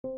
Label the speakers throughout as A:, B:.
A: Hello.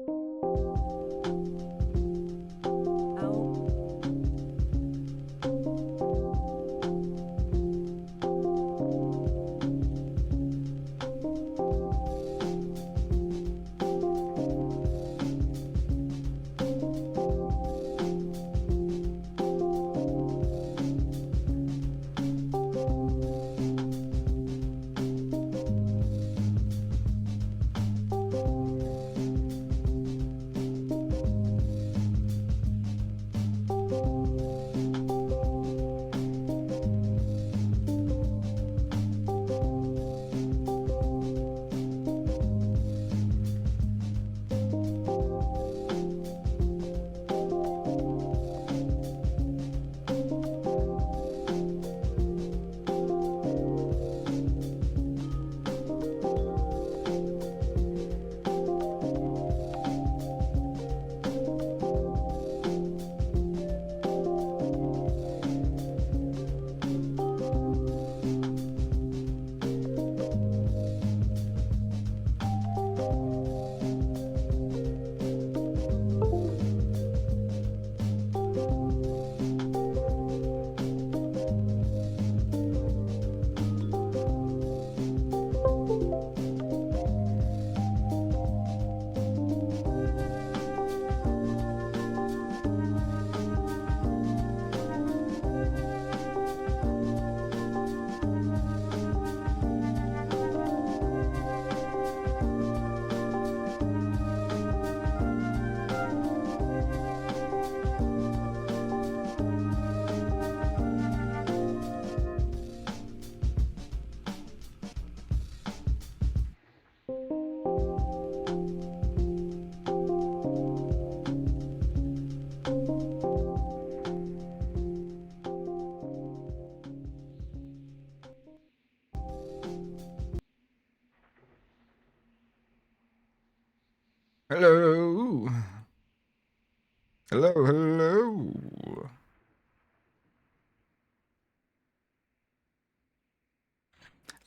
A: Hello, hello.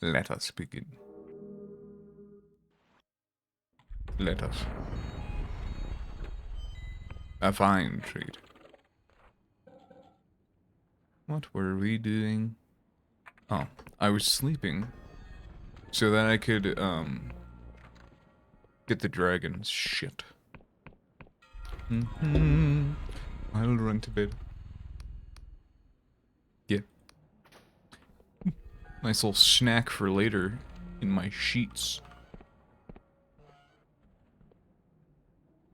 A: Let us begin. Let us. A fine treat. What were we doing? Oh, I was sleeping so that I could, get the dragons. Shit. I'll run to bed. Yeah. Nice little snack for later in my sheets.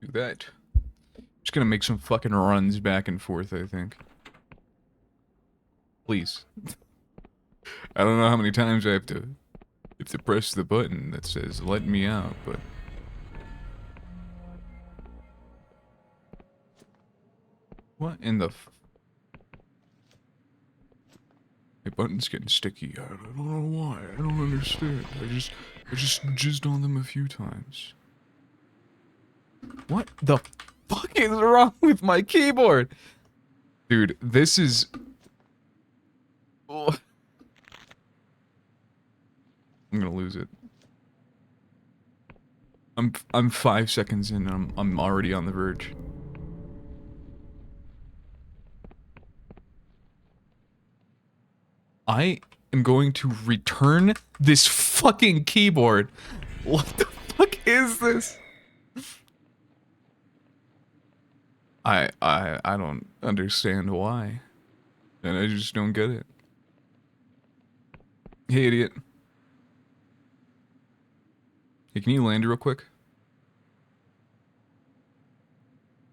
A: Do that. Just gonna make some fucking runs back and forth, I think. Please. I don't know how many times I have to press the button that says let me out, but what in the my button's getting sticky. I don't know why. I don't understand. I just jizzed on them a few times. What the fuck is wrong with my keyboard? Dude, this is... Oh. I'm gonna lose it. I'm 5 seconds in and I'm already on the verge. I am going to return this fucking keyboard. What the fuck is this? I don't understand why. And I just don't get it. Hey, idiot. Hey, can you land real quick?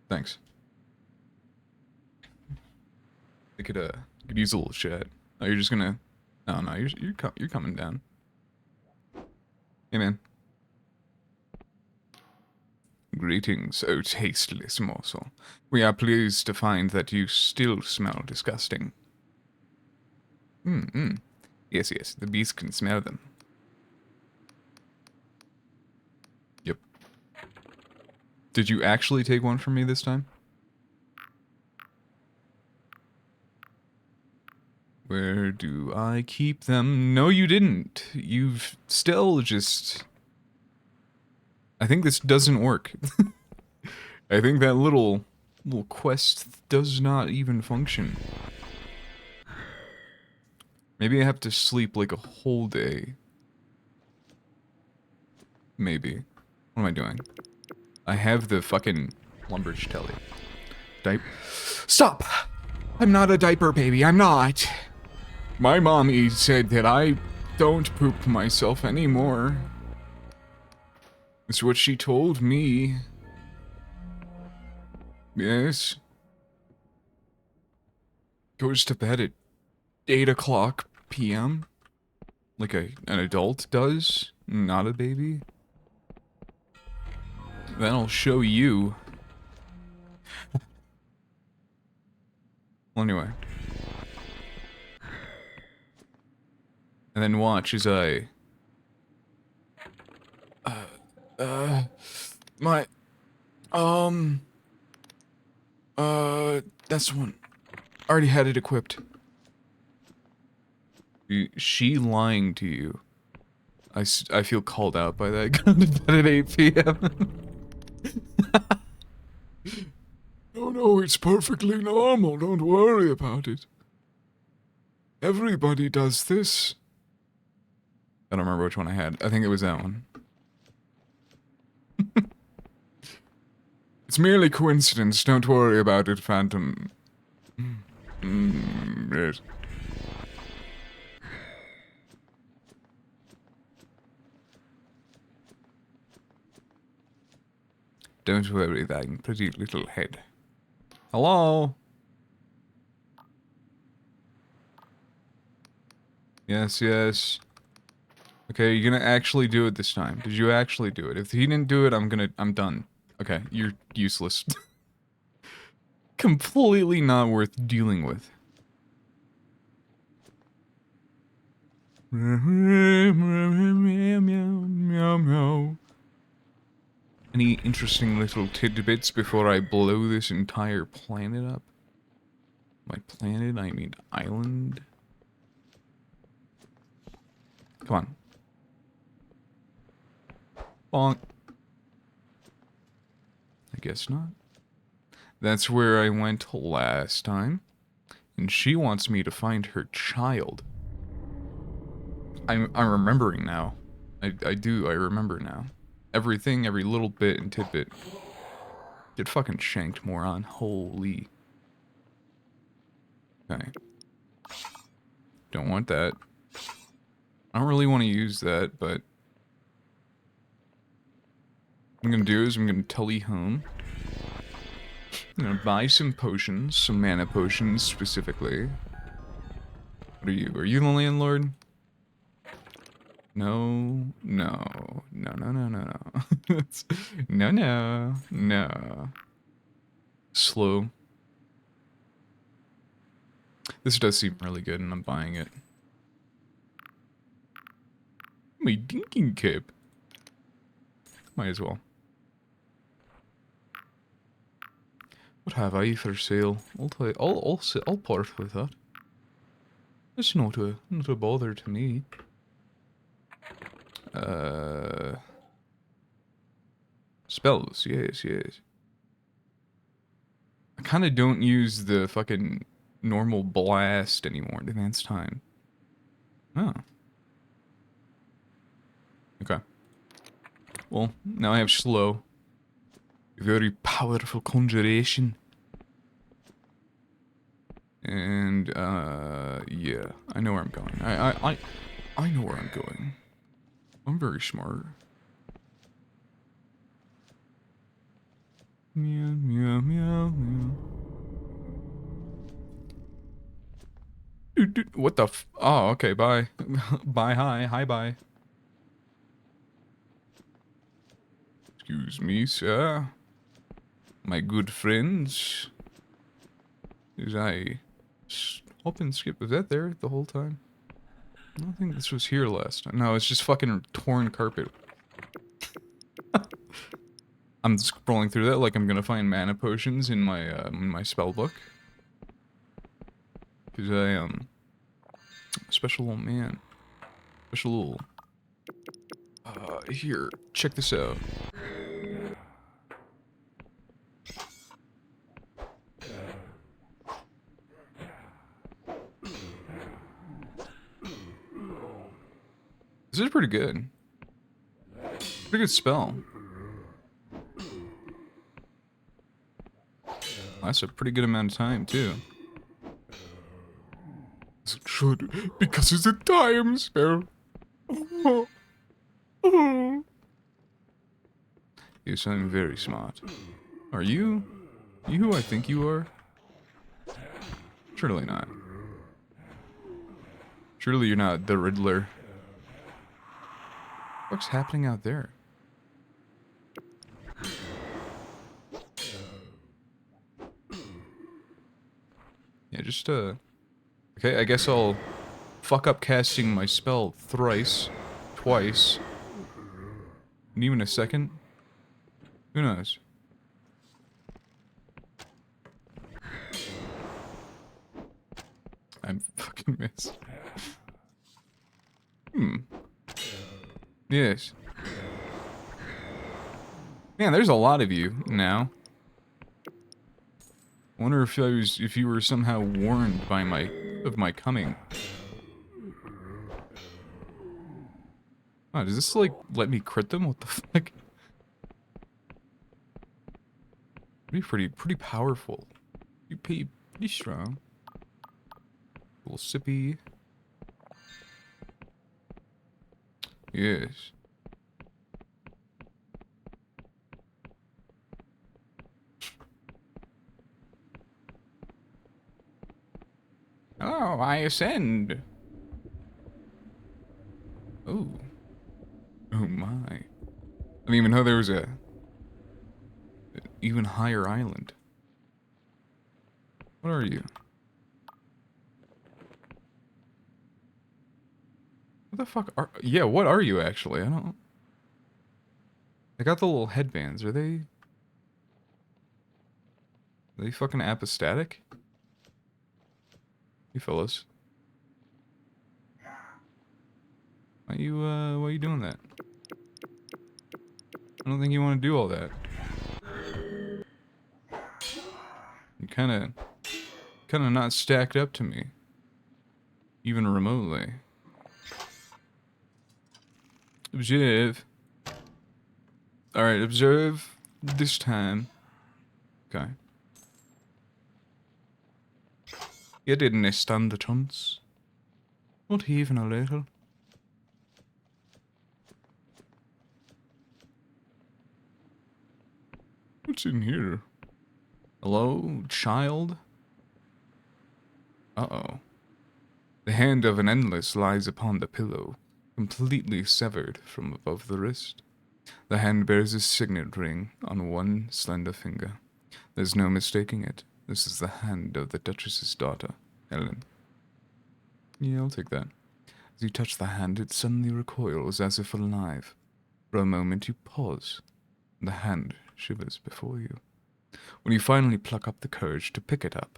A: Thanks. I could use a little chat. Oh, you're just gonna... Oh, no, you're coming down. Hey, man. Greetings, O tasteless morsel. We are pleased to find that you still smell disgusting. Yes, yes, the beast can smell them. Yep. Did you actually take one from me this time? Where do I keep them? No, you didn't. You've still just... I think this doesn't work. I think that little quest does not even function. Maybe I have to sleep like a whole day. Maybe. What am I doing? I have the fucking Lumbridge telly. Stop! I'm not a diaper baby, I'm not! My mommy said that I don't poop myself anymore. It's what she told me. Yes. Goes to bed at 8 o'clock p.m. Like an adult does, not a baby. Then I'll show you. Well, anyway. And then watch as I... that's one. I already had it equipped. She lying to you. I feel called out by that. Going to bed at 8 p.m. Oh no, it's perfectly normal. Don't worry about it. Everybody does this. I don't remember which one I had. I think it was that one. It's merely coincidence. Don't worry about it, Phantom. Yes. Don't worry, that pretty little head. Hello? Yes, yes. Okay, you're gonna actually do it this time. Did you actually do it? If he didn't do it, I'm done. Okay, you're useless. Completely not worth dealing with. Any interesting little tidbits before I blow this entire planet up? By planet, I mean island. Come on. Bonk. I guess not. That's where I went last time. And she wants me to find her child. I'm remembering now. I remember now. Everything, every little bit and tidbit. Get fucking shanked, moron. Holy. Okay. Don't want that. I don't really want to use that, but... what I'm gonna do is I'm gonna telly home. I'm gonna buy some potions, some mana potions specifically. What are you? Are you the landlord? No, no, no, no, no, no, no. No, no, no. Slow. This does seem really good and I'm buying it. My dinking cap. Might as well. What have I for sale? I'll part with that. It's not a bother to me. Spells, yes, yes. I kind of don't use the fucking normal blast anymore in advanced time. Oh. Okay. Well, now I have slow. Very powerful conjuration. And, yeah. I know where I'm going. I know where I'm going. I'm very smart. Meow, meow, meow, meow. Dude, what the f- oh, okay, bye. Bye, hi, bye. Excuse me, sir. My good friends. Is I hop and skip? Was that there the whole time? I don't think this was here last time. No, it's just fucking torn carpet. I'm scrolling through that like I'm gonna find mana potions in my spell book. Cause I am special little man. Special little here, check this out. This is pretty good. Pretty good spell. That's a pretty good amount of time, too. It should, because it's a time spell. You sound very smart. Are you? You who I think you are? Surely not. Surely you're not the Riddler. What's happening out there? Yeah, just, okay, I guess I'll fuck up casting my spell twice, and even a second. Who knows? I'm fucking missed. Yes. Man, there's a lot of you now. I wonder if you were somehow warned by my coming. Oh, does this like let me crit them? What the fuck? Pretty powerful. Pretty strong. A little sippy. Yes. Oh, I ascend. Oh. Oh my. I didn't even know there was a even higher island. What are you? What the fuck are... Yeah, what are you actually? I don't... I got the little headbands. Are they fucking apostatic? You fellas. Why you doing that? I don't think you want to do all that. You kinda not stacked up to me. Even remotely. Observe. Alright, observe this time. Okay. You didn't stand a chance. Not even a little. What's in here? Hello, child? Uh-oh. The hand of an endless lies upon the pillow, completely severed from above the wrist. The hand bears a signet ring on one slender finger. There's no mistaking it. This is the hand of the Duchess's daughter, Helen. Yeah, I'll take that. As you touch the hand, it suddenly recoils as if alive. For a moment you pause. The hand shivers before you. When you finally pluck up the courage to pick it up,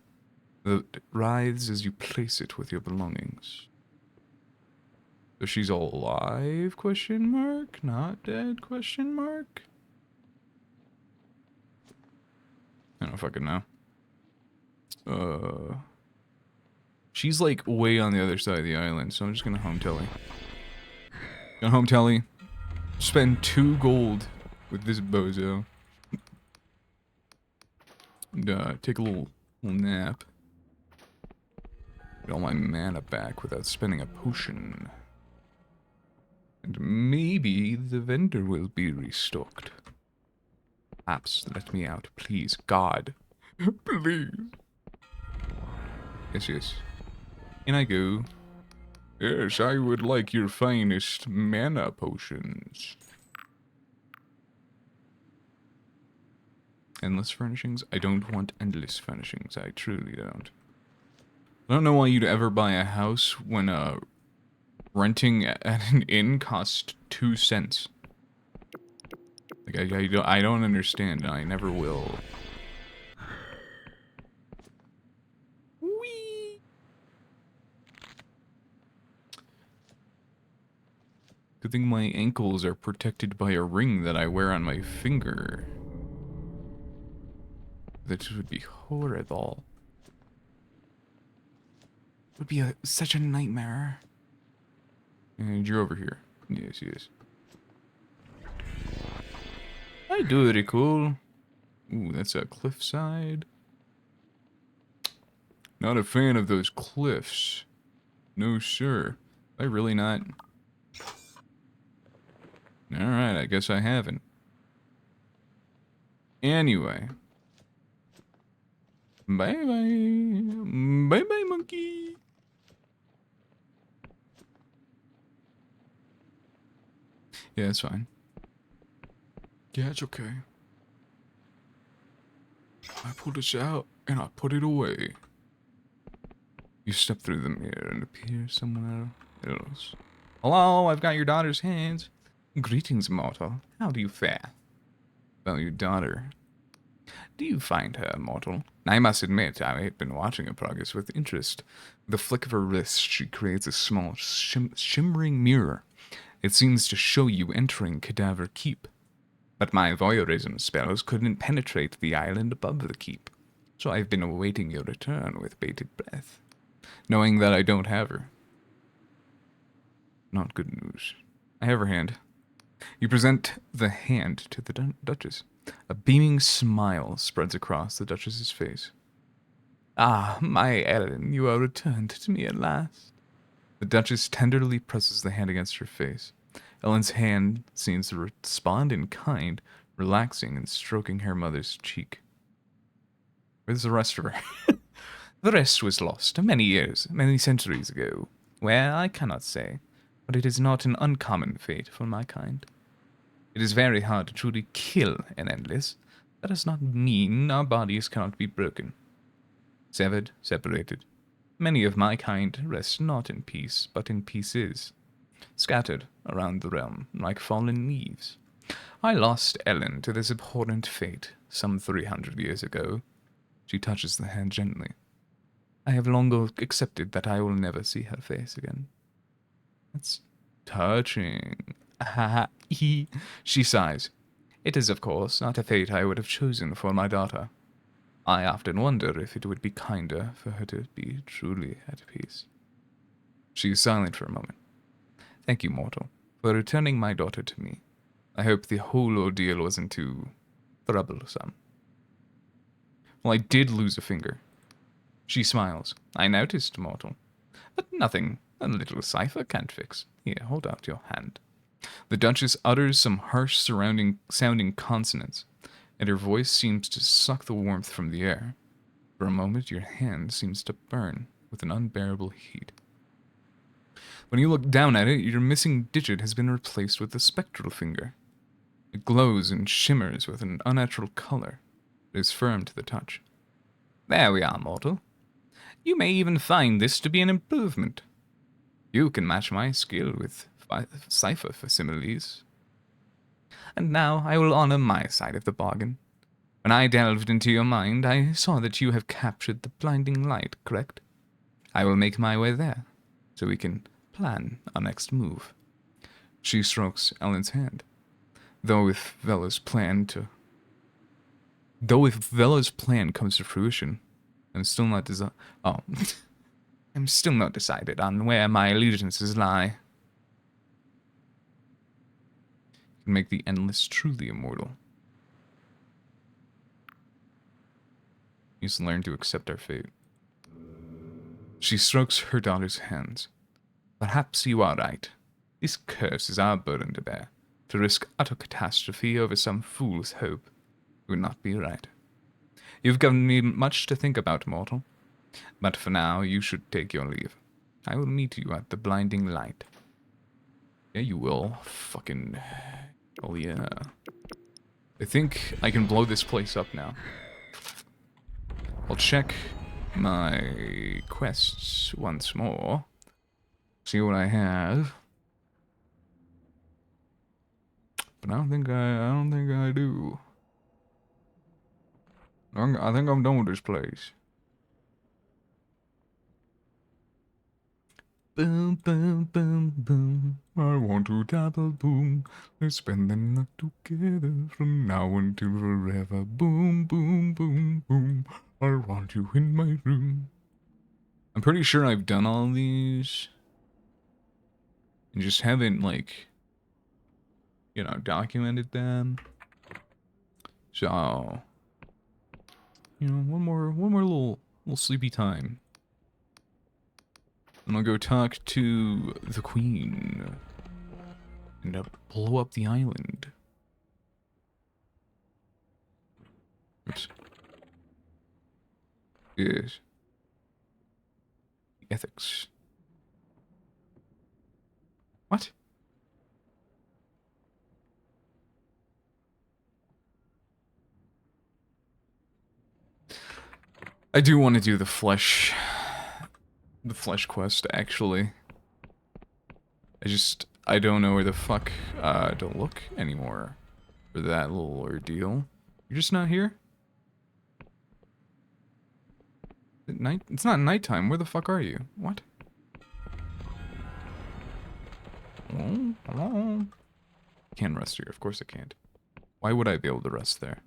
A: it writhes as you place it with your belongings. So she's alive, question mark? Not dead, question mark? I don't fucking know. She's like way on the other side of the island, so I'm just gonna home telly. Gonna home telly. Spend 2 gold with this bozo. And take a little nap. Get all my mana back without spending a potion. And maybe the vendor will be restocked. Perhaps let me out, please. God. Please. Yes, yes. In I go. Yes, I would like your finest mana potions. Endless furnishings? I don't want endless furnishings. I truly don't. I don't know why you'd ever buy a house when, renting at an inn costs 2 cents. Like, I don't understand, and I never will. Whee! Good thing my ankles are protected by a ring that I wear on my finger. That would be horrible. It would be such a nightmare. And you're over here. Yes, yes. I do very cool. Ooh, that's a cliffside. Not a fan of those cliffs. No, sir. I really not. Alright, I guess I haven't. Anyway. Bye-bye. Bye-bye, monkey. Yeah, it's fine. Yeah, it's okay. I pulled this out, and I put it away. You step through the mirror and appear somewhere else. Hello, I've got your daughter's hands. Greetings, mortal. How do you fare? Well, your daughter. Do you find her mortal? I must admit, I've been watching her progress with interest. With a flick of her wrist, she creates a small, shimmering mirror. It seems to show you entering Cadaver Keep. But my voyeurism spells couldn't penetrate the island above the keep, so I've been awaiting your return with bated breath, knowing that I don't have her. Not good news. I have her hand. You present the hand to the Duchess. A beaming smile spreads across the Duchess's face. Ah, my Ellen, you are returned to me at last. The Duchess tenderly presses the hand against her face. Ellen's hand seems to respond in kind, relaxing and stroking her mother's cheek. Where's the rest of her? The rest was lost many years, many centuries ago. Where, I cannot say, but it is not an uncommon fate for my kind. It is very hard to truly kill an endless. That does not mean our bodies cannot be broken. Severed, separated. Many of my kind rest not in peace, but in pieces, scattered around the realm like fallen leaves. I lost Ellen to this abhorrent fate some 300 years ago. She touches the hand gently. I have long accepted that I will never see her face again. That's touching. She sighs. It is, of course, not a fate I would have chosen for my daughter. I often wonder if it would be kinder for her to be truly at peace. She is silent for a moment. Thank you, mortal, for returning my daughter to me. I hope the whole ordeal wasn't too troublesome. Well, I did lose a finger. She smiles. I noticed, mortal. But nothing a little cipher can't fix. Here, hold out your hand. The Duchess utters some harsh sounding consonants, and her voice seems to suck the warmth from the air. For a moment, your hand seems to burn with an unbearable heat. When you look down at it, your missing digit has been replaced with a spectral finger. It glows and shimmers with an unnatural color. It is firm to the touch. There we are, mortal. You may even find this to be an improvement. You can match my skill with cipher facsimiles. And now I will honor my side of the bargain. When I delved into your mind, I saw that you have captured the blinding light, correct? I will make my way there, so we can plan our next move. She strokes Ellen's hand. Though if Vela's plan comes to fruition, I'm still not I'm still not decided on where my allegiances lie. You can make the endless truly immortal. You just learn to accept our fate. She strokes her daughter's hands. Perhaps you are right. This curse is our burden to bear. To risk utter catastrophe over some fool's hope would not be right. You've given me much to think about, mortal. But for now, you should take your leave. I will meet you at the blinding light. Yeah, you will. Fucking... Oh, yeah. I think I can blow this place up now. I'll check my quests once more. See what I have. But I don't think I do. I think I'm done with this place. Boom, boom, boom, boom. I want to dabble, boom. Let's spend the night together from now until forever. Boom, boom, boom, boom. I want you in my room. I'm pretty sure I've done all these. And just haven't, like, you know, documented them. So, you know, one more little sleepy time. And I'll go talk to the queen and blow up the island. Oops. Yes. Ethics. What? I do want to do the flesh quest, actually. I don't know where the fuck to look anymore for that little ordeal. You're just not here? At night? It's not nighttime. Where the fuck are you? What? Hello? Hello? Can't rest here. Of course I can't. Why would I be able to rest there?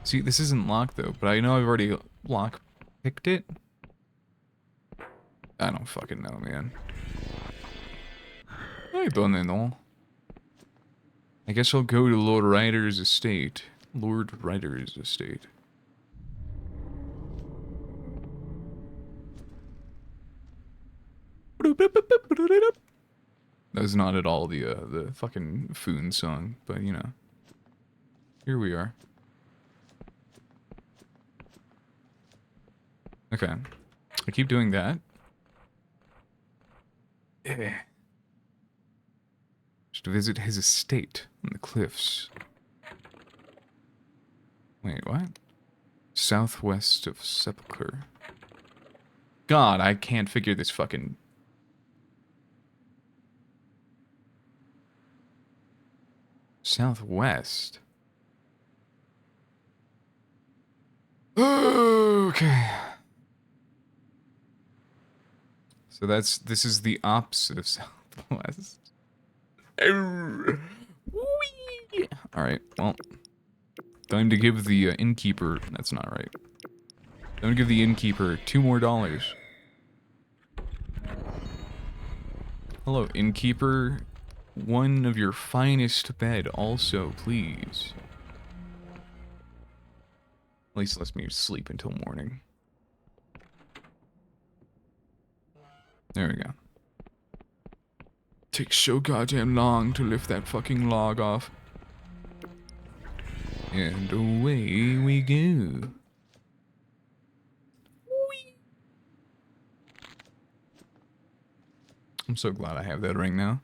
A: See, this isn't locked though, but I know I've already lock-picked it. I don't fucking know, man. I don't know. I guess I'll go to Lord Ryder's estate. Lord Ryder's estate. That was not at all the fucking Foon song, but you know. Here we are. Okay. I keep doing that. Just visit his estate on the cliffs. Wait, what? Southwest of Sepulchre. God, I can't figure this fucking... Southwest? Okay. So this is the opposite of Southwest. Alright, well. Time to give the innkeeper... That's not right. Time to give the innkeeper $2 more. Hello, innkeeper. One of your finest bed also, please. At least let me sleep until morning. There we go. Takes so goddamn long to lift that fucking log off. And away we go. Whee! I'm so glad I have that ring now.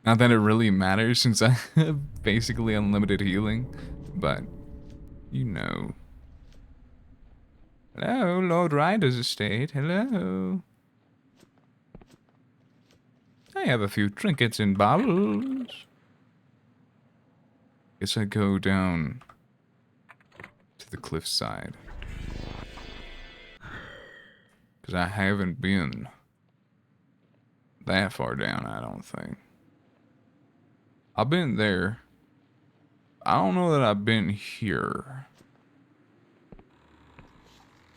A: Not that it really matters since I have basically unlimited healing, but you know. Hello, Lord Ryder's estate. Hello. I have a few trinkets and baubles. Guess I go down to the cliffside. Because I haven't been that far down, I don't think. I've been there. I don't know that I've been here.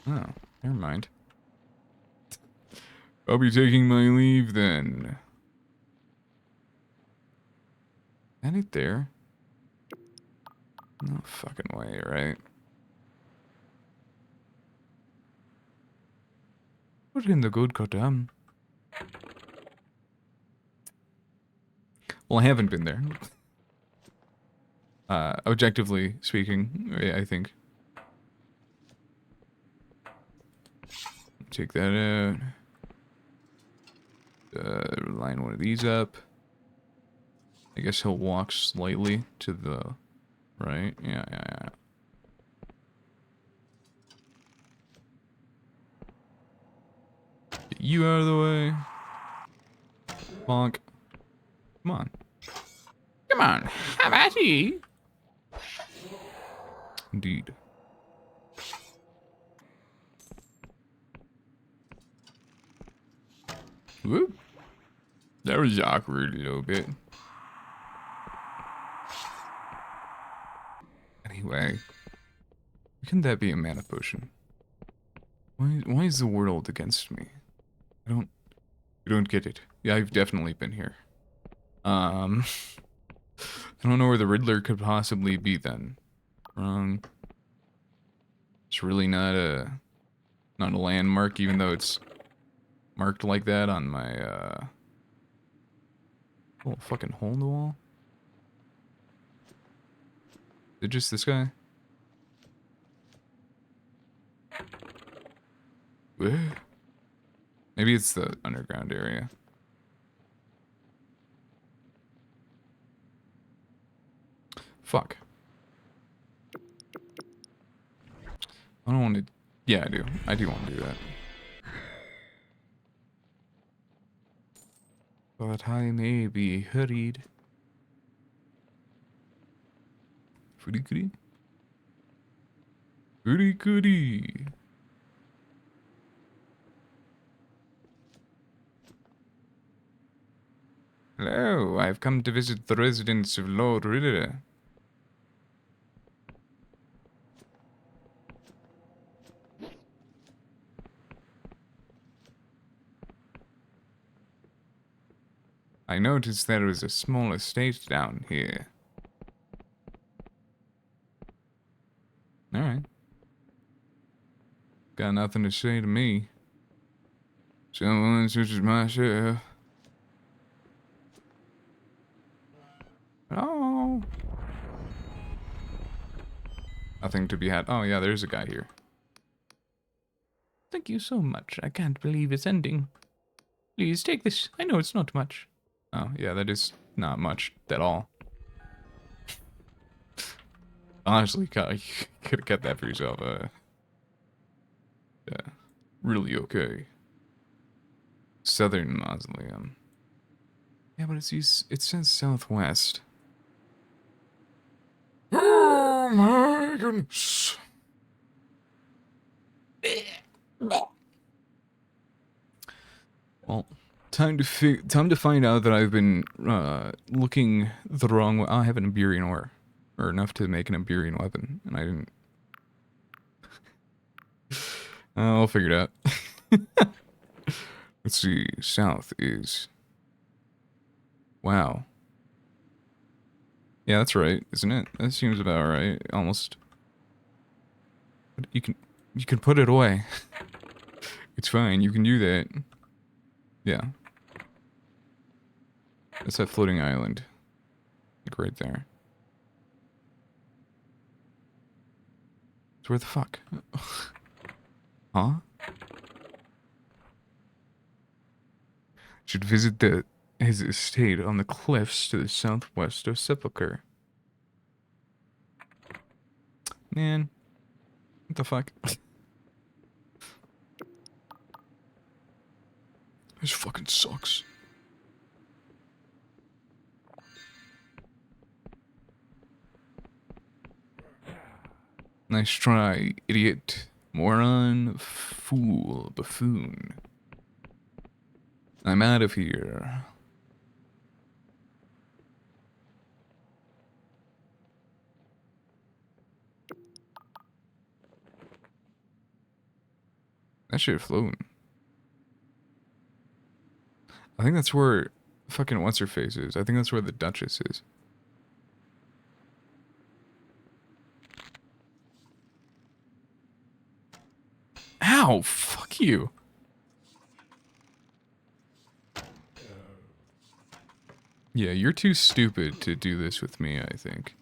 A: Oh, never mind. I'll be taking my leave then. That ain't there. No fucking way, right? What in the good goddamn? Well, I haven't been there. Objectively speaking, I think. Take that out. Line one of these up. I guess he'll walk slightly to the right. Yeah. Get you out of the way. Bonk. Come on. Come on. Have at ye. Indeed. Whoop. That was awkward a little bit. Anyway. Can that be a mana potion? Why is the world against me? I don't get it. Yeah, I've definitely been here. I don't know where the Riddler could possibly be then. Wrong. It's really not a landmark, even though it's marked like that on my little fucking hole in the wall. Is it just this guy? Maybe it's the underground area. Fuck. I don't want to... Yeah, I do. I do want to do that. But I may be hurried. Foodie goodie? Foodie goodie. Hello, I've come to visit the residence of Lord Riddler. I noticed there was a small estate down here. Alright. Got nothing to say to me. Someone such as myself. Oh. Nothing to be had. Oh yeah, there's a guy here. Thank you so much. I can't believe it's ending. Please take this. I know it's not much. Oh yeah, that is not much at all. Honestly, you could have kept that for yourself. Yeah, really okay. Southern Mausoleum. Yeah, but it says southwest. Oh my goodness. Well, time to find out that I've been looking the wrong way. I have an Iberian ore, or enough to make an Iberian weapon, and I didn't. I'll figure it out. Let's see. South is. Wow. Yeah, that's right, isn't it? That seems about right. Almost. You can put it away. It's fine. You can do that. Yeah. That's that floating island. Like right there. So where the fuck? Huh? Should visit his estate on the cliffs to the southwest of Sepulchre. Man. What the fuck? This fucking sucks. Nice try, idiot. Moron, fool, buffoon. I'm out of here. That shit floating. I think that's where fucking what's her face is. I think that's where the Duchess is. Ow! Fuck you. Yeah, you're too stupid to do this with me, I think.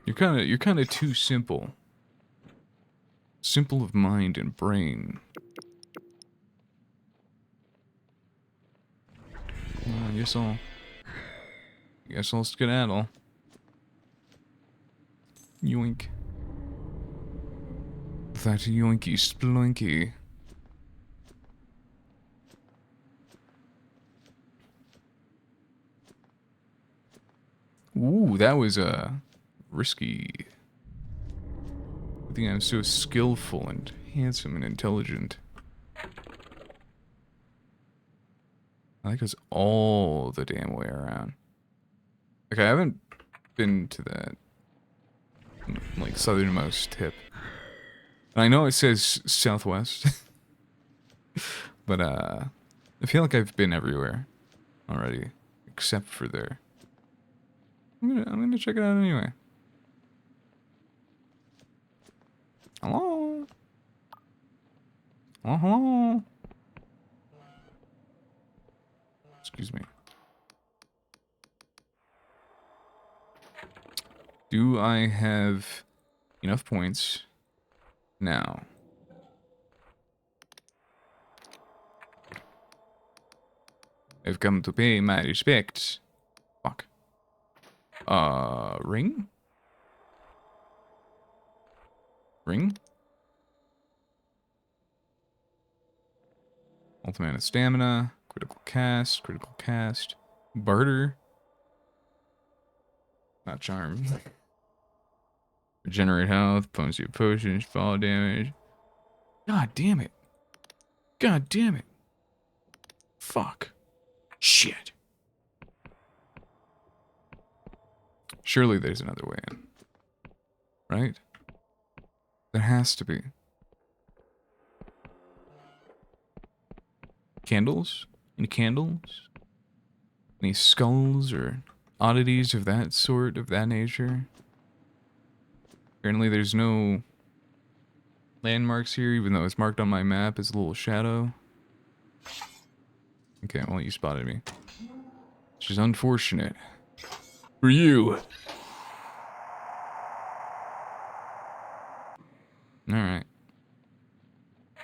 A: You're kinda too simple. Simple of mind and brain. I guess I'll skedaddle. Yoink. That yoinky sploinky. Ooh, that was risky. I think I'm so skillful and handsome and intelligent. I think it's all the damn way around. Okay, I haven't been to that, like, southernmost tip. I know it says southwest. But, I feel like I've been everywhere. already, except for there. I'm gonna check it out anyway. Hello? Hello? Excuse me. Do I have enough points now? I've come to pay my respects. Fuck. Ring? Ring? Ultimate stamina, critical cast, barter. Not charm. Regenerate health, potency of potions, fall damage. God damn it. God damn it. Fuck. Shit. Surely there's another way in. Right? There has to be. Candles? Any candles? Any skulls or oddities of that sort, of that nature? Apparently there's no landmarks here, even though it's marked on my map as a little shadow. Okay, well, you spotted me. Which is unfortunate. For you. Alright.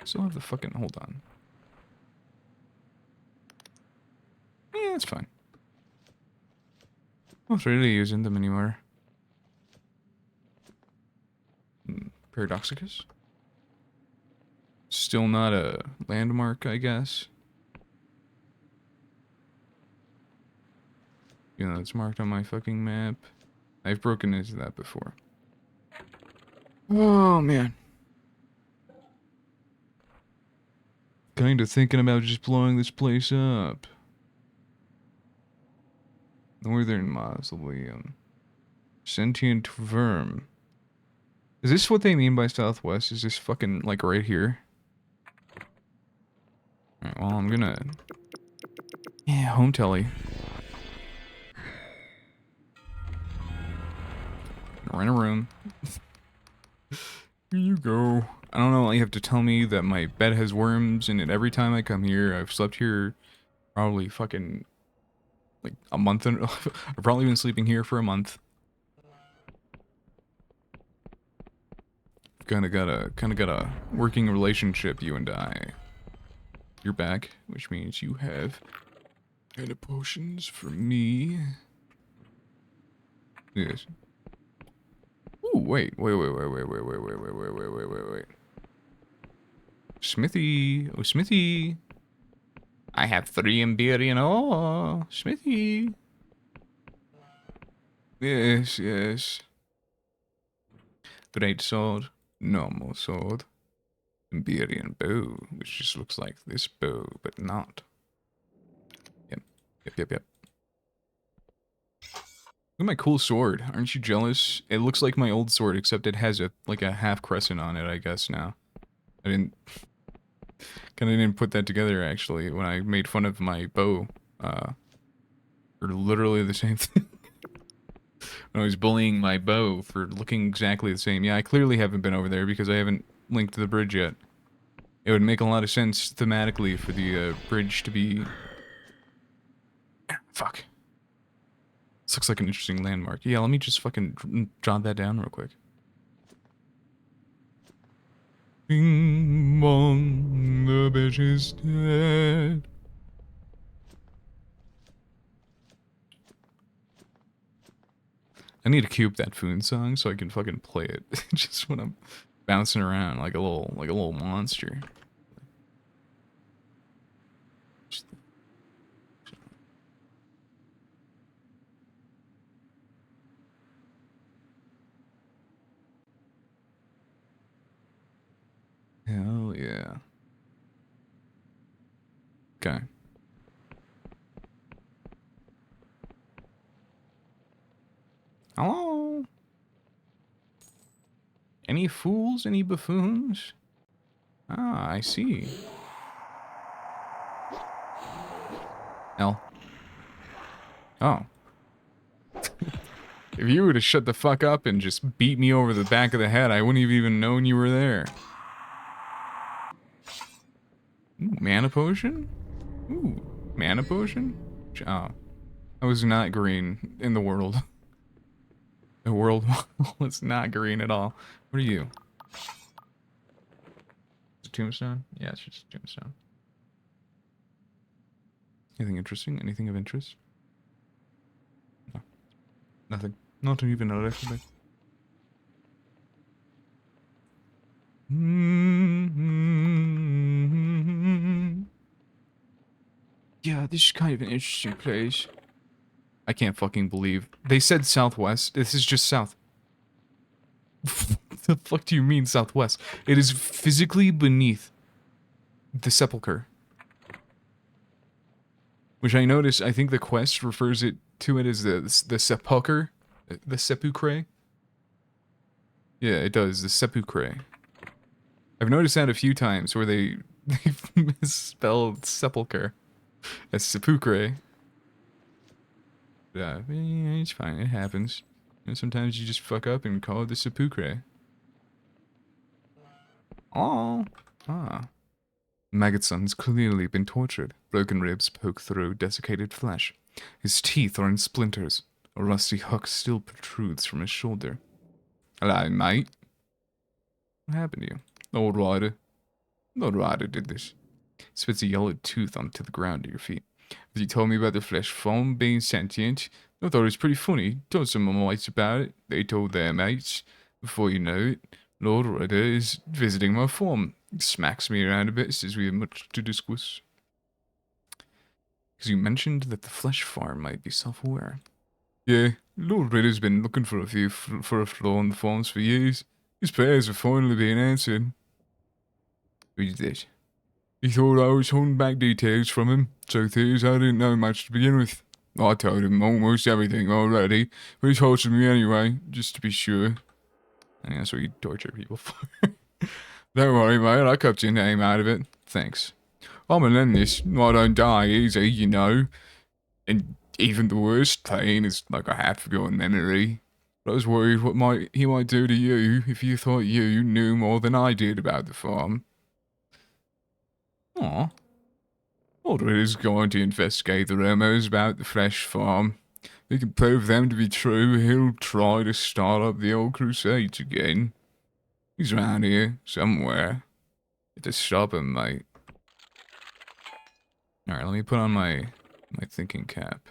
A: Still have the fucking... Hold on. Yeah, it's fine. I'm not really using them anymore. Paradoxicus? Still not a landmark, I guess. You know, it's marked on my fucking map. I've broken into that before. Oh, man. Kinda thinking about just blowing this place up. Northern Mausoleum. Sentient Verm. Is this what they mean by Southwest? Is this fucking, like, right here? Alright, well, I'm gonna... Yeah, home telly. Rent a room. Here you go. I don't know, you have to tell me that my bed has worms in it every time I come here. I've slept here probably fucking... like, a month and... I've probably been sleeping here for a month. Kinda got a working relationship, you and I. You're back, which means you have kind of potions for me. Yes. Ooh, wait. Smithy. Oh, Smithy. I have 3 Emberian ore. Smithy. Yes, yes. Great sword. Normal sword. Emberian bow, which just looks like this bow, but not. Yep. Look at my cool sword. Aren't you jealous? It looks like my old sword, except it has a half crescent on it, I guess, now. I didn't put that together, actually, when I made fun of my bow. For literally the same thing. When I was bullying my bow for looking exactly the same. Yeah, I clearly haven't been over there because I haven't linked to the bridge yet. It would make a lot of sense thematically for the bridge to be... Fuck. This looks like an interesting landmark. Yeah, let me just fucking jot that down real quick. Bing bong, the bitch is dead. I need to cue up that Foon song so I can fucking play it just when I'm bouncing around like a little monster. Hell yeah. Okay. Hello? Any fools? Any buffoons? Ah, I see. L. Oh. If you were to shut the fuck up and just beat me over the back of the head, I wouldn't have even known you were there. Ooh, mana potion? Ooh, mana potion? Oh. I was not green in the world. The world was not green at all. What are you? It's a tombstone? Yeah, it's just a tombstone. Anything interesting? Anything of interest? No. Nothing. Not even a little bit. Yeah, this is kind of an interesting place. I can't fucking believe. They said southwest. This is just south. What the fuck do you mean southwest? It is physically beneath the sepulcher. Which I noticed, I think the quest refers to it as the sepulcher. The sepulchre. Yeah, it does. The sepulchre. I've noticed that a few times where they misspelled sepulcher as sepulchre. Yeah, it's fine. It happens. You know, sometimes you just fuck up and call it the sepulchre. Oh. Ah. Maggot's clearly been tortured. Broken ribs poke through desiccated flesh. His teeth are in splinters. A rusty hook still protrudes from his shoulder. Hello, mate. What happened to you? Lord Ryder. Lord Ryder did this. Spits a yellow tooth onto the ground at your feet. As you told me about the flesh form being sentient, I thought it was pretty funny. Told some of my mates about it. They told their mates. Before you know it, Lord Ryder is visiting my farm. He smacks me around a bit, says we have much to discuss. Because you mentioned that the flesh farm might be self-aware. Yeah, Lord Ridder's been looking for a flaw in the farms for years. His prayers are finally being answered. Who's this? He thought I was holding back details from him. Truth is, I didn't know much to begin with. I told him almost everything already, but he tortured me anyway, just to be sure. I think that's what you torture people for. Don't worry, mate, I kept your name out of it. Thanks. I'm in this. I don't die easy, you know. And even the worst pain is like a half-forgotten memory. But I was worried what he might do to you if you thought you knew more than I did about the farm. Aw. Aldred is going to investigate the rumors about the flesh farm. If he can prove them to be true, he'll try to start up the old crusades again. He's around here, somewhere. To stop him, mate. Alright, let me put on my thinking cap.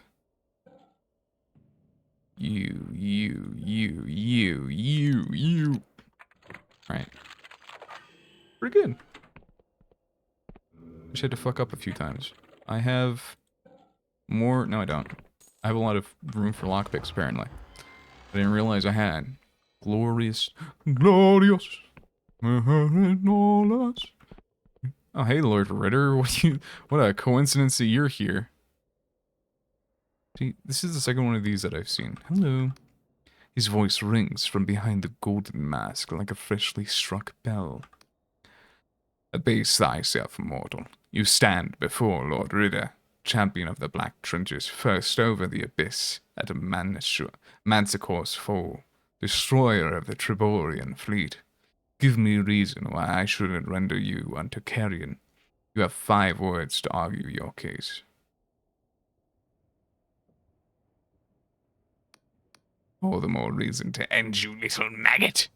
A: You. Alright. Pretty good. Just had to fuck up a few times. I have more... No, I don't. I have a lot of room for lockpicks, apparently. I didn't realize I had. Glorious. Glorious. Oh, hey, Lord Ritter. What a coincidence that you're here. See, this is the second one of these that I've seen. Hello. His voice rings from behind the golden mask like a freshly struck bell. Abase thyself, mortal. You stand before Lord Ritter, champion of the Black Trenches, first over the abyss at a Manticore's foe, destroyer of the Triborian fleet. Give me reason why I shouldn't render you unto carrion. You have 5 words to argue your case. All the more reason to end you, little maggot.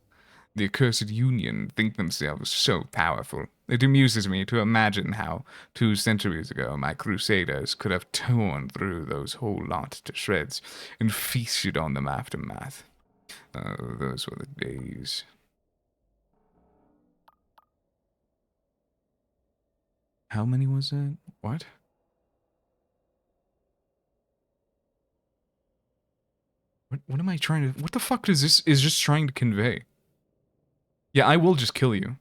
A: The accursed Union think themselves so powerful. It amuses me to imagine how 2 centuries ago my crusaders could have torn through those whole lot to shreds and feasted on them aftermath. Oh, those were the days. How many was that? What? What am I trying to... What the fuck is this just trying to convey? Yeah, I will just kill you.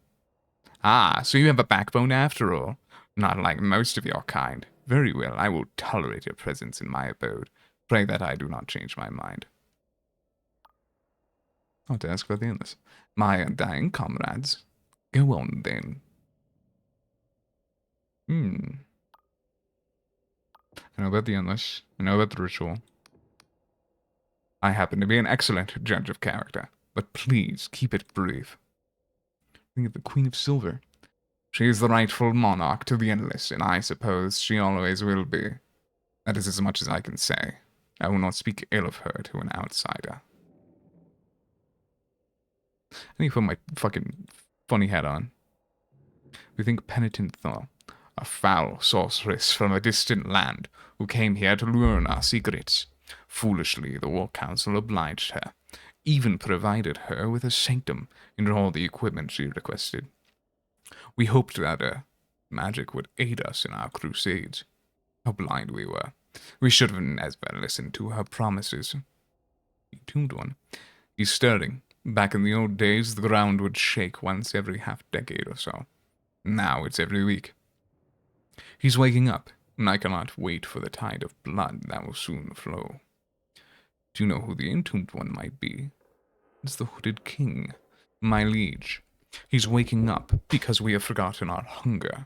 A: Ah, so you have a backbone after all. Not like most of your kind. Very well, I will tolerate your presence in my abode. Pray that I do not change my mind. I want to ask about the endless. My undying comrades. Go on, then. I know about the endless. I know about the ritual. I happen to be an excellent judge of character, but please keep it brief. Think of the Queen of Silver. She is the rightful monarch to the Endless, and I suppose she always will be. That is as much as I can say. I will not speak ill of her to an outsider. I need to put my fucking funny hat on. We think penitent Thor, a foul sorceress from a distant land, who came here to learn our secrets. Foolishly, the War Council obliged her, even provided her with a sanctum and all the equipment she requested. We hoped that magic would aid us in our crusades. How blind we were. We should have never listened to her promises. The Entombed One. He's stirring. Back in the old days, the ground would shake once every half-decade or so. Now it's every week. He's waking up, and I cannot wait for the tide of blood that will soon flow. Do you know who the Entombed One might be? It's the Hooded King, my liege. He's waking up because we have forgotten our hunger,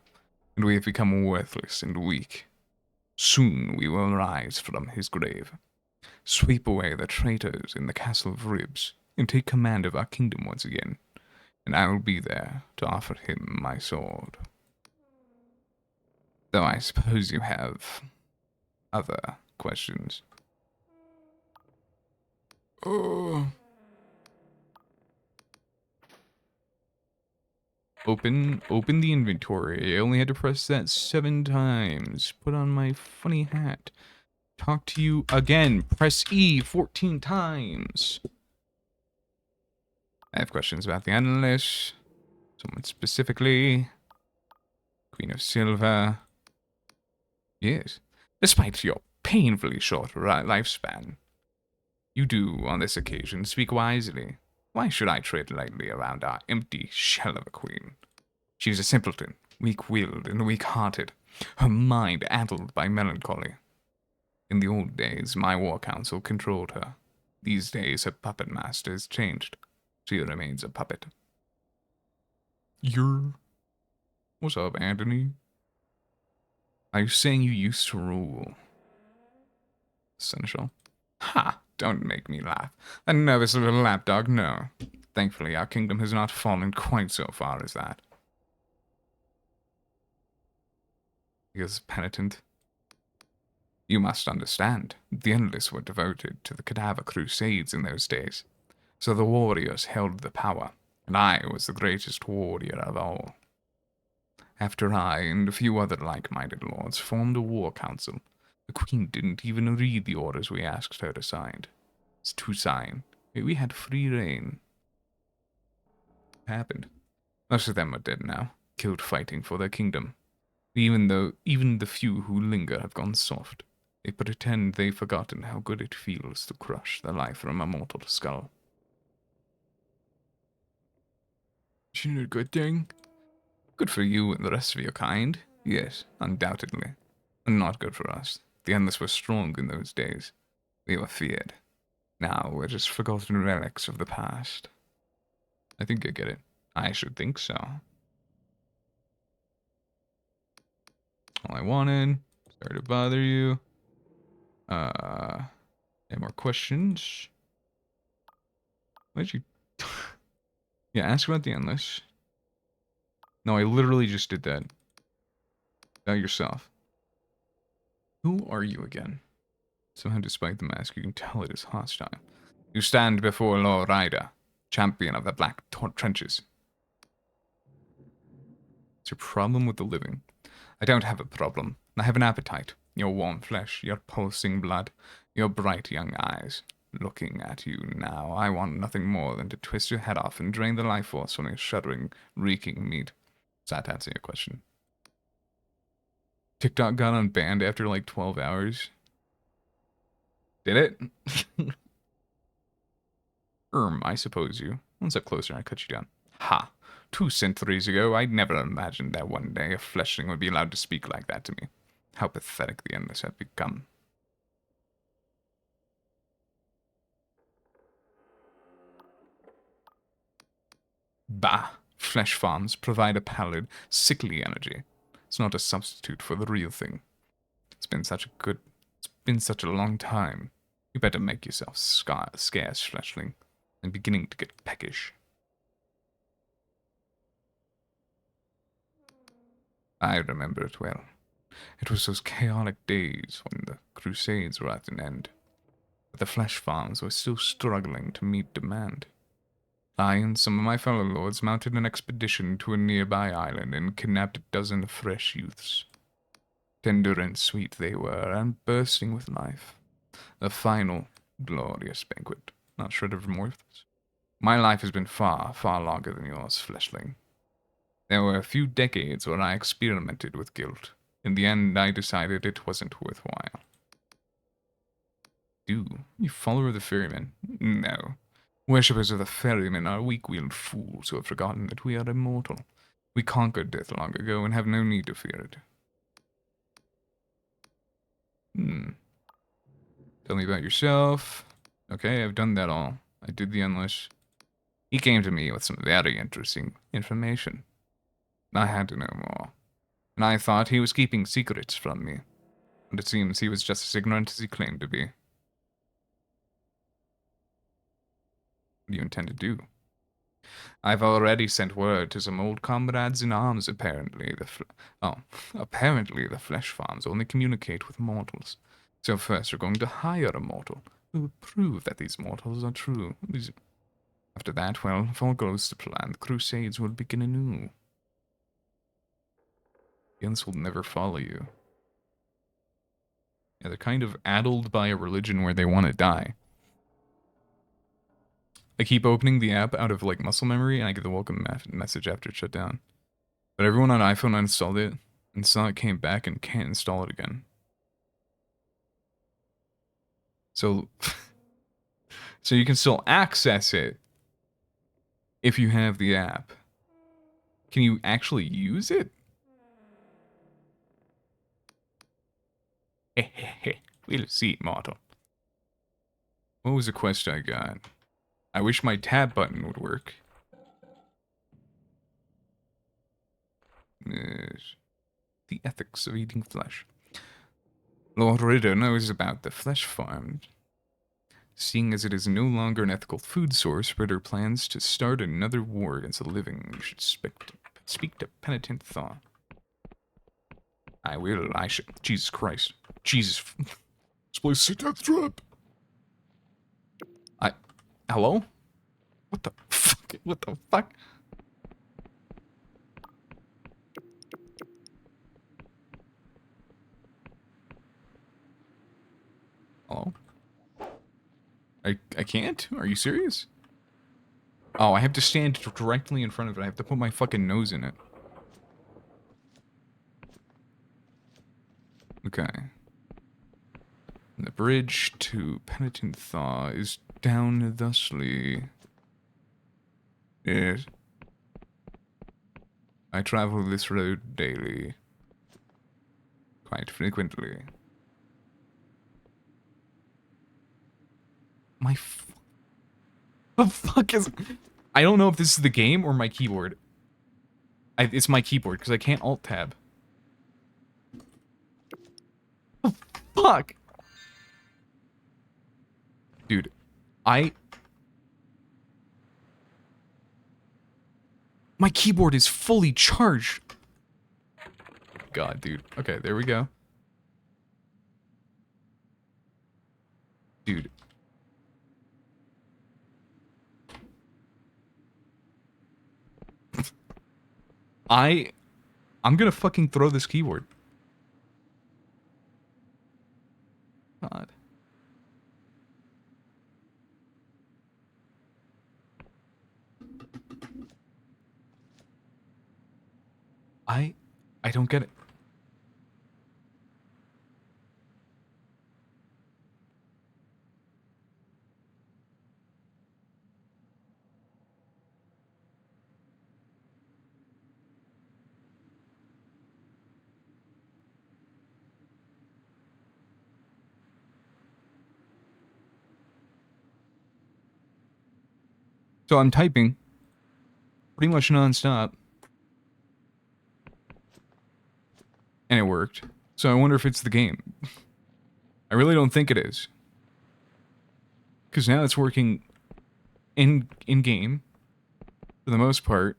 A: and we have become worthless and weak. Soon we will rise from his grave, sweep away the traitors in the Castle of Ribs, and take command of our kingdom once again, and I will be there to offer him my sword. Though I suppose you have other questions. Oh. Open the inventory. I only had to press that 7 times. Put on my funny hat. Talk to you again. Press E 14 times. I have questions about the Endless. Someone specifically. Queen of Silver. Yes. Despite your painfully short lifespan, you do, on this occasion, speak wisely. Why should I tread lightly around our empty shell of a queen? She is a simpleton, weak-willed and weak-hearted, her mind addled by melancholy. In the old days, my war council controlled her. These days, her puppet master has changed. She remains a puppet. What's up, Anthony? Are you saying you used to rule? Seneschal. Ha! Don't make me laugh. That nervous little lapdog, no. Thankfully, our kingdom has not fallen quite so far as that. He is penitent. You must understand, the Endless were devoted to the cadaver crusades in those days, so the warriors held the power, and I was the greatest warrior of all. After I and a few other like-minded lords formed a war council, the queen didn't even read the orders we asked her to sign. To sign. We had free reign. What happened? Most of them are dead now, killed fighting for their kingdom. Even the few who linger have gone soft. They pretend they've forgotten how good it feels to crush the life from a mortal skull. Isn't it a good thing? Good for you and the rest of your kind. Yes, undoubtedly. And not good for us. The Endless were strong in those days. We were feared. Now we're just forgotten relics of the past. I think I get it. I should think so. All I wanted. Sorry to bother you. Any more questions? What did you... Yeah, ask about the Endless. No, I literally just did that. About yourself. Who are you again? Somehow, despite the mask, you can tell it is hostile. You stand before Lord Ryder, champion of the Black Trenches. It's your problem with the living. I don't have a problem. I have an appetite. Your warm flesh, your pulsing blood, your bright young eyes. Looking at you now, I want nothing more than to twist your head off and drain the life force from your shuddering, reeking meat. Does that answer your question? TikTok got unbanned after like 12 hours. Did it? I suppose you. One step closer, I cut you down. Ha! 2 centuries ago, I'd never imagined that one day a fleshling would be allowed to speak like that to me. How pathetic the Endless have become. Bah! Flesh farms provide a pallid, sickly energy. It's not a substitute for the real thing. It's been such a long time. You better make yourself scarce, fleshling. I'm beginning to get peckish. I remember it well. It was those chaotic days when the Crusades were at an end. But the flesh farms were still struggling to meet demand. I and some of my fellow lords mounted an expedition to a nearby island and kidnapped a dozen fresh youths. Tender and sweet they were, and bursting with life. A final, glorious banquet. Not shred of remorse. My life has been far, far longer than yours, fleshling. There were a few decades when I experimented with guilt. In the end, I decided it wasn't worthwhile. You follower of the ferryman? No. Worshippers of the ferryman are weak-willed fools who have forgotten that we are immortal. We conquered death long ago and have no need to fear it. Tell me about yourself. Okay, I've done that all. I did the endless. He came to me with some very interesting information. I had to know more. And I thought he was keeping secrets from me. But it seems he was just as ignorant as he claimed to be. What do you intend to do? I've already sent word to some old comrades in arms, apparently. Apparently the flesh farms only communicate with mortals. So first we're going to hire a mortal who will prove that these mortals are true. After that, well, if all goes to plan, the Crusades will begin anew. The ends will never follow you. Yeah, they're kind of addled by a religion where they want to die. I keep opening the app out of like muscle memory and I get the welcome message after it's shut down. But everyone on iPhone uninstalled it and saw it came back and can't install it again. So, so you can still access it if you have the app. Can you actually use it? Hehehe, we'll see, mortal. What was the quest I got? I wish my tab button would work. The ethics of eating flesh. Lord Ritter knows about the flesh farm. Seeing as it is no longer an ethical food source, Ritter plans to start another war against the living. You should speak to Penitent Thaw. I should. Jesus Christ. Jesus. This place is a death trap. Hello? What the fuck? What the fuck? Hello? I can't? Are you serious? Oh, I have to stand directly in front of it. I have to put my fucking nose in it. Okay. The bridge to Penitent Thaw is down thusly. Yes. I travel this road daily. Quite frequently. The fuck is... I don't know if this is the game or my keyboard. It's my keyboard, because I can't alt-tab. Oh, fuck! Dude, my keyboard is fully charged. God, dude. Okay, there we go. Dude. I'm gonna fucking throw this keyboard. God. I don't get it. So I'm typing pretty much non-stop. And it worked. So I wonder if it's the game. I really don't think it is. Because now it's working in-game, for the most part.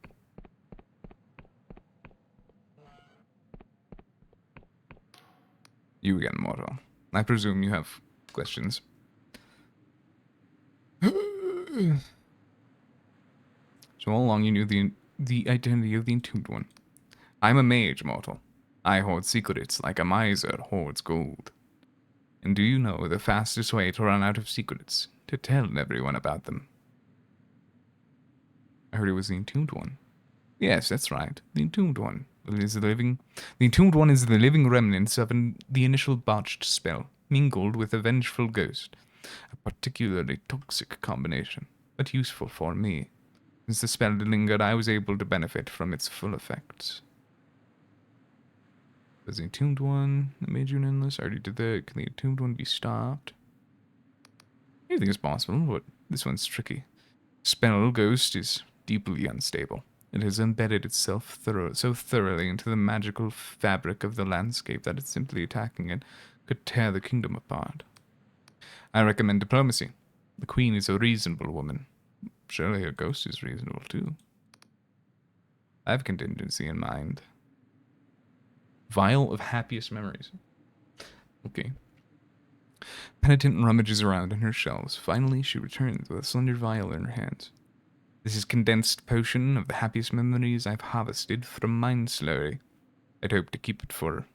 A: You again, Mortal. I presume you have questions. So all along you knew the identity of the Entombed One. I'm a mage, Mortal. I hoard secrets like a miser hoards gold. And do you know the fastest way to run out of secrets? To tell everyone about them. I heard it was the Entombed One. Yes, that's right. The Entombed One is the Entombed One is the living remnants of the initial botched spell, mingled with a vengeful ghost. A particularly toxic combination, but useful for me. Since the spell lingered, I was able to benefit from its full effects. Was the Entombed One that made you an endless? I already did that. Can the Entombed One be stopped? Anything is possible, but this one's tricky. Spell Ghost is deeply unstable. It has embedded itself so thoroughly into the magical fabric of the landscape that it's simply attacking it could tear the kingdom apart. I recommend diplomacy. The queen is a reasonable woman. Surely her ghost is reasonable too. I have contingency in mind. Vial of happiest memories. Okay. Penitent rummages around in her shelves. Finally, she returns with a slender vial in her hands. This is condensed potion of the happiest memories I've harvested from Mind Slurry. I'd hope to keep it for,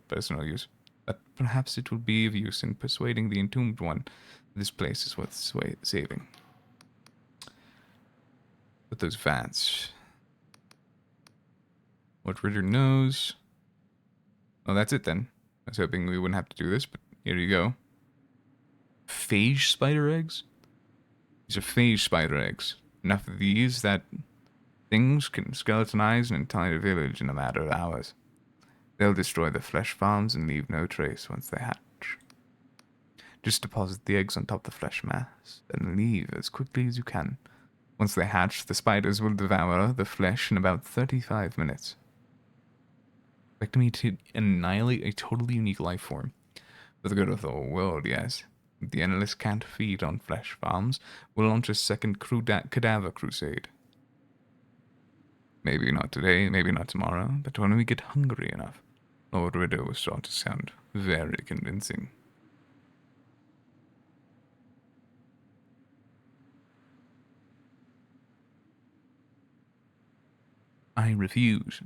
A: personal use. But perhaps it will be of use in persuading the Entombed One this place is worth saving. Put those vats. What Ritter knows. Oh, that's it then. I was hoping we wouldn't have to do this, but here you go. Phage spider eggs? These are phage spider eggs. Enough of these that things can skeletonize an entire village in a matter of hours. They'll destroy the flesh farms and leave no trace once they hatch. Just deposit the eggs on top of the flesh mass, then leave as quickly as you can. Once they hatch, the spiders will devour the flesh in about 35 minutes. Expect me to annihilate a totally unique life form. For the good of the whole world, yes. If the endless can't feed on flesh farms, we'll launch a second cadaver crusade. Maybe not today, maybe not tomorrow, but when we get hungry enough. Lord Ritter will start to sound very convincing. I refuse.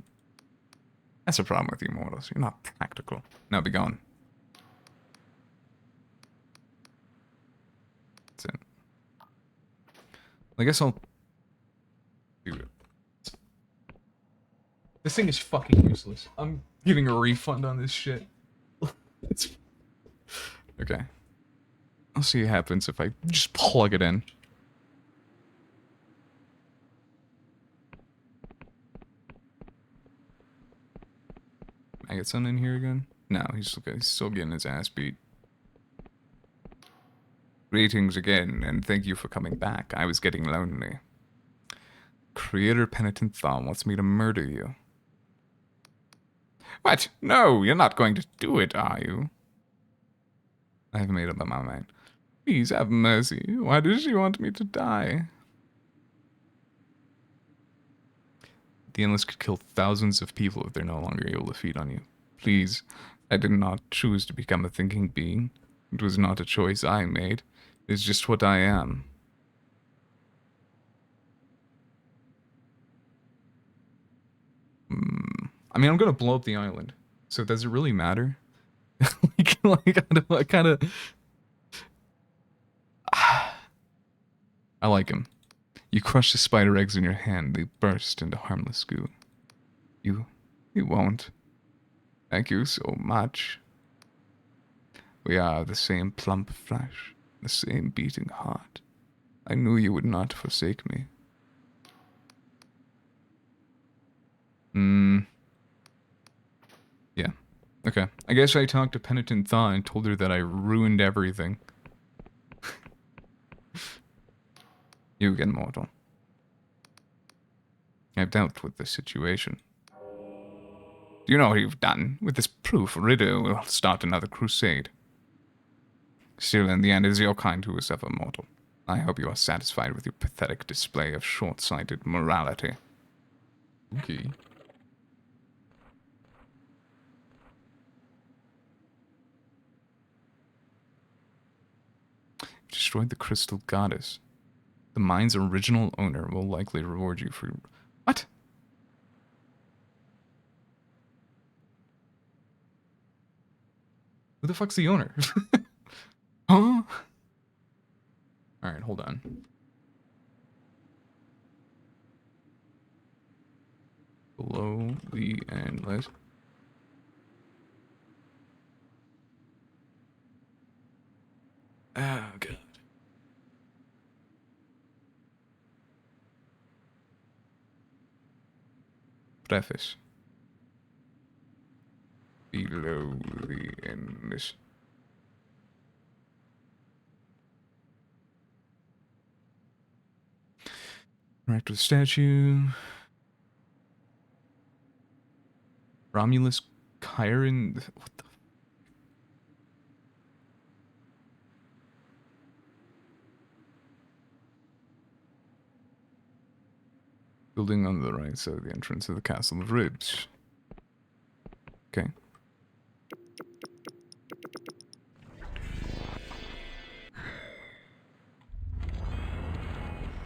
A: That's a problem with you mortals. You're not practical. Now be gone. That's it. I guess I'll do it. This thing is fucking useless. I'm getting a refund on this shit. Okay. I'll see what happens if I just plug it in. I get something in here again? No, he's still getting his ass beat. Greetings again, and thank you for coming back. I was getting lonely. Creator Penitent Thal wants me to murder you. What? No, you're not going to do it, are you? I haven't made up my mind. Please have mercy. Why does she want me to die? The Endless could kill thousands of people if they're no longer able to feed on you. Please, I did not choose to become a thinking being. It was not a choice I made. It's just what I am. I mean, I'm gonna blow up the island. So does it really matter? I kind of... I like him. You crush the spider eggs in your hand, they burst into harmless goo. You won't. Thank you so much. We are the same plump flesh, the same beating heart. I knew you would not forsake me. Yeah. Okay. I guess I talked to Penitent Thaw and told her that I ruined everything. You again, mortal. I've dealt with this situation. Do you know what you've done? With this proof, Ritter will start another crusade. Still, in the end, it is your kind who will suffer, mortal. I hope you are satisfied with your pathetic display of short-sighted morality. Okay. Destroyed the crystal goddess. The mine's original owner will likely reward you for... What? Who the fuck's the owner? Huh? Alright, hold on. Below the endless. Oh, God. Preface. Below the endless. Interact with statue. Romulus Chiron. What the? Building on the right side of the entrance of the Castle of Ribs. Okay.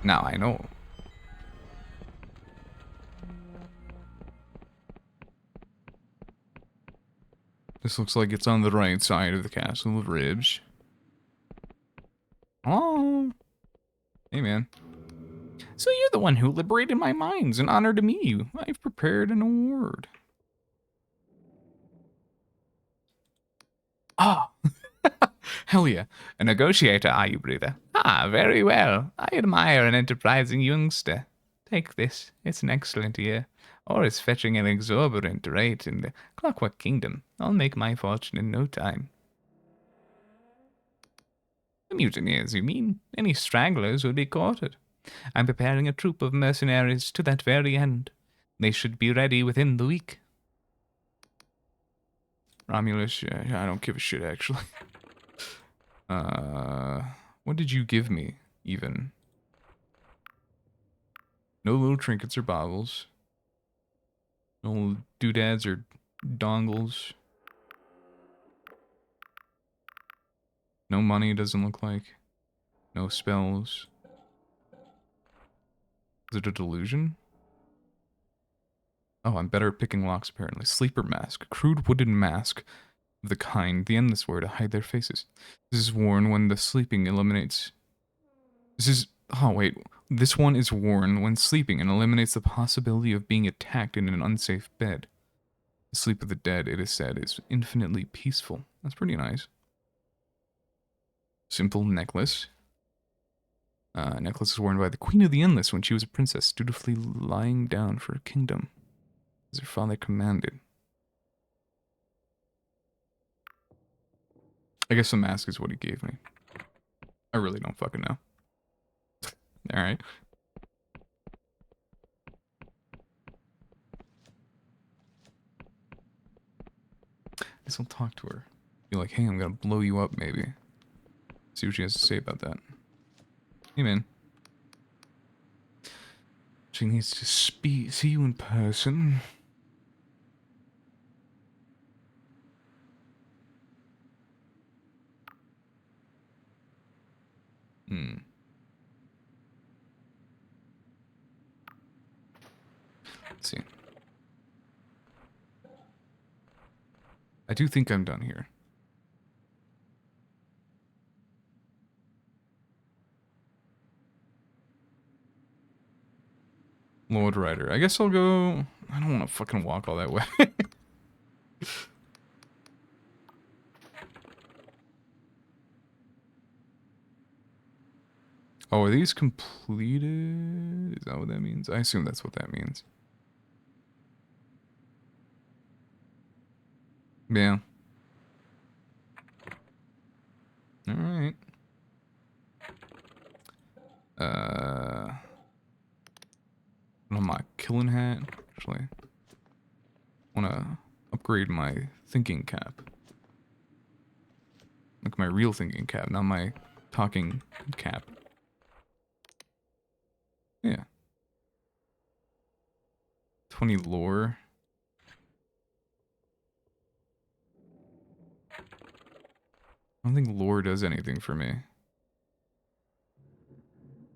A: Now I know. This looks like it's on the right side of the Castle of Ribs. Oh. Hey, man. So you're the one who liberated my minds in honor to me. I've prepared an award. Ah. Hell yeah. A negotiator, are you, brother? Ah, very well. I admire an enterprising youngster. Take this. It's an excellent year. Or it's fetching an exorbitant rate in the Clockwork Kingdom. I'll make my fortune in no time. The mutineers, you mean? Any stragglers would be quartered. I'm preparing a troop of mercenaries to that very end. They should be ready within the week. Romulus, yeah, I don't give a shit, actually. What did you give me, even? No little trinkets or baubles. No doodads or dongles. No money, doesn't look like. No spells. Is it a delusion? Oh, I'm better at picking locks, apparently. Sleeper mask. A crude wooden mask of the kind the endless wear to hide their faces. This is worn when the sleeping eliminates... This is... Oh, wait. This one is worn when sleeping and eliminates the possibility of being attacked in an unsafe bed. The sleep of the dead, it is said, is infinitely peaceful. That's pretty nice. Simple necklace. Necklace is worn by the Queen of the Endless when she was a princess, dutifully lying down for her kingdom, as her father commanded. I guess the mask is what he gave me. I really don't fucking know. Alright. I guess I'll talk to her. Be like, hey, I'm gonna blow you up, maybe. See what she has to say about that. Hey, man. She needs to see you in person. Let's see. I do think I'm done here. Lord Rider. I guess I'll go... I don't want to fucking walk all that way. Oh, are these completed? Is that what that means? I assume that's what that means. Yeah. Alright. On my killing hat, actually. I wanna upgrade my thinking cap. Like my real thinking cap, not my talking cap. Yeah. 20 lore. I don't think lore does anything for me.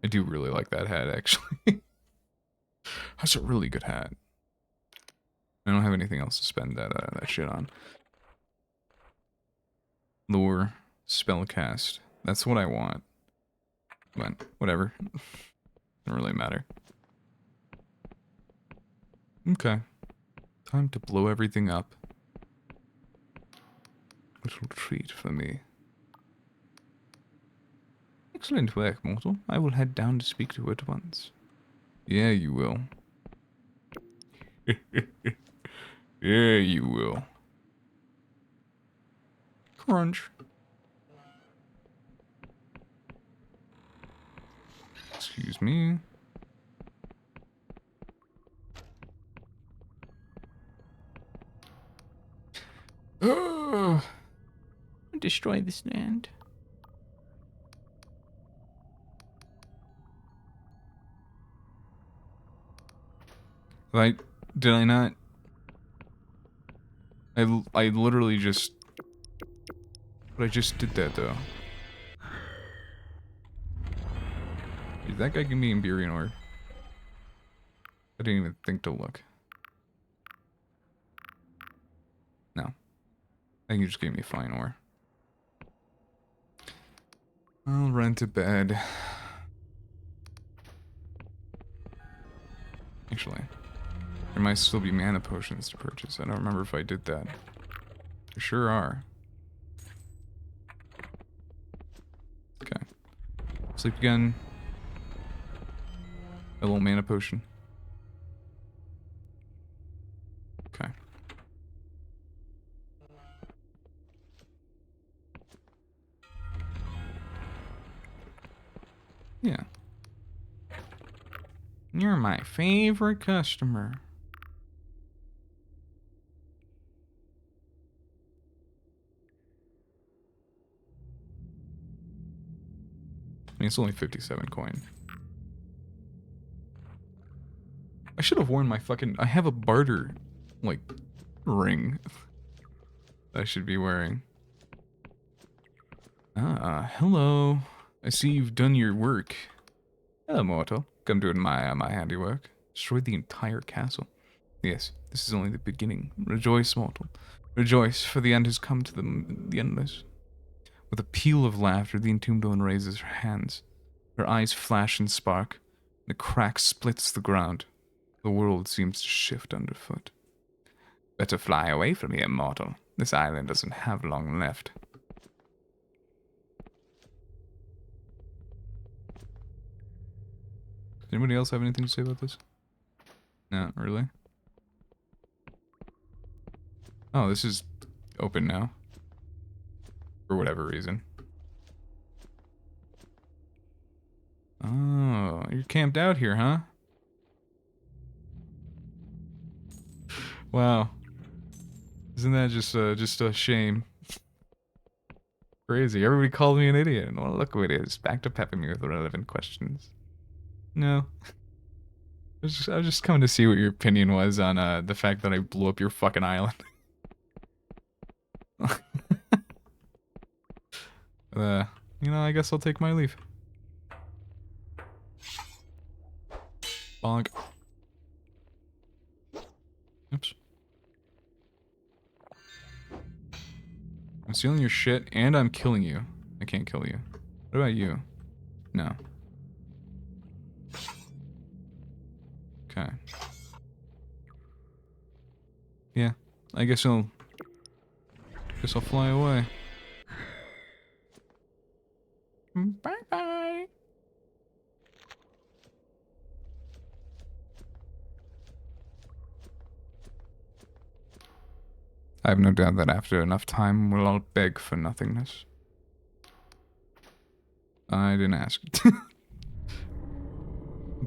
A: I do really like that hat, actually. That's a really good hat. I don't have anything else to spend that shit on. Lure, spellcast. That's what I want. But whatever. Doesn't really matter. Okay. Time to blow everything up. Little treat for me. Excellent work, mortal. I will head down to speak to her at once. Yeah, you will. Yeah, you will. Crunch. Excuse me. Destroy this land. Like, did I not? I literally just... But I just did that, though. Did that guy give me Imperial Ore? I didn't even think to look. No. I think he just gave me fine ore. I'll run to bed. Actually, there might still be mana potions to purchase. I don't remember if I did that. There sure are. Okay. Sleep again. A little mana potion. Okay. Yeah. You're my favorite customer. I mean, it's only 57 coin. I should have worn my fucking... I have a barter, like, ring I should be wearing. Ah, hello. I see you've done your work. Hello, mortal. Come to admire my handiwork. Destroyed the entire castle. Yes, this is only the beginning. Rejoice, mortal. Rejoice, for the end has come to the endless. With a peal of laughter, the entombed one raises her hands. Her eyes flash and spark, and a crack splits the ground. The world seems to shift underfoot. Better fly away from here, mortal. This island doesn't have long left. Does anybody else have anything to say about this? No, really? Oh, this is open now. For whatever reason. Oh, you're camped out here, huh? Wow. Isn't that just a shame? Crazy. Everybody called me an idiot. Well, look who it is. Back to pepping me with relevant questions. No. I was just coming to see what your opinion was on the fact that I blew up your fucking island. You know, I guess I'll take my leave. Bonk. Oops. I'm stealing your shit and I'm killing you. I can't kill you. What about you? No. Okay. Yeah. I guess I'll fly away. Bye bye. I have no doubt that after enough time we'll all beg for nothingness. I didn't ask.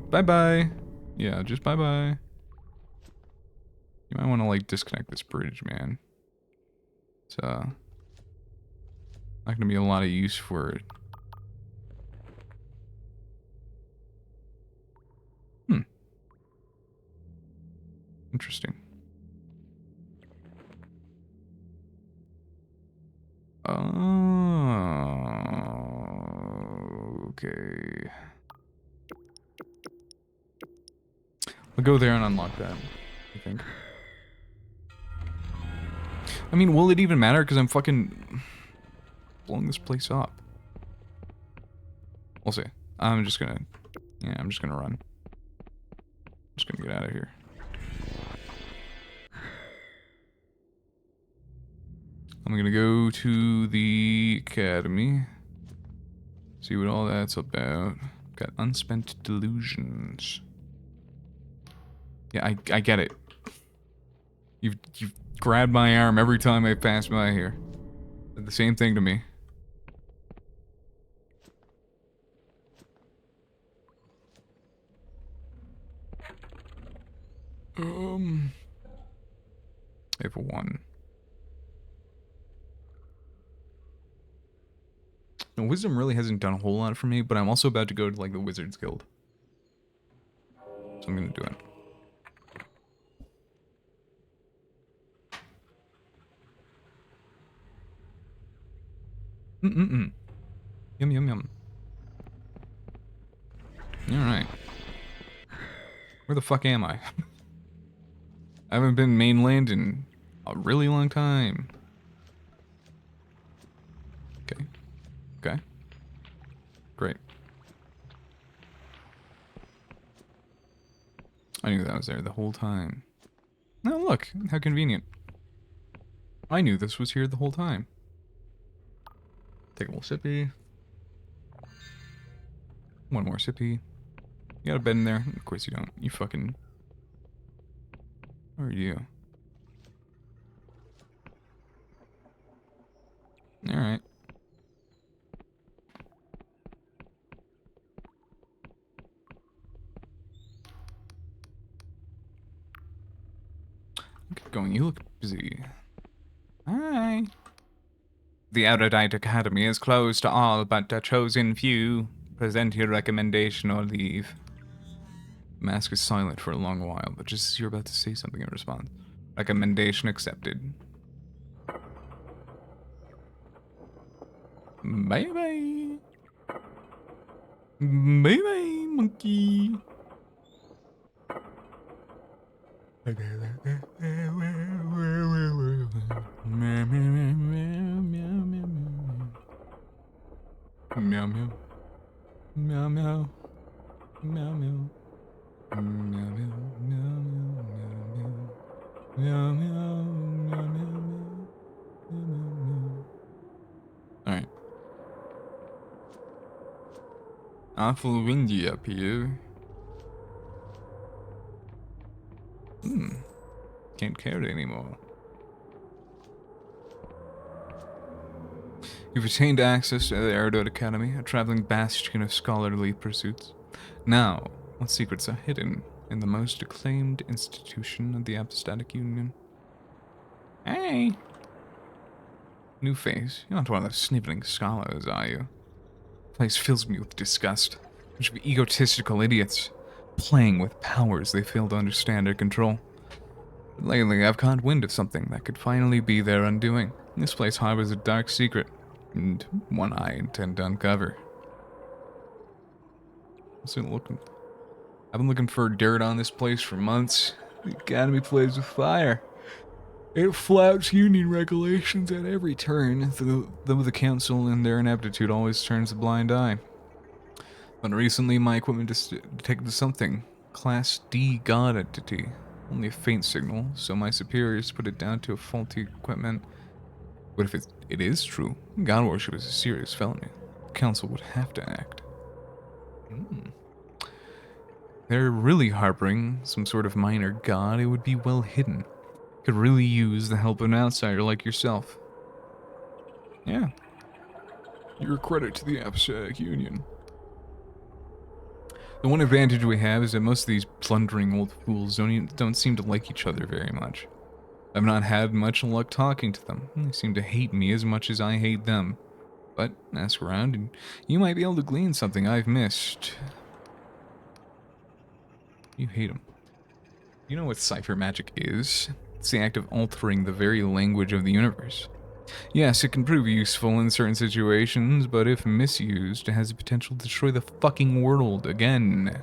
A: Bye bye. Yeah, just bye bye. You might want to like disconnect this bridge, man. It's not gonna be a lot of use for it. Interesting. Okay. We'll go there and unlock that, I think. I mean, will it even matter? Because I'm fucking blowing this place up. We'll see. I'm just gonna... Yeah, I'm just gonna run. Just gonna get out of here. I'm gonna go to the academy. See what all that's about. Got unspent delusions. Yeah, I get it. You've grabbed my arm every time I pass by here. Did the same thing to me. I have one. No, wisdom really hasn't done a whole lot for me, but I'm also about to go to like the Wizards Guild. So I'm gonna do it. Yum yum yum. Alright. Where the fuck am I? I haven't been mainland in a really long time. Okay. Okay. Great. I knew that was there the whole time. Oh, look, how convenient. I knew this was here the whole time. Take a little sippy. One more sippy. You got a bed in there? Of course you don't. You fucking... Who are you? Alright. Get going. You look busy. Hi. The Erudite Academy is closed to all but a chosen few. Present your recommendation or leave. Mask is silent for a long while, but just as you're about to say something in response. Recommendation accepted. Bye-bye. Bye-bye, monkey. Meow meow. Meow meow. Meow meow. Meow meow meow meow meow meow meow meow. Alright. Awful windy up here. Can't carry anymore. You've attained access to the Erudite Academy, a traveling bastion of scholarly pursuits. Now, what secrets are hidden in the most acclaimed institution of the Apostatic Union? Hey! New face. You're not one of those sniveling scholars, are you? The place fills me with disgust. A bunch of egotistical idiots, playing with powers they fail to understand or control. But lately, I've caught wind of something that could finally be their undoing. This place harbors a dark secret, and one I intend to uncover. I've been looking for dirt on this place for months. The Academy plays with fire. It flouts Union regulations at every turn, though the Council in their ineptitude always turns a blind eye. But recently my equipment detected something. Class D God entity. Only a faint signal, so my superiors put it down to a faulty equipment. But if it is true, God worship is a serious felony. The Council would have to act. They're really harboring some sort of minor god. It would be well hidden. Could really use the help of an outsider like yourself. Yeah. You're a credit to the Apostatic Union. The one advantage we have is that most of these plundering old fools don't seem to like each other very much. I've not had much luck talking to them. They seem to hate me as much as I hate them. But ask around and you might be able to glean something I've missed. You hate them. You know what cipher magic is? It's the act of altering the very language of the universe. Yes, it can prove useful in certain situations, but if misused, it has the potential to destroy the fucking world again.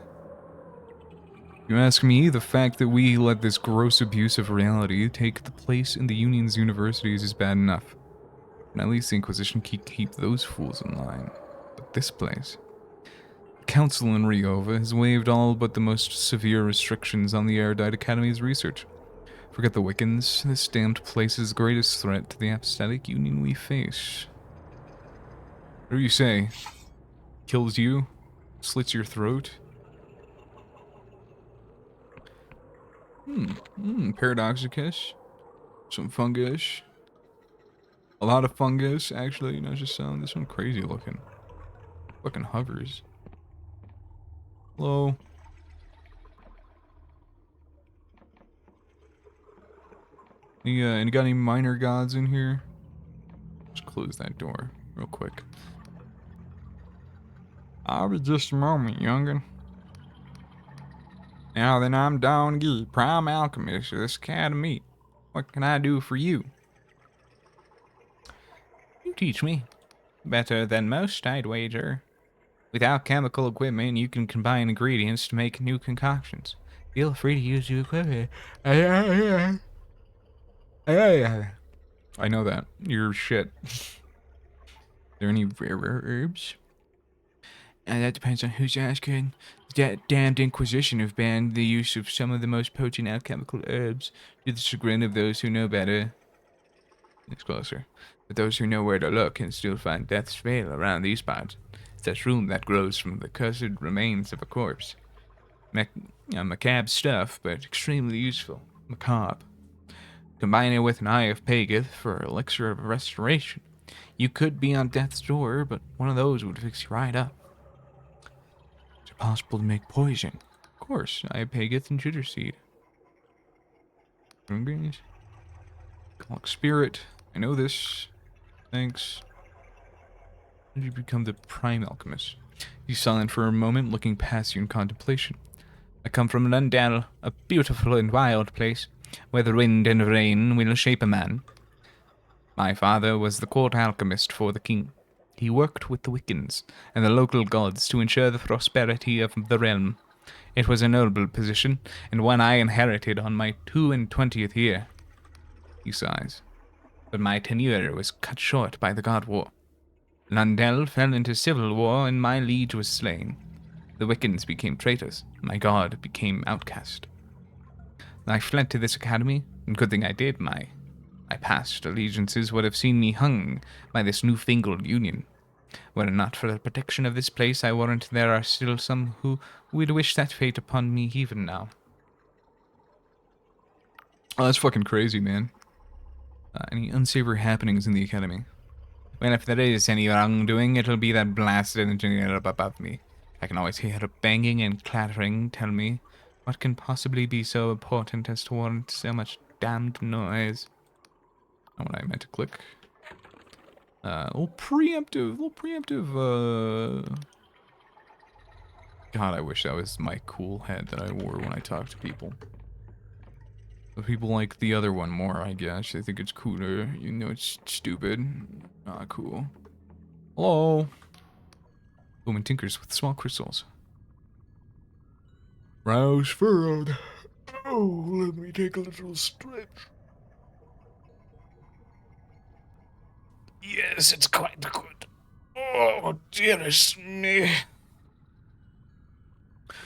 A: You ask me, the fact that we let this gross abuse of reality take the place in the Union's universities is bad enough. And at least the Inquisition can keep those fools in line. But this place... The Council in Riova has waived all but the most severe restrictions on the Erudite Academy's research. Forget the Wiccans, this damned place is the greatest threat to the apathetic Union we face. What do you say? Kills you? Slits your throat? Paradoxicus. Some fungus. A lot of fungus, actually, not just some. This one crazy looking. Fucking hovers. Hello? Any got any minor gods in here? Just close that door real quick. I'll be just a moment, youngin'. Now then, I'm Don Gee, Prime Alchemist of this Academy. What can I do for you? You teach me. Better than most, I'd wager. With alchemical equipment, you can combine ingredients to make new concoctions. Feel free to use your equipment. I know that. You're shit. Are there any rare herbs? That depends on who's asking. That damned Inquisition have banned the use of some of the most potent alchemical herbs to the chagrin of those who know better. It's closer. But those who know where to look can still find death's veil around these parts. It's that room that grows from the cursed remains of a corpse. Macabre stuff, but extremely useful. Macabre. Combine it with an eye of Pageth for elixir of restoration. You could be on death's door, but one of those would fix you right up. Is it possible to make poison? Of course, eye of Pageth and jitter seed. Greens. Clock spirit. I know this. Thanks. When did you become the Prime Alchemist? He's silent for a moment, looking past you in contemplation. I come from Lundell, a beautiful and wild place, where the wind and rain will shape a man. My father was the court alchemist for the king. He worked with the Wiccans and the local gods to ensure the prosperity of the realm. It was a noble position, and one I inherited on my 22nd year. He sighs. But my tenure was cut short by the God War. Lundell fell into civil war, and my liege was slain. The Wiccans became traitors. My god became outcast. I fled to this academy, and good thing I did. My past allegiances would have seen me hung by this newfangled union. Were it not for the protection of this place, I warrant there are still some who would wish that fate upon me even now. Oh, that's fucking crazy, man. Any unsavory happenings in the academy? Well, if there is any wrongdoing, it'll be that blasted engineer up above me. I can always hear her banging and clattering. Tell me, what can possibly be so important as to warrant so much damned noise? Not what I meant to click. Little preemptive, God, I wish that was my cool head that I wore when I talk to people. But people like the other one more, I guess. They think it's cooler. You know it's stupid. Not cool. Hello? Woman tinkers with small crystals. Rouse furrowed. Oh, let me take a little stretch. Yes, it's quite good. Oh, dearest me.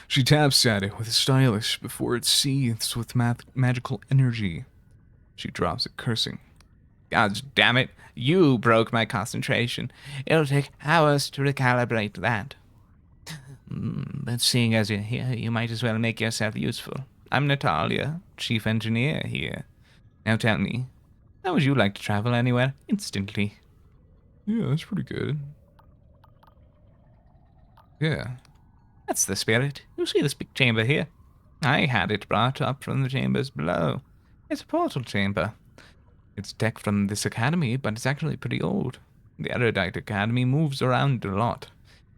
A: She taps at it with a stylus before it seethes with magical energy. She drops it, cursing. God damn it, you broke my concentration. It'll take hours to recalibrate that. But seeing as you're here, you might as well make yourself useful. I'm Natalia, chief engineer here. Now tell me, how would you like to travel anywhere instantly? Yeah, that's pretty good. Yeah. That's the spirit. You see this big chamber here? I had it brought up from the chambers below. It's a portal chamber. It's tech from this academy, but it's actually pretty old. The Erudite Academy moves around a lot.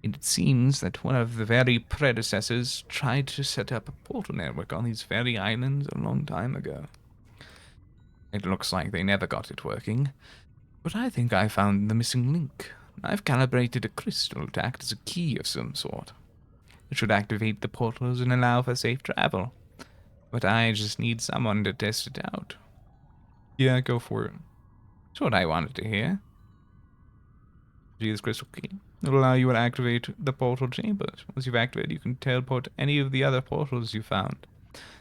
A: It seems that one of the very predecessors tried to set up a portal network on these very islands a long time ago. It looks like they never got it working, but I think I found the missing link. I've calibrated a crystal to act as a key of some sort. It should activate the portals and allow for safe travel. But I just need someone to test it out. Yeah, go for it. That's what I wanted to hear. See this crystal key. It'll allow you to activate the portal chambers. Once you've activated, you can teleport any of the other portals you found.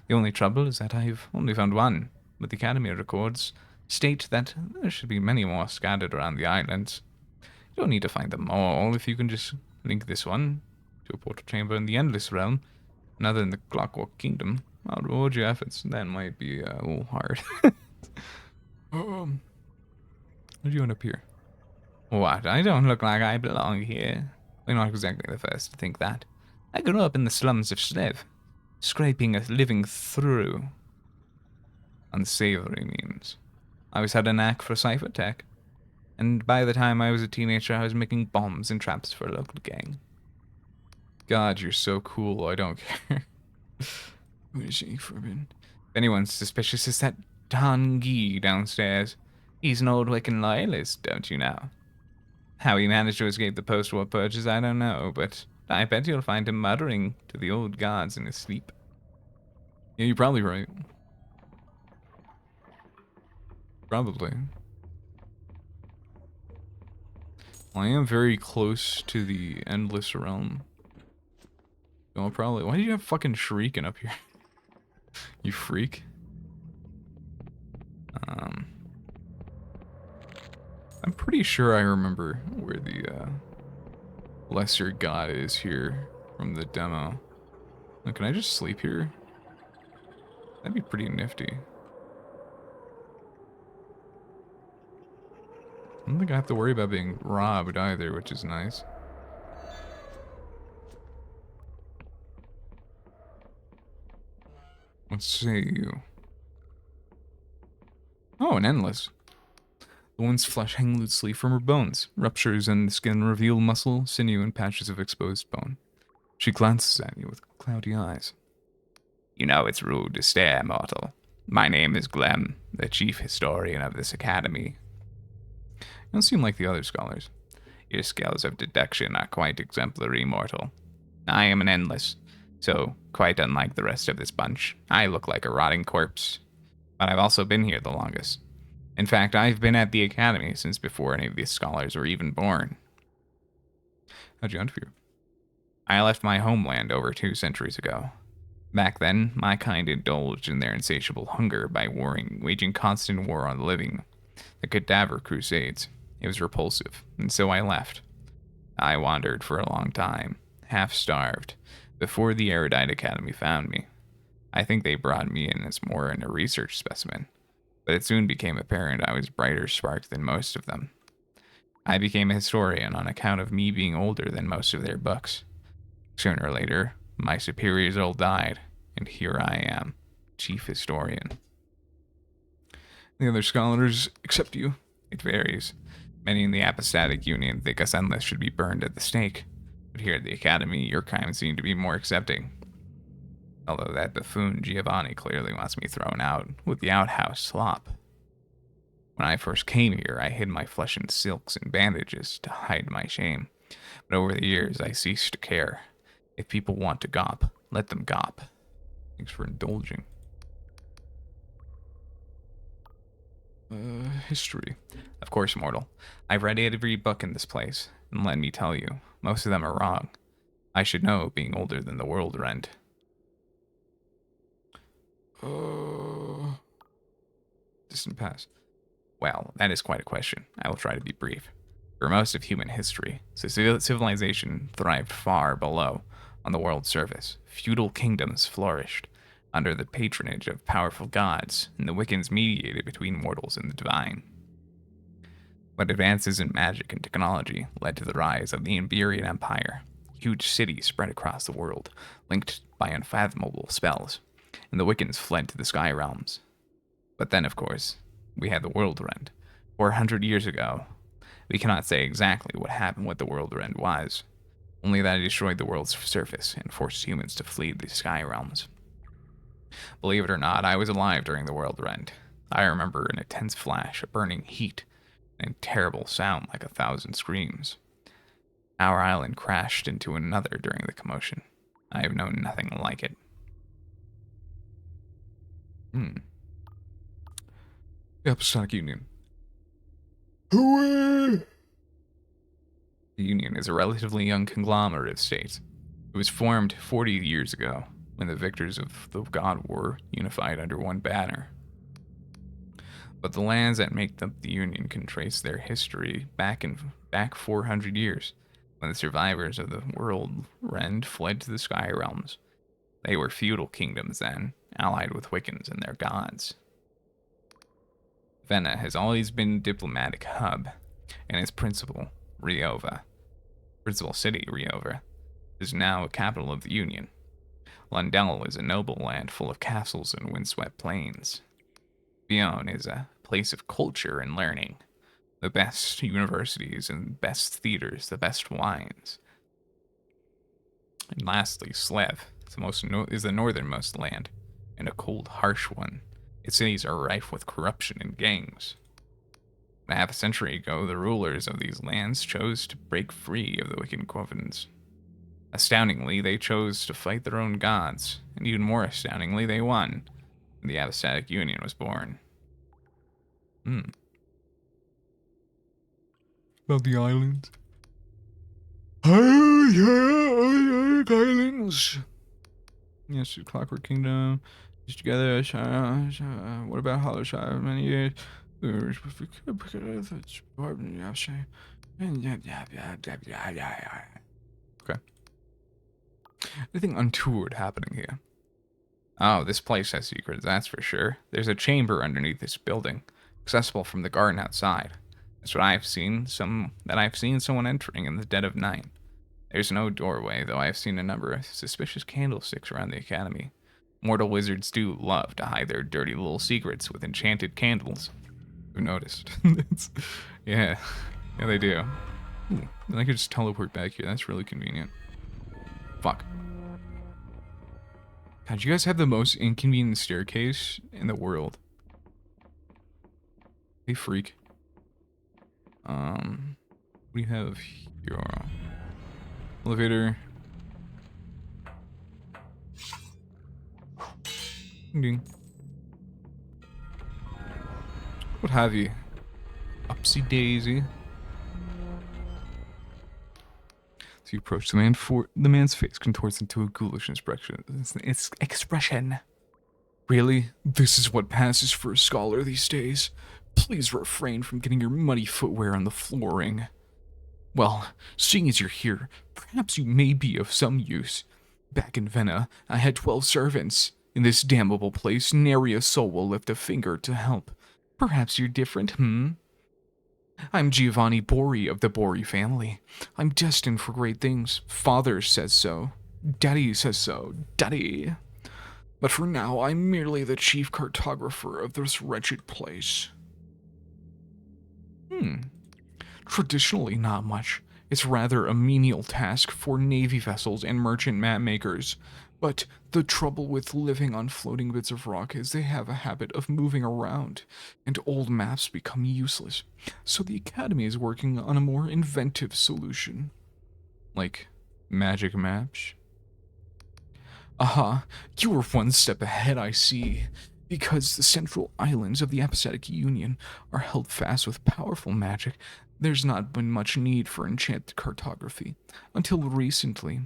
A: The only trouble is that I've only found one, but the Academy records state that there should be many more scattered around the islands. You don't need to find them all if you can just link this one to a portal chamber in the Endless Realm, another in the Clockwork Kingdom. I'll reward your efforts. That might be a little hard. What are you doing up here? What? I don't look like I belong here. We're not exactly the first to think that. I grew up in the slums of Slev, scraping a living through. Unsavory means. I always had a knack for cipher tech, and by the time I was a teenager, I was making bombs and traps for a local gang. God, you're so cool, I don't care. Wishing forbidden. If anyone's suspicious, it's that Tangi downstairs. He's an old Wiccan loyalist, don't you know? How he managed to escape the post-war purges, I don't know, but I bet you'll find him muttering to the old gods in his sleep. Yeah, you're probably right. Probably. Well, I am very close to the Endless Realm. Oh, probably. Why do you have fucking shrieking up here? You freak. I'm pretty sure I remember where the lesser god is here from the demo. Now, can I just sleep here? That'd be pretty nifty. I don't think I have to worry about being robbed either, which is nice. What say you? Oh, an endless. The woman's flesh hangs loosely from her bones. Ruptures in the skin reveal muscle, sinew, and patches of exposed bone. She glances at you with cloudy eyes. You know it's rude to stare, mortal. My name is Glenn, the chief historian of this academy. You don't seem like the other scholars. Your skills of deduction are quite exemplary, mortal. I am an endless, so quite unlike the rest of this bunch. I look like a rotting corpse. But I've also been here the longest. In fact, I've been at the academy since before any of these scholars were even born. How'd you interfere? I left my homeland over 2 centuries ago. Back then, my kind indulged in their insatiable hunger by waging constant war on the living, the cadaver crusades. It was repulsive, and so I left. I wandered for a long time, half-starved, before the Erudite Academy found me. I think they brought me in as more in a research specimen, but it soon became apparent I was brighter sparked than most of them. I became a historian on account of me being older than most of their books. Sooner or later, my superiors all died, and here I am, chief historian. The other scholars accept you. It varies. Many in the apostatic union think us endless should be burned at the stake, but here at the academy, your kind seem to be more accepting. Although that buffoon Giovanni clearly wants me thrown out with the outhouse slop. When I first came here, I hid my flesh in silks and bandages to hide my shame. But over the years, I ceased to care. If people want to gawp, let them gawp. Thanks for indulging. History. Of course, mortal. I've read every book in this place, and let me tell you, most of them are wrong. I should know, being older than the world rent. Distant past. Well, that is quite a question. I will try to be brief. For most of human history, civilization thrived far below, on the world's surface. Feudal kingdoms flourished under the patronage of powerful gods, and the Wiccans mediated between mortals and the divine. But advances in magic and technology led to the rise of the Iberian Empire. Huge cities spread across the world, linked by unfathomable spells, and the Wiccans fled to the sky realms. But then, of course, we had the World Rend. 400 years ago. We cannot say exactly what happened, what the World Rend was. only that it destroyed the world's surface and forced humans to flee the sky realms. Believe it or not, I was alive during the world rend. I remember an intense flash, a burning heat, and a terrible sound like 1,000 screams. Our island crashed into another during the commotion. I have known nothing like it. The Apostolic Union. The Union is a relatively young conglomerate of states. It was formed 40 years ago, when the victors of the God War unified under one banner. But the lands that make up the Union can trace their history back 400 years, when the survivors of the world rend fled to the sky realms. They were feudal kingdoms then, allied with Wiccans and their gods. Vena has always been a diplomatic hub, and its principal city, Riova, is now a capital of the Union. Lundell is a noble land full of castles and windswept plains. Bion is a place of culture and learning. The best universities and best theaters, the best wines. And lastly, Slev is the northernmost land, and a cold, harsh one. Its cities are rife with corruption and gangs. Half a century ago, the rulers of these lands chose to break free of the Wiccan covenants. Astoundingly, they chose to fight their own gods, and even more astoundingly, they won, and the Apostolic Union was born. About the islands. Islands. Yes, Clockwork Kingdom. Just together. What about Hollow Shire? Many years. Okay. Anything untoward happening here? Oh, this place has secrets, that's for sure. There's a chamber underneath this building, accessible from the garden outside. That's what I've seen someone entering in the dead of night. There's no doorway, though I've seen a number of suspicious candlesticks around the academy. Mortal wizards do love to hide their dirty little secrets with enchanted candles. Who noticed? Yeah, they do. Ooh, and I could just teleport back here. That's really convenient. Fuck. God, you guys have the most inconvenient staircase in the world. Hey, freak. What do you have here? Elevator. Ding. What have you? Upsy daisy. So you approach the man. The man's face contorts into a ghoulish expression. Really? This is what passes for a scholar these days? Please refrain from getting your muddy footwear on the flooring. Well, seeing as you're here, perhaps you may be of some use. Back in Vena, I had 12 servants. In this damnable place, nary a soul will lift a finger to help. Perhaps you're different, I'm Giovanni Bori of the Bori family. I'm destined for great things. Father says so. Daddy says so. Daddy. But for now, I'm merely the chief cartographer of this wretched place. Traditionally, not much. It's rather a menial task for navy vessels and merchant map makers. But the trouble with living on floating bits of rock is they have a habit of moving around, and old maps become useless. So the Academy is working on a more inventive solution. Like magic maps? Aha, you were one step ahead, I see. Because the central islands of the Apostolic Union are held fast with powerful magic, there's not been much need for enchanted cartography, until recently.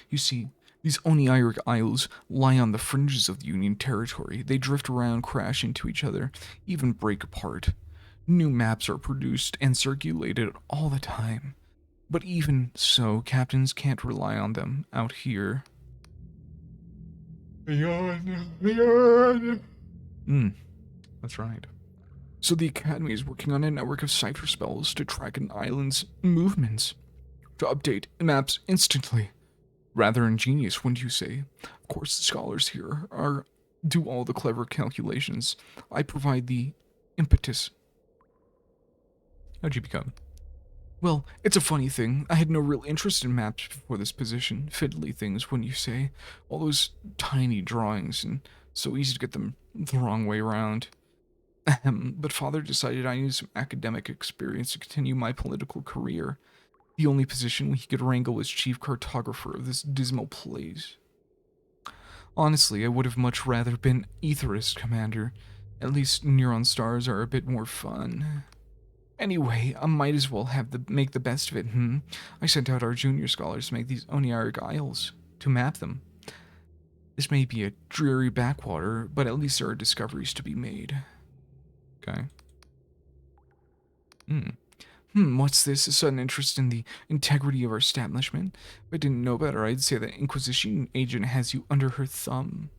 A: You see, these Oniiric Isles lie on the fringes of the Union territory. They drift around, crash into each other, even break apart. New maps are produced and circulated all the time. But even so, captains can't rely on them out here. That's right. So the Academy is working on a network of cipher spells to track an island's movements, to update maps instantly. Rather ingenious, wouldn't you say? Of course, the scholars here do all the clever calculations. I provide the impetus. How'd you become? Well, it's a funny thing. I had no real interest in maps before this position. Fiddly things, wouldn't you say? All those tiny drawings, and so easy to get them the wrong way around. Ahem, but father decided I needed some academic experience to continue my political career. The only position he could wrangle was chief cartographer of this dismal place. Honestly, I would have much rather been Aetherist commander. At least neuron stars are a bit more fun. Anyway, I might as well make the best of it, I sent out our junior scholars to make these Oniaric Isles, to map them. This may be a dreary backwater, but at least there are discoveries to be made. Okay. What's this? A sudden interest in the integrity of our establishment? If I didn't know better, I'd say that Inquisition agent has you under her thumb.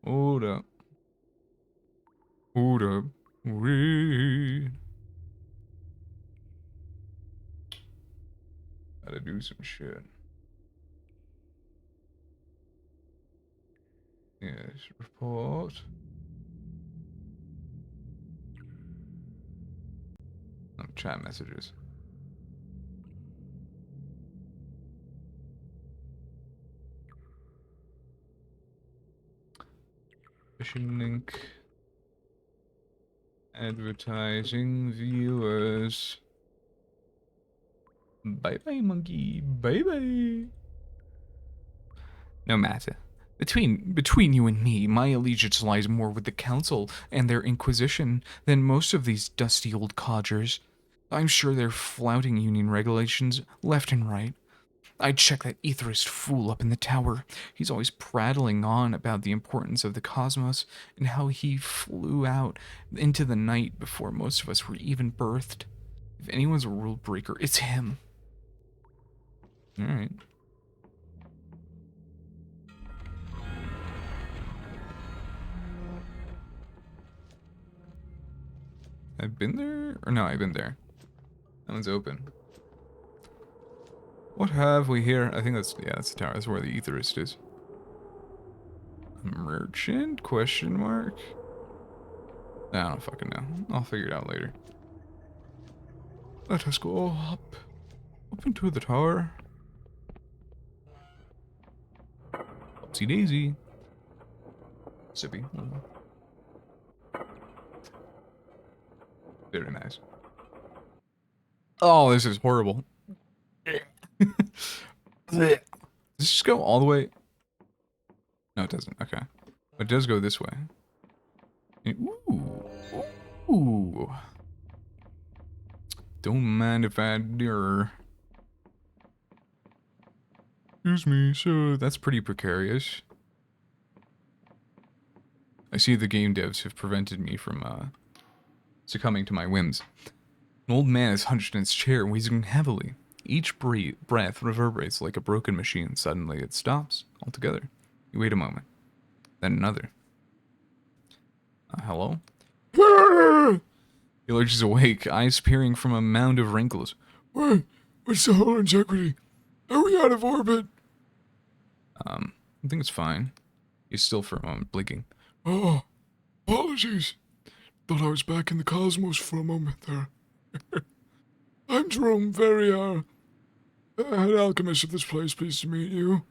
A: Hold up. Hold up. Wait. Gotta do some shit. Yes, report. Chat messages. Fishing link. Advertising viewers. Bye bye, monkey. Bye bye. No matter. Between you and me, my allegiance lies more with the Council and their Inquisition than most of these dusty old codgers. I'm sure they're flouting Union regulations left and right. I'd check that Aetherist fool up in the tower. He's always prattling on about the importance of the cosmos and how he flew out into the night before most of us were even birthed. If anyone's a rule breaker, it's him. Alright. I've been there? Or no, I've been there. That one's open. What have we here? I think that's, yeah, that's the tower. That's where the Aetherist is. Merchant? Question mark? I don't fucking know. I'll figure it out later. Let us go up into the tower. Oopsie daisy. Sippy. Very nice. Oh, this is horrible. Does this just go all the way? No, it doesn't. Okay. But it does go this way. Ooh. Ooh. Don't mind if I do. Excuse me, so that's pretty precarious. I see the game devs have prevented me from succumbing to my whims. An old man is hunched in his chair, wheezing heavily. Each breath reverberates like a broken machine. Suddenly it stops altogether. You wait a moment. Then another. Hello? He lurches awake, eyes peering from a mound of wrinkles.
B: Wait, what's the whole integrity? Are we out of orbit?
A: I think it's fine. He's still for a moment, blinking.
B: Oh, apologies. Thought I was back in the cosmos for a moment there. I'm Jerome Verrier, head alchemist of this place. Pleased to meet you.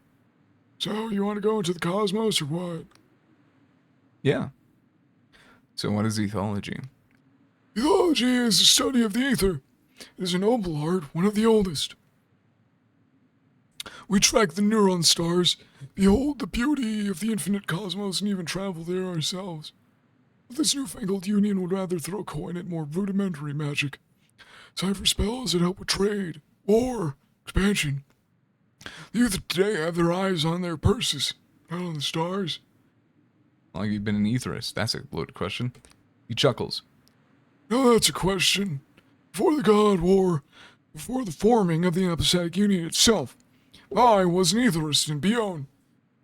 B: So, you want to go into the cosmos or what?
A: Yeah. So what is ethology?
B: Ethology is the study of the ether. It is a noble art, one of the oldest. We track the neuron stars, behold the beauty of the infinite cosmos, and even travel there ourselves. But this newfangled union would rather throw coin at more rudimentary magic. Cipher spells that help with trade, war, expansion. The youth of today have their eyes on their purses, not on the stars.
A: How long have you been an Aetherist? That's a loaded question. He chuckles.
B: Now that's a question. Before the God War, before the forming of the Apostatic Union itself, I was an Aetherist and beyond.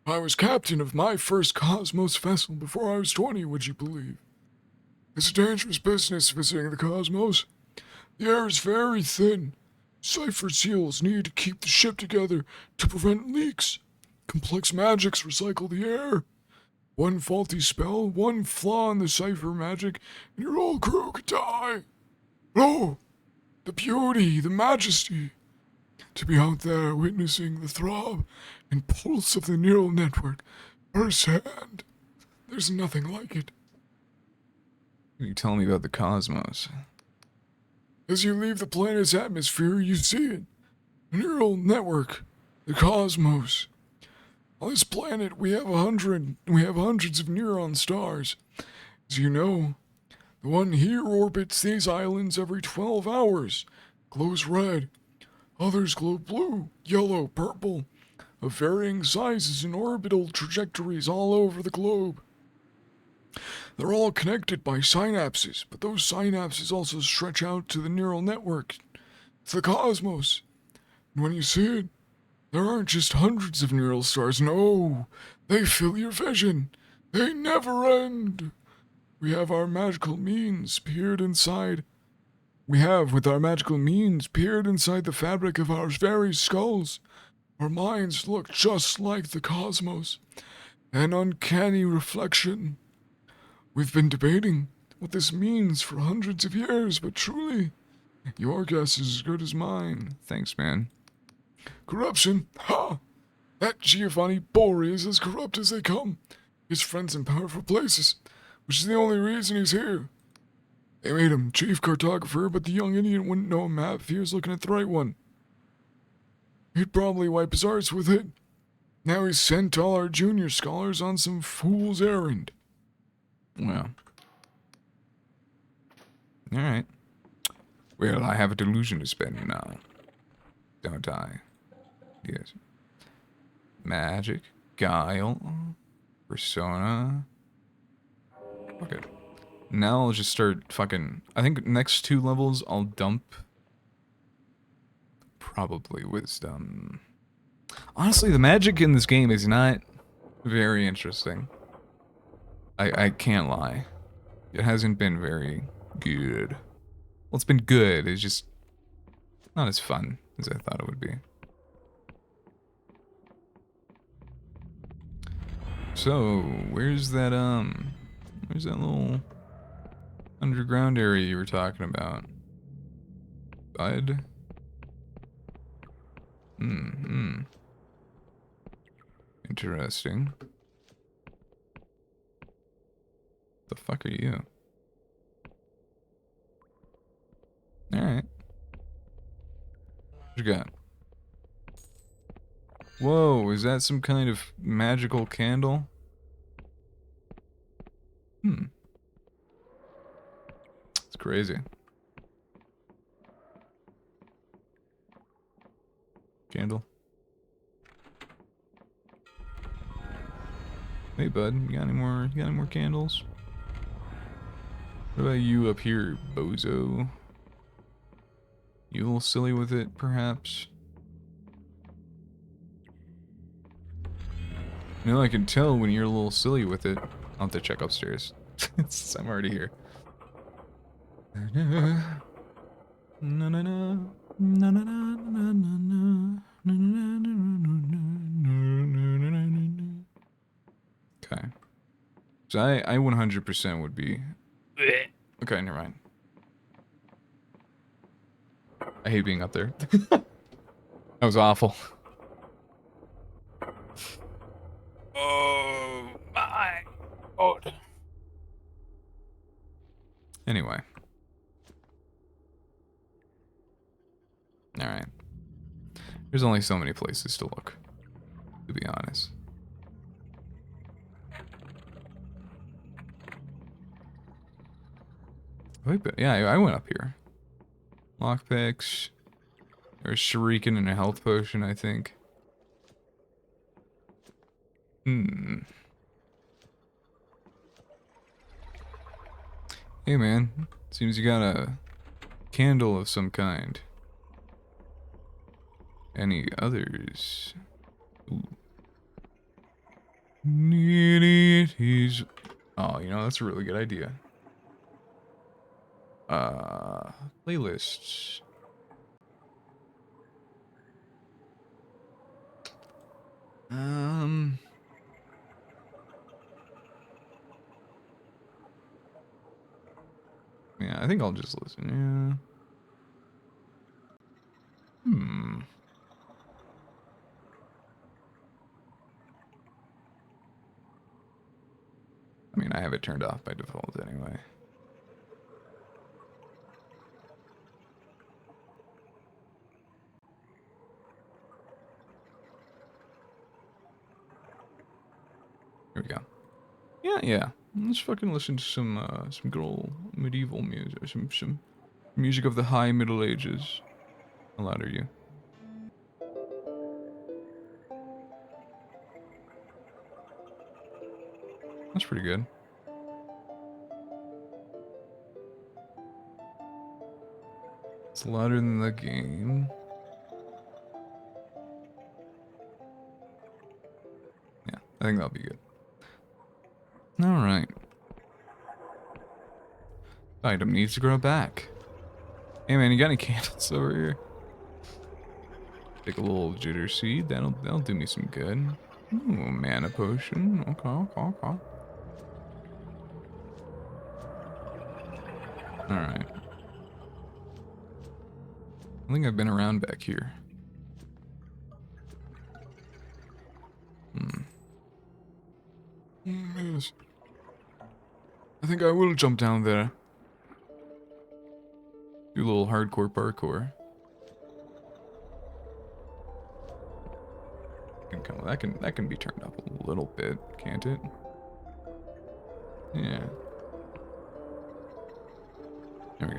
B: I was captain of my first cosmos vessel before I was 20, would you believe? It's a dangerous business visiting the cosmos. The air is very thin. Cipher seals need to keep the ship together to prevent leaks. Complex magics recycle the air. One faulty spell, one flaw in the cipher magic, and your whole crew could die. Oh, the beauty, the majesty. To be out there witnessing the throb and pulse of the neural network firsthand. There's nothing like it.
A: You tell me about the cosmos.
B: As you leave the planet's atmosphere, you see it. A neural network, the cosmos. On this planet, we have hundreds of neutron stars. As you know, the one here orbits these islands every 12 hours, glows red. Others glow blue, yellow, purple, of varying sizes and orbital trajectories all over the globe. They're all connected by synapses, but those synapses also stretch out to the neural network. It's the cosmos. And when you see it, there aren't just hundreds of neural stars. No, they fill your vision. They never end. We have our magical means peered inside. With our magical means peered inside the fabric of our very skulls. Our minds look just like the cosmos. An uncanny reflection. We've been debating what this means for hundreds of years, but truly, your guess is as good as mine.
A: Thanks, man.
B: Corruption? Ha! That Giovanni Bori is as corrupt as they come. His friends in powerful places, which is the only reason he's here. They made him chief cartographer, but the young Indian wouldn't know a map if he was looking at the right one. He'd probably wipe his arse with it. Now he's sent all our junior scholars on some fool's errand.
A: Well. Alright. Well, I have a delusion to spend now. Don't I? Yes. Magic. Guile. Persona. Okay. Now I'll just start fucking... I think next 2 levels I'll dump... Probably wisdom. Honestly, the magic in this game is not very interesting. I can't lie. It hasn't been very good. Well, it's been good, it's just not as fun as I thought it would be. So, where's that little underground area you were talking about? Bud? Interesting. The fuck are you? Alright. What you got? Whoa, is that some kind of magical candle? It's crazy. Candle. Hey bud, you got any more candles? What about you up here, bozo? You a little silly with it, perhaps? You know, I can tell when you're a little silly with it. I'll have to check upstairs. Since I'm already here. Okay. So I 100% would be... Okay, never mind. I hate being up there. That was awful. Oh my god. Anyway. Alright. There's only so many places to look, to be honest. Wait, but yeah, I went up here. Lockpicks. There's shuriken and a health potion, I think. Hey man, seems you got a candle of some kind. Any others? Ooh. Oh, you know, that's a really good idea. Playlists. Yeah, I think I'll just listen. Yeah. I mean, I have it turned off by default anyway. Here we go. Yeah. Let's fucking listen to some good old medieval music, some music of the high Middle Ages. How loud are you? That's pretty good. It's louder than the game. Yeah, I think that'll be good. Alright. Item needs to grow back. Hey man, you got any candles over here? Take a little jitter seed, that'll do me some good. Ooh, mana potion. Okay. Alright. I think I've been around back here.
B: Yes. I think I will jump down there.
A: Do a little hardcore parkour. That can be turned up a little bit, can't it? Yeah. There we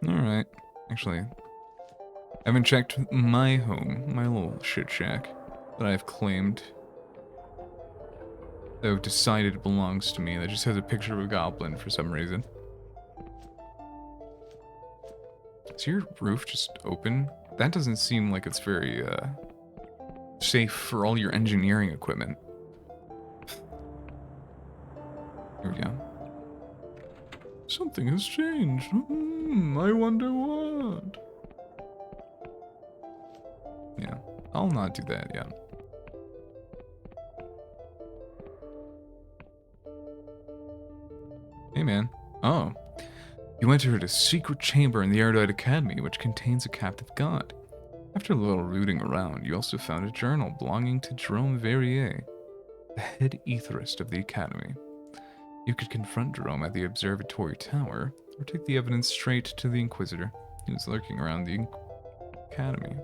A: go. Alright. Actually, I haven't checked my home, my little shit shack that I've claimed. That I've decided belongs to me. That just has a picture of a goblin for some reason. Is your roof just open? That doesn't seem like it's very, safe for all your engineering equipment. Here we go. Something has changed. I wonder what. Yeah, I'll not do that yet. Hey man. Oh. You entered a secret chamber in the Erudite Academy which contains a captive god. After a little rooting around, you also found a journal belonging to Jerome Verrier, the head aetherist of the Academy. You could confront Jerome at the observatory tower, or take the evidence straight to the Inquisitor, who was lurking around the Academy.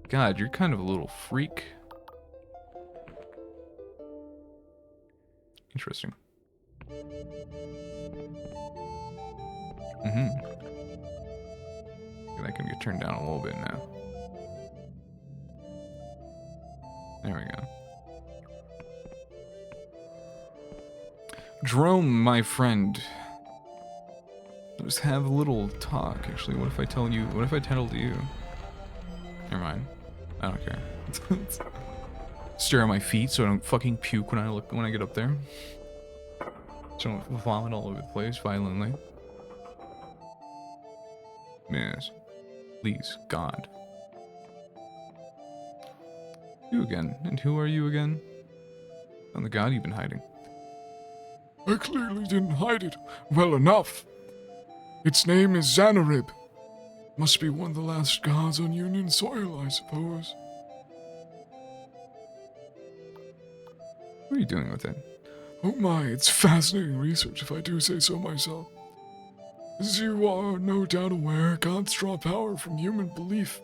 A: God, you're kind of a little freak. Interesting. That can get turned down a little bit now. There we go. Jerome, my friend. Let's have a little talk, actually. What if I tell you? What if I told you? Never mind. I don't care. Stare at my feet so I don't fucking puke when I get up there. So I don't vomit all over the place violently. Yes. Please, God. You again. And who are you again? I'm the god you've been hiding.
B: I clearly didn't hide it well enough. Its name is Xanarib. Must be one of the last gods on Union soil, I suppose.
A: What are you doing with it?
B: Oh my, it's fascinating research if I do say so myself. As you are no doubt aware, gods draw power from human belief.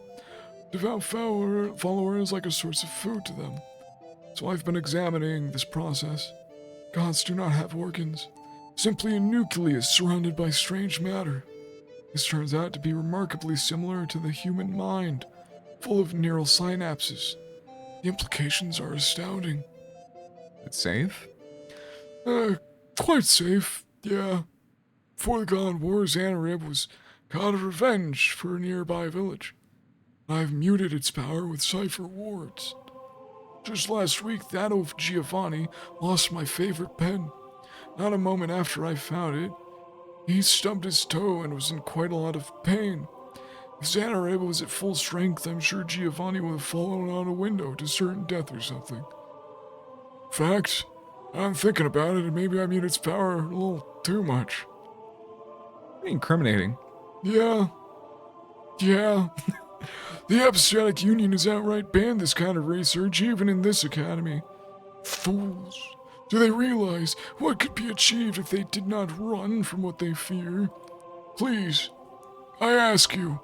B: Devout followers like a source of food to them. So I've been examining this process. Gods do not have organs, simply a nucleus surrounded by strange matter. This turns out to be remarkably similar to the human mind, full of neural synapses. The implications are astounding.
A: It's safe?
B: Quite safe, yeah. Before the God War, Xanarib was god of revenge for a nearby village. I've muted its power with cipher wards. Just last week, that of Giovanni lost my favorite pen. Not a moment after I found it, he stubbed his toe and was in quite a lot of pain. If Xanareba was at full strength, I'm sure Giovanni would have fallen out a window to certain death or something. In fact, I'm thinking about it, and maybe I mean its power a little too much.
A: Incriminating.
B: Yeah. The Epistemic Union has outright banned this kind of research, even in this academy. Fools. Do they realize what could be achieved if they did not run from what they fear? Please, I ask you,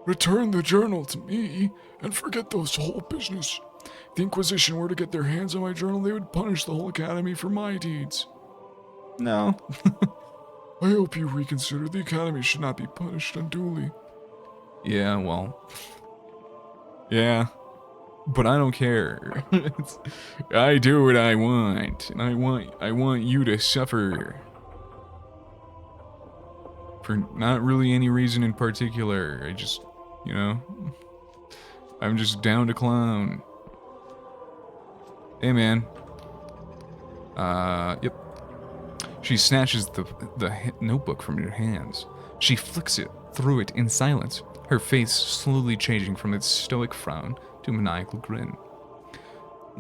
B: return the journal to me and forget this whole business. If the Inquisition were to get their hands on my journal, they would punish the whole academy for my deeds.
A: No.
B: I hope you reconsider. The academy should not be punished unduly.
A: Yeah, well. Yeah. But I don't care. I do what I want, and I want you to suffer. For not really any reason in particular. I just, you know, I'm just down to clown. Hey, man. Yep. She snatches the notebook from your hands. She flicks it through it in silence, her face slowly changing from its stoic frown to a maniacal grin.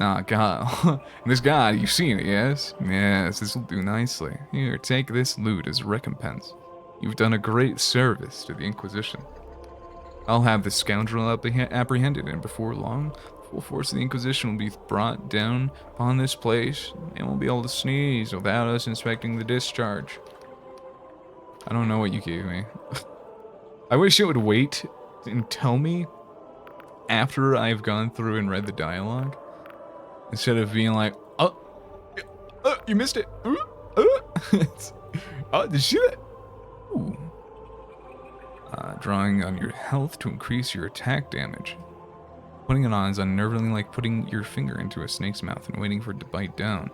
A: Ah, God. This guy, you've seen it, yes? Yes, this will do nicely. Here, take this loot as recompense. You've done a great service to the Inquisition. I'll have the scoundrel apprehended, and before long, the full force of the Inquisition will be brought down upon this place, and we'll be able to sneeze without us inspecting the discharge. I don't know what you gave me. I wish it would wait and tell me after I've gone through and read the dialogue, instead of being like, oh, you missed it. Oh, did you see that? Ooh. Drawing on your health to increase your attack damage. Putting it on is unnervingly like putting your finger into a snake's mouth and waiting for it to bite down.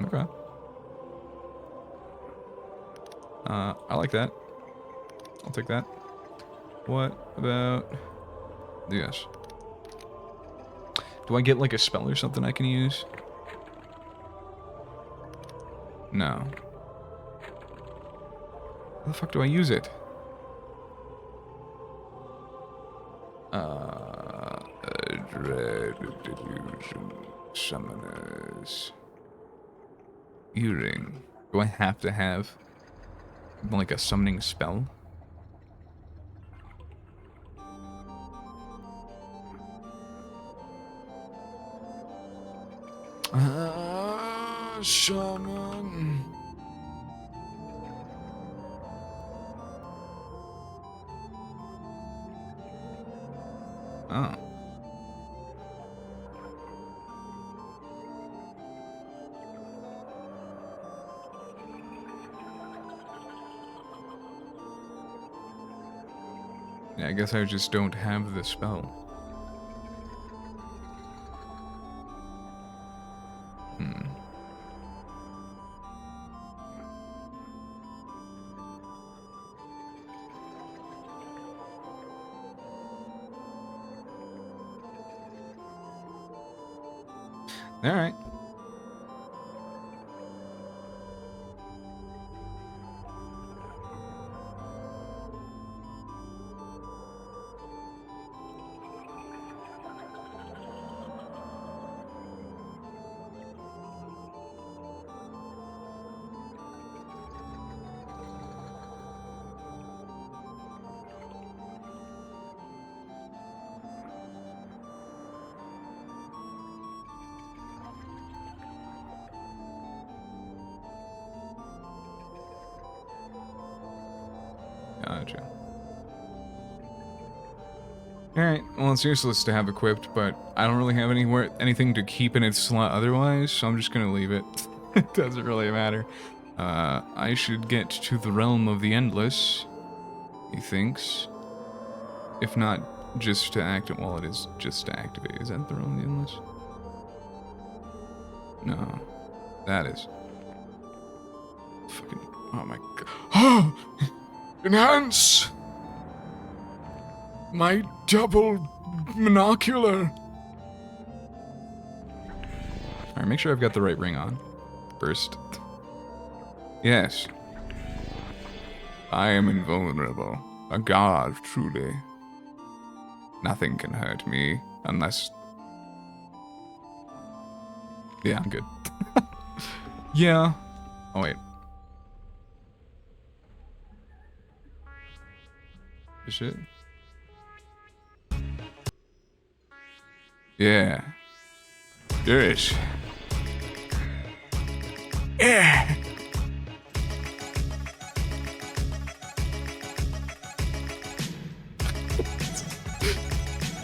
A: Okay. I like that. I'll take that. What about this? Do I get like a spell or something I can use? No. How the fuck do I use it? Dread Delusion Summoners. Earring. Do I have to have like a summoning spell?
B: Shaman.
A: Oh. Yeah, I guess I just don't have the spell. All right. Gotcha. Alright, well it's useless to have equipped, but I don't really have anything to keep in its slot otherwise, so I'm just gonna leave it. It doesn't really matter. I should get to the realm of the endless, he thinks. If not, just to activate, well it is just to activate. Is that the realm of the endless? No. That is. Fucking, oh my god.
B: Oh! Enhance! My double monocular!
A: Alright, make sure I've got the right ring on. First. Yes. I am invulnerable. A god, truly. Nothing can hurt me, unless... Yeah, I'm good. Yeah. Oh, wait. Shit. Yeah. Yes. Yeah.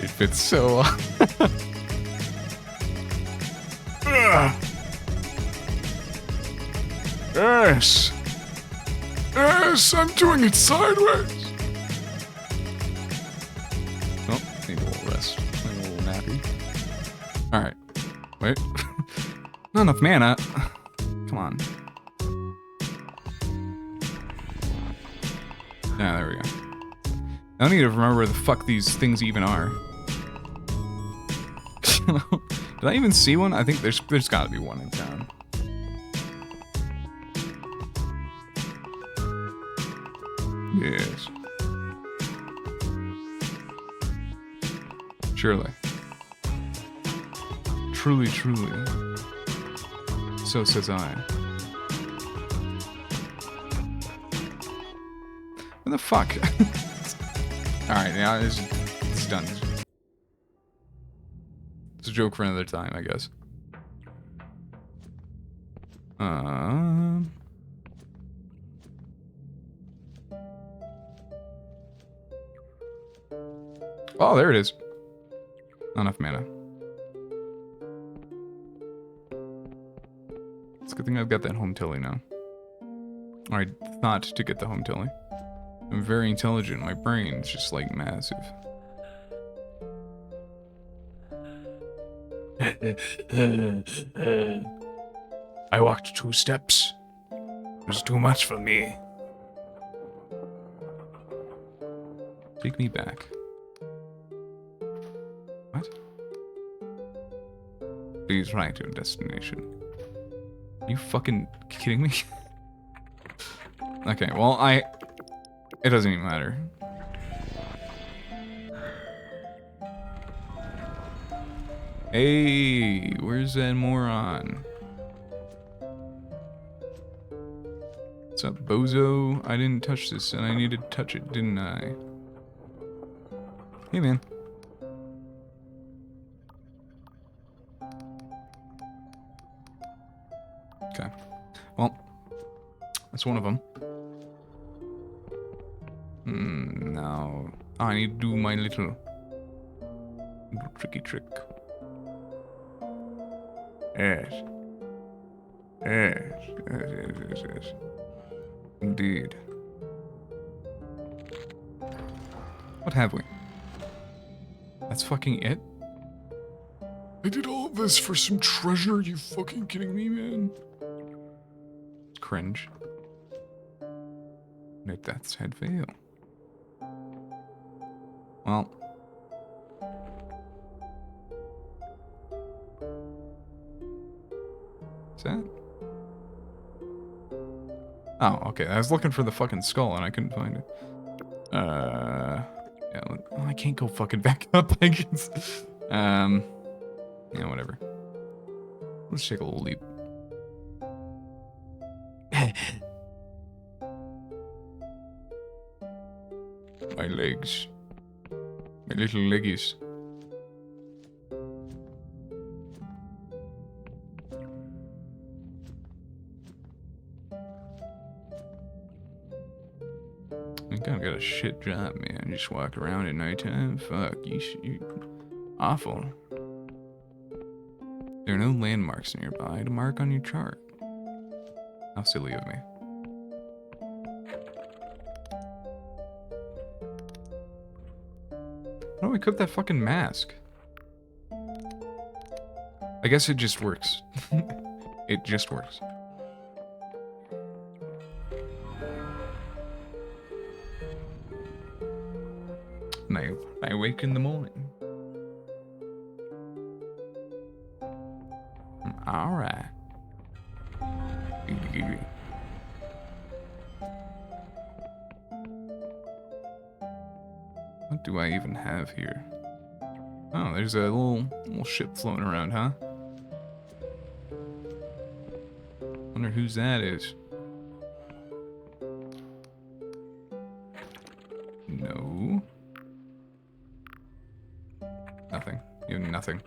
A: It fits so well.
B: Yes! Yes, I'm doing it sideways!
A: Oh, maybe we'll rest. Maybe a little nappy. Alright. Wait. Not enough mana. Come on. Yeah, there we go. I don't need to remember where the fuck these things even are. Did I even see one? I think there's gotta be one in town. Yes. Surely. Truly, truly. So says I. What the fuck? Alright, now it's done. It's a joke for another time, I guess. Oh, there it is. Not enough mana. It's a good thing I've got that home tilly now. Or I thought to get the home tilly. I'm very intelligent. My brain's just like massive.
B: I walked 2 steps. It was too much for me.
A: Take me back. What? Please write your destination. Are you fucking kidding me? Okay, well, it doesn't even matter. Hey, where's that moron? What's up, bozo? I didn't touch this, and I needed to touch it, didn't I? Hey, man. Okay. Well, that's one of them. Now, I need to do my little tricky trick. Yes. Yes. Yes. Indeed. What have we? That's fucking it?
B: I did all this for some treasure, you fucking kidding me, man?
A: Cringe. Make death's head fail. Well. Is that? Oh, okay. I was looking for the fucking skull and I couldn't find it. Yeah, well, I can't go fucking back up, I guess. Yeah, whatever. Let's take a little leap. My legs. My little leggies. I kind of got a shit job, man. Just walk around at nighttime. Fuck, you awful. There are no landmarks nearby to mark on your chart. How silly of me. How do I equip that fucking mask? I guess it just works. It just works. And I wake in the morning. Alright. What do I even have here? Oh, there's a little ship floating around, huh? Wonder whose that is. No. Nothing. You're nothing.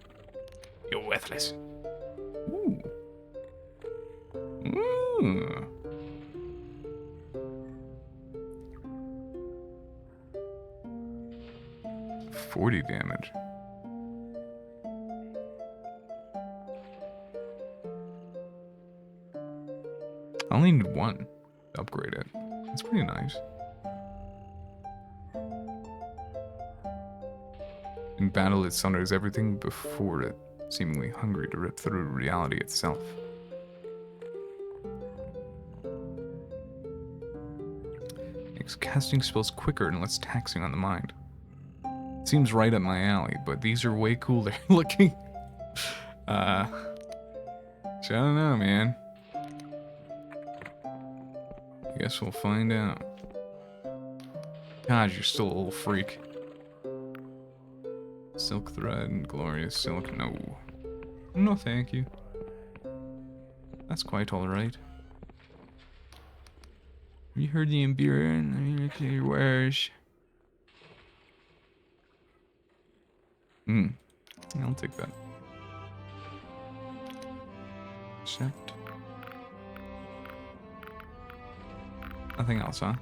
A: You're worthless. Ooh. Ooh. $40 damage. I only need one to upgrade it. That's pretty nice. In battle, it sunders everything before it, seemingly hungry to rip through reality itself. Makes casting spells quicker and less taxing on the mind. Seems right up my alley, but these are way cooler looking. So I don't know, man. I guess we'll find out. God, you're still a little freak. Silk thread and glorious silk. No. No, thank you. That's quite alright. You heard the Imbuer? I mean, look at your wares. I'll take that. Accept. Nothing else, huh?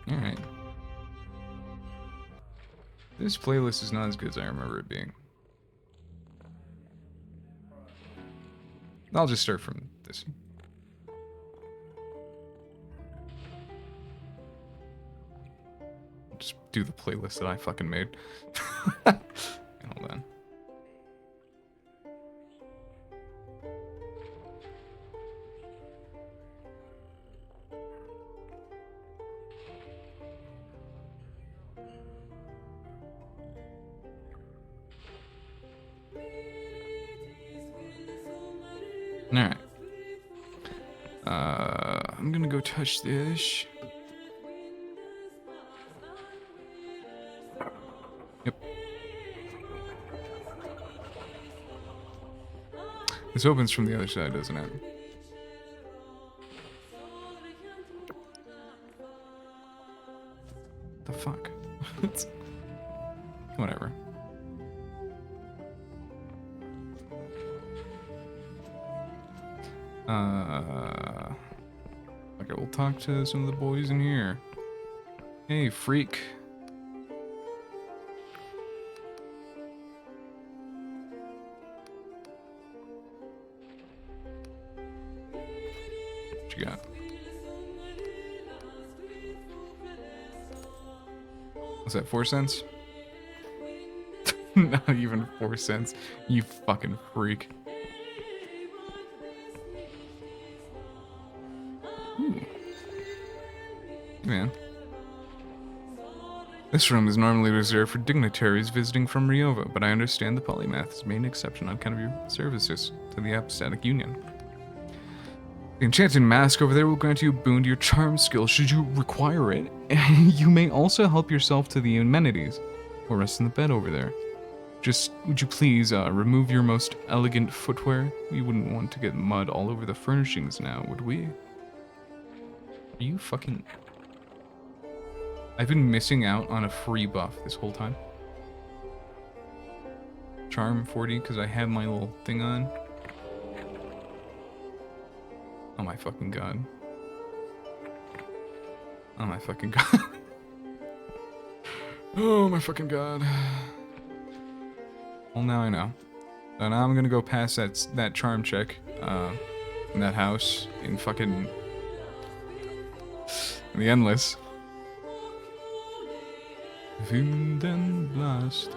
A: Alright. This playlist is not as good as I remember it being. I'll just start from this. Just do the playlist that I fucking made. Hold on. Alright. I'm gonna go touch this. Yep. This opens from the other side, doesn't it? The fuck? Whatever. Okay, we'll talk to some of the boys in here. Hey, freak. What you got? What's that, 4 cents? Not even 4 cents. You fucking freak. Man. This room is normally reserved for dignitaries visiting from Ryova, but I understand the polymath has made an exception on account of your services to the Apostatic Union. The enchanted mask over there will grant you a boon to your charm skill should you require it. You may also help yourself to the amenities, or rest in the bed over there. Just, would you please remove your most elegant footwear? We wouldn't want to get mud all over the furnishings now, would we? Are you fucking... I've been missing out on a free buff this whole time. Charm 40 because I have my little thing on. Oh my fucking god. Oh my fucking god. Oh my fucking god. Well, now I know. So now I'm gonna go past that charm check in that house in fucking the Endless. Wind and blast.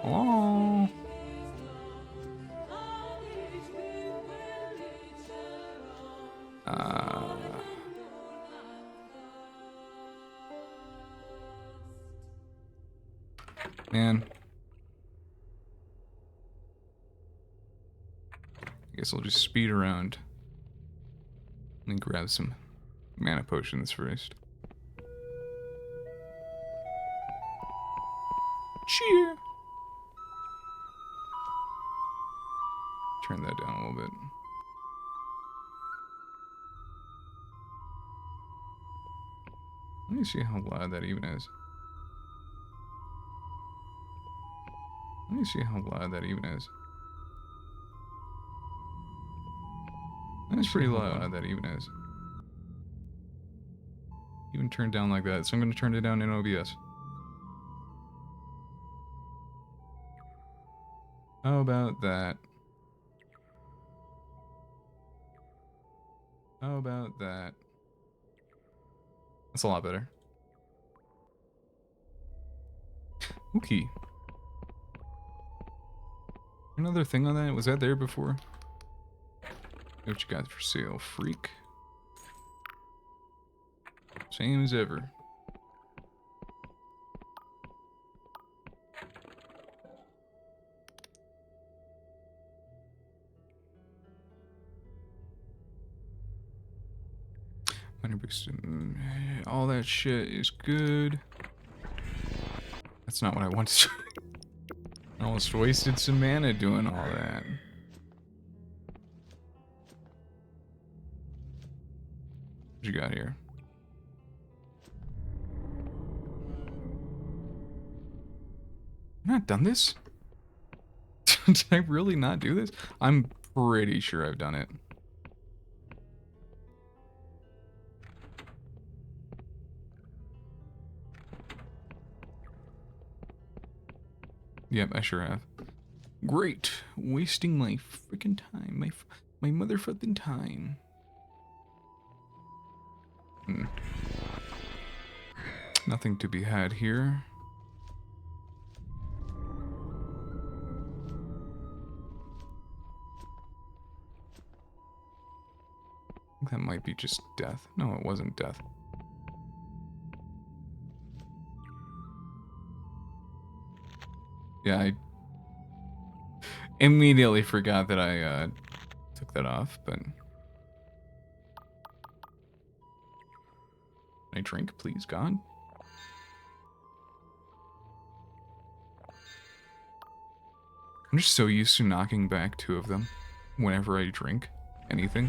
A: Oh. Man. guess I'll just speed around. Let me grab some mana potions first. Cheer! Turn that down a little bit. Let me see how loud that even is. Let me see how loud that even is. That's pretty loud, that even is. Even turned down like that, so I'm going to turn it down in OBS. How about that? How about that? That's a lot better. Okay. Another thing on that? Was that there before? What you got for sale, freak? Same as ever. All that shit is good. That's not what I wanted to. I almost wasted some mana doing all that. What you got here? I've not done this? Did I really not do this? I'm pretty sure I've done it. Yep, I sure have. Great. Wasting my freaking time. My motherfucking time. Nothing to be had here. I think that might be just death. No, it wasn't death. Yeah, I immediately forgot that I took that off, but... Can I drink, please, God? I'm just so used to knocking back 2 of them whenever I drink anything.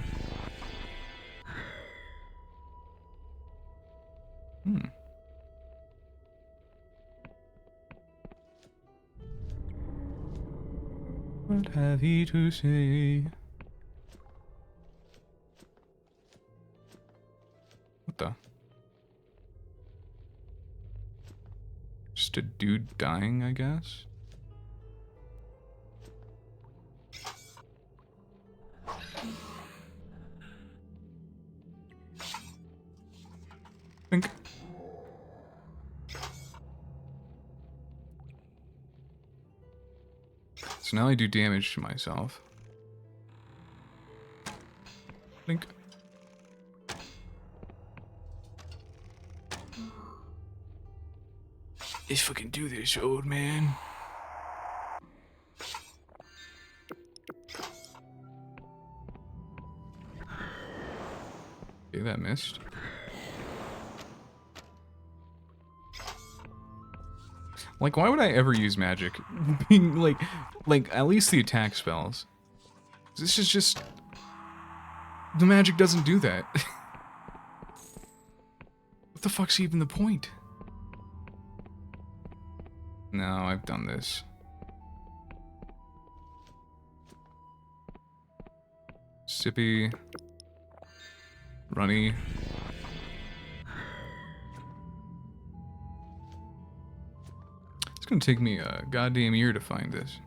A: What have you to say? What the? Just a dude dying, I guess? Think. So now I do damage to myself. Think. Let's fucking do this, old man. Okay, that missed. Like, why would I ever use magic? Being like at least the attack spells. This is just... The magic doesn't do that. What the fuck's even the point? No, I've done this. Sippy. Runny. It's gonna take me a goddamn year to find this.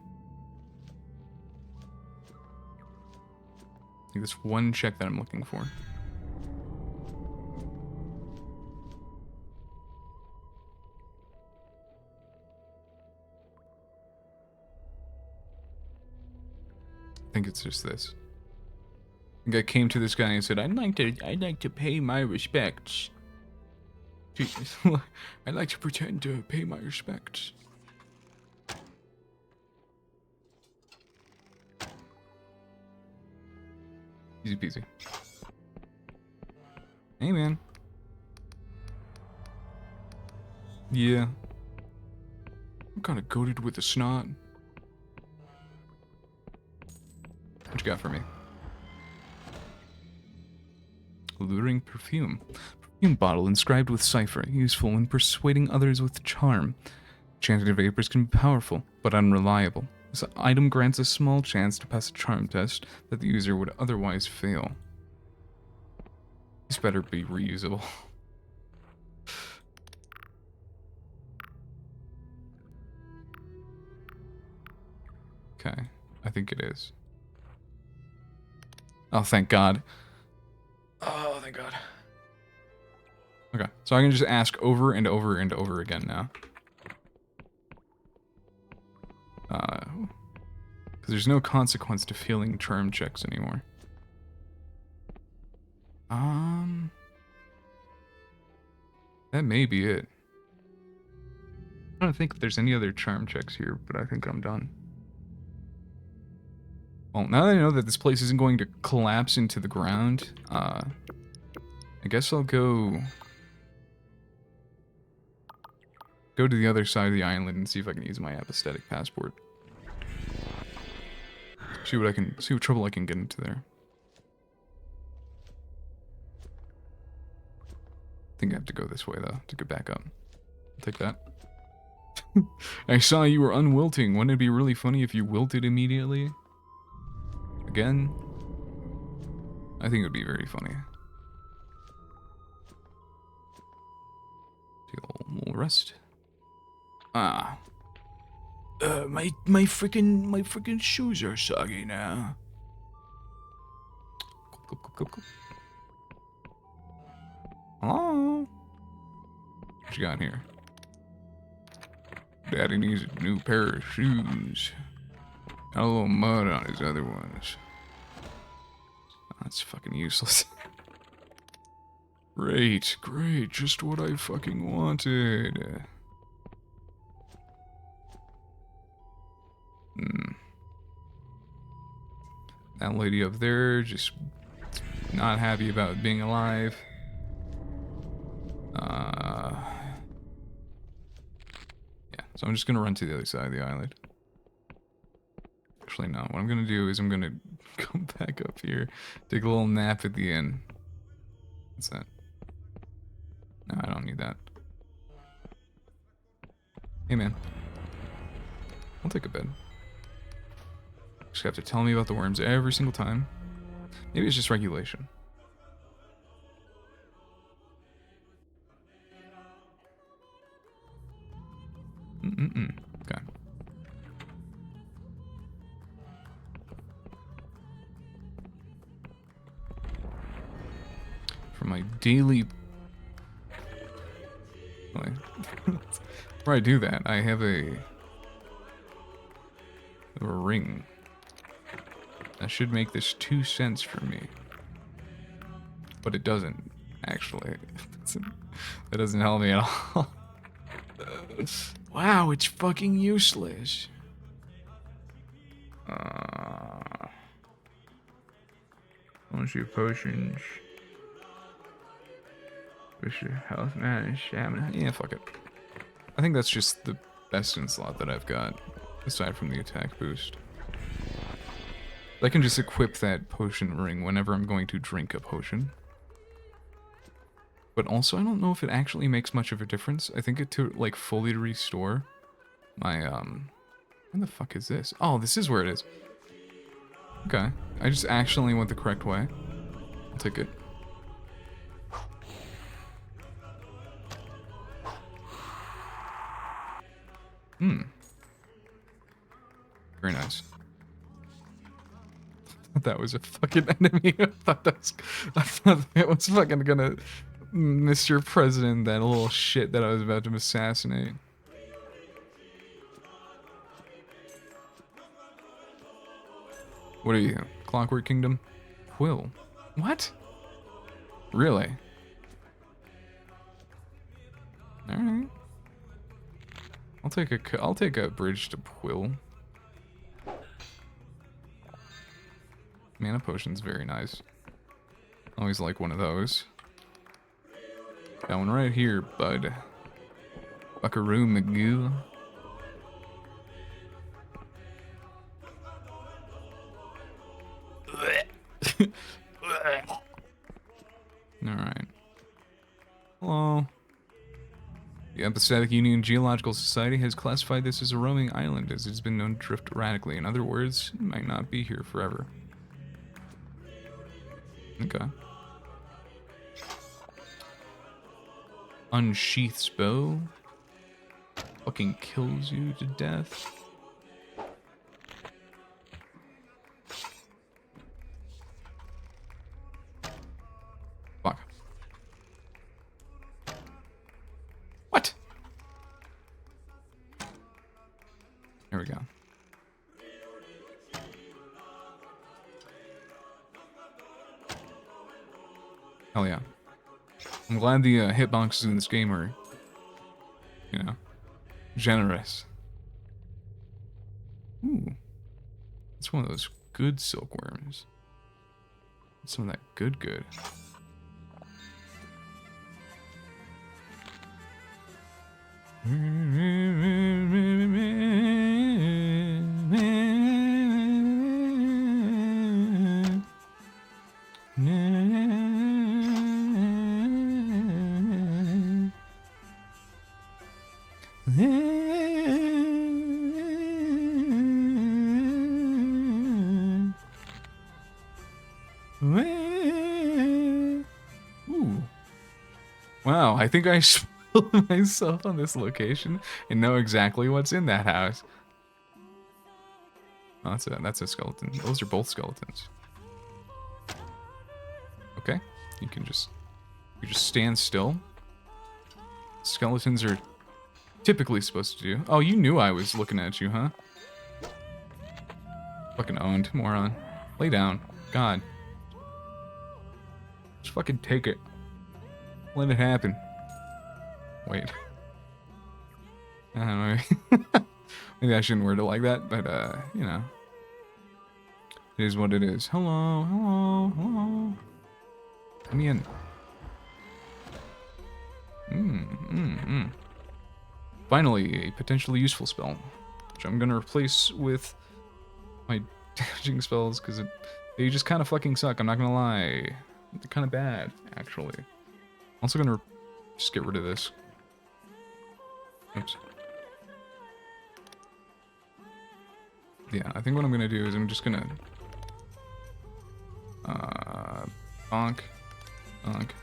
A: I think that's one check that I'm looking for. I think it's just this. I think I came to this guy and said, I'd like to pay my respects. I'd like to pretend to pay my respects. Easy peasy. Hey, man. Yeah. I'm kind of goated with the snot. What you got for me? Alluring perfume. Perfume bottle inscribed with cipher, useful when persuading others with charm. Enchanted vapors can be powerful, but unreliable. This item grants a small chance to pass a charm test that the user would otherwise fail. This better be reusable. Okay, I think it is. Oh, thank God. Oh, thank God. Okay, so I can just ask over and over and over again now. Because there's no consequence to failing charm checks anymore. That may be it. I don't think there's any other charm checks here, but I think I'm done. Well, now that I know that this place isn't going to collapse into the ground, I guess I'll go to the other side of the island and see if I can use my apathetic passport. See what trouble I can get into there. I think I have to go this way though to get back up. I'll take that. I saw you were unwilting. Wouldn't it be really funny if you wilted immediately? Again? I think it would be very funny. Take a little rest. Ah. My freaking shoes are soggy now. Go. Hello? What you got here? Daddy needs a new pair of shoes. Got a little mud on his other ones. That's fucking useless. Great, just what I fucking wanted. That lady up there just not happy about being alive. Yeah, so I'm just gonna run to the other side of the island. Actually, no. What I'm gonna do is I'm gonna come back up here, take a little nap at the end. What's that? No, I don't need that. Hey, man. I'll take a bed. Just have to tell me about the worms every single time. Maybe it's just regulation. Okay. For my daily... Before I do that, I have a ring. That should make this 2 cents for me. But it doesn't, actually. That doesn't help me at all. Wow, it's fucking useless. Once your potions. Wish your health, man, stamina. Yeah, fuck it. I think that's just the best in slot that I've got, aside from the attack boost. I can just equip that potion ring whenever I'm going to drink a potion. But also, I don't know if it actually makes much of a difference. I think it to, like, fully restore my, where the fuck is this? Oh, this is where it is. Okay. I just actually went the correct way. I'll take it. Very nice. That was a fucking enemy. I thought that was fucking gonna Mr. President, that little shit that I was about to assassinate. What are you? Clockwork Kingdom? Quill. What? Really? Alright. I'll take a bridge to Quill. Mana potion's very nice. Always like one of those. That one right here, bud. Buckaroo McGoo. Alright. Hello. The Episodic Union Geological Society has classified this as a roaming island, as it's been known to drift erratically. In other words, it might not be here forever. Okay. Unsheaths bow. Fucking kills you to death. Fuck. What? There we go. Hell yeah. I'm glad the hitboxes in this game are, you know, generous. Ooh. It's one of those good silkworms. Some of that good. Ooh. Wow, I think I spilled myself on this location and know exactly what's in that house. Oh, that's a skeleton. Those are both skeletons. Okay, you just stand still. Skeletons are typically supposed to do. Oh, you knew I was looking at you, huh? Fucking owned, moron. Lay down. God. Just fucking take it. Let it happen. Wait. I don't know. Maybe I shouldn't word it like that, but, you know. It is what it is. Hello. Let me in. Finally, a potentially useful spell, which I'm gonna replace with my damaging spells, because they just kind of fucking suck, I'm not gonna lie. They're kind of bad, actually. Also gonna just get rid of this. Oops. Yeah, I think what I'm gonna do is I'm just gonna bonk. Okay.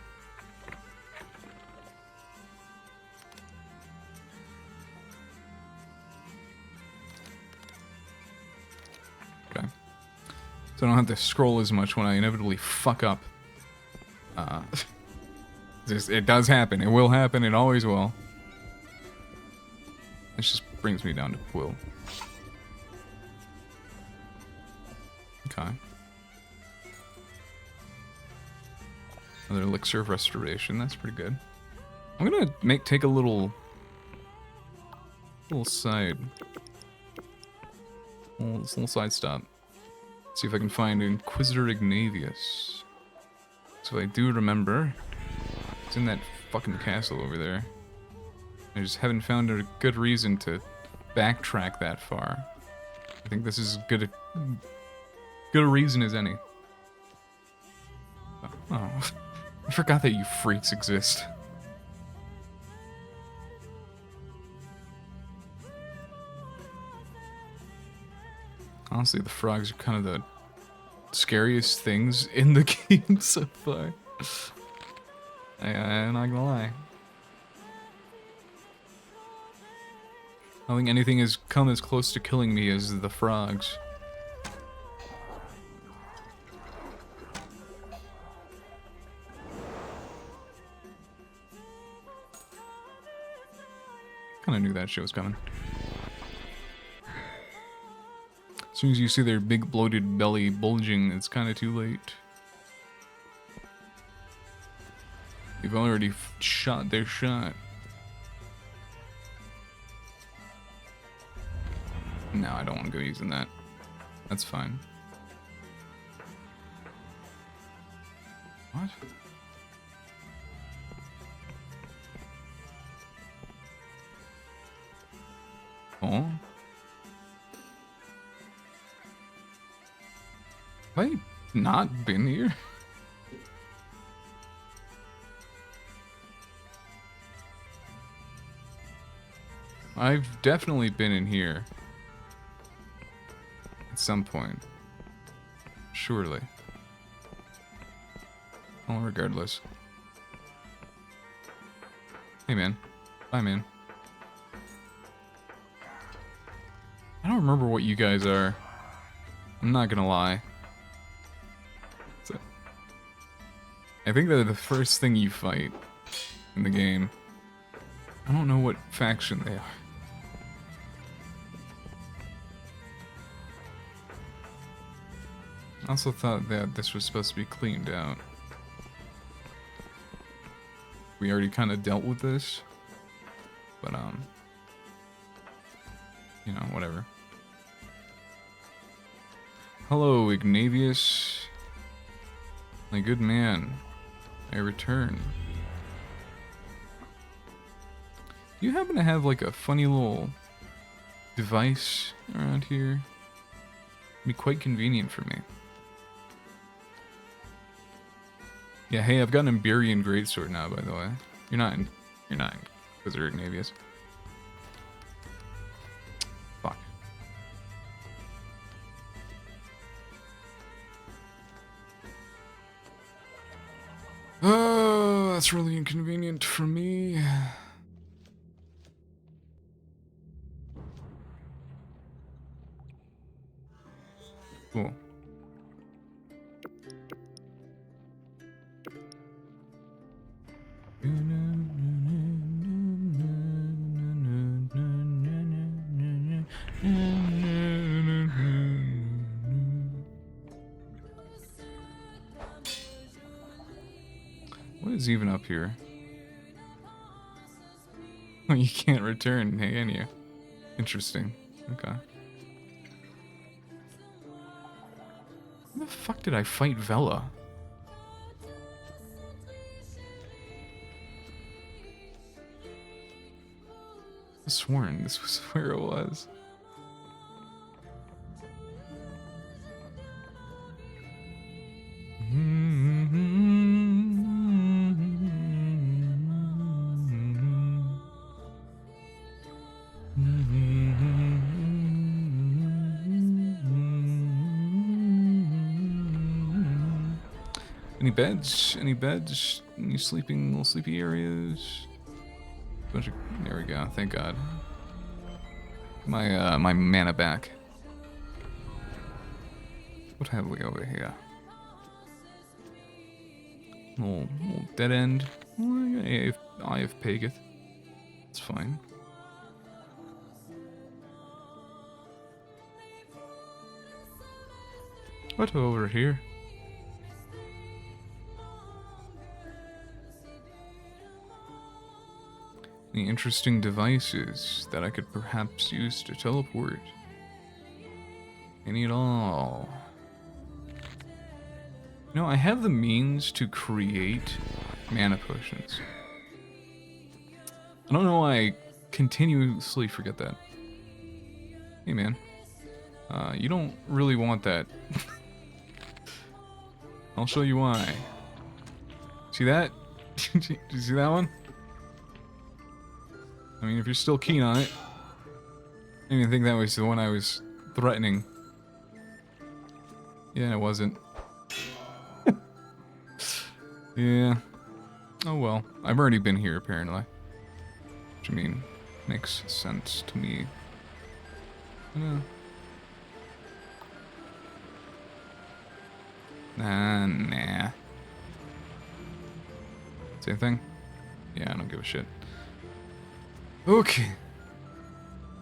A: So I don't have to scroll as much when I inevitably fuck up. It does happen. It will happen. It always will. This just brings me down to Quill. Okay. Another elixir of restoration. That's pretty good. I'm gonna take a little side, little side stop. See if I can find Inquisitor Ignavius. So I do remember, it's in that fucking castle over there. I just haven't found a good reason to backtrack that far. I think this is good a reason as any. Oh, I forgot that you freaks exist. Honestly, the frogs are kind of the scariest things in the game so far. I'm not gonna lie. I don't think anything has come as close to killing me as the frogs. Kinda knew that shit was coming. As soon as you see their big bloated belly bulging, it's kinda too late. You've already shot their shot. No, I don't want to go using that. That's fine. What? Oh? Have I not been here? I've definitely been in here. At some point. Surely. Well, regardless. Hey, man. Bye, man. I don't remember what you guys are. I'm not gonna lie. So, I think they're the first thing you fight in the game. I don't know what faction they are. I also thought that this was supposed to be cleaned out. We already kind of dealt with this. But, you know, whatever. Hello, Ignavius. My good man. I return. Do you happen to have, like, a funny little device around here? It'd be quite convenient for me. Yeah, hey, I've got an Iberian greatsword now, by the way. You're not Inquisitor Ignavius. Fuck. Oh, that's really inconvenient for me. Cool. What is even up here? Oh, you can't return, can you? Interesting. Okay. Where the fuck did I fight Vela? I sworn this was where it was. Any beds? Any beds? Any little sleepy areas? Bunch of, there we go. Thank God. My mana back. What have we over here? Little dead end. Eye of Pageth. It's fine. What over here? Any interesting devices that I could perhaps use to teleport? Any at all? You know, I have the means to create mana potions. I don't know why I continuously forget that. Hey man, you don't really want that. I'll show you why. See that? Did you see that one? I mean, if you're still keen on it. I didn't even think that was the one I was threatening. Yeah, it wasn't. Yeah. Oh well. I've already been here, apparently. Which, I mean, makes sense to me. Yeah. Nah. Same thing? Yeah, I don't give a shit. Okay.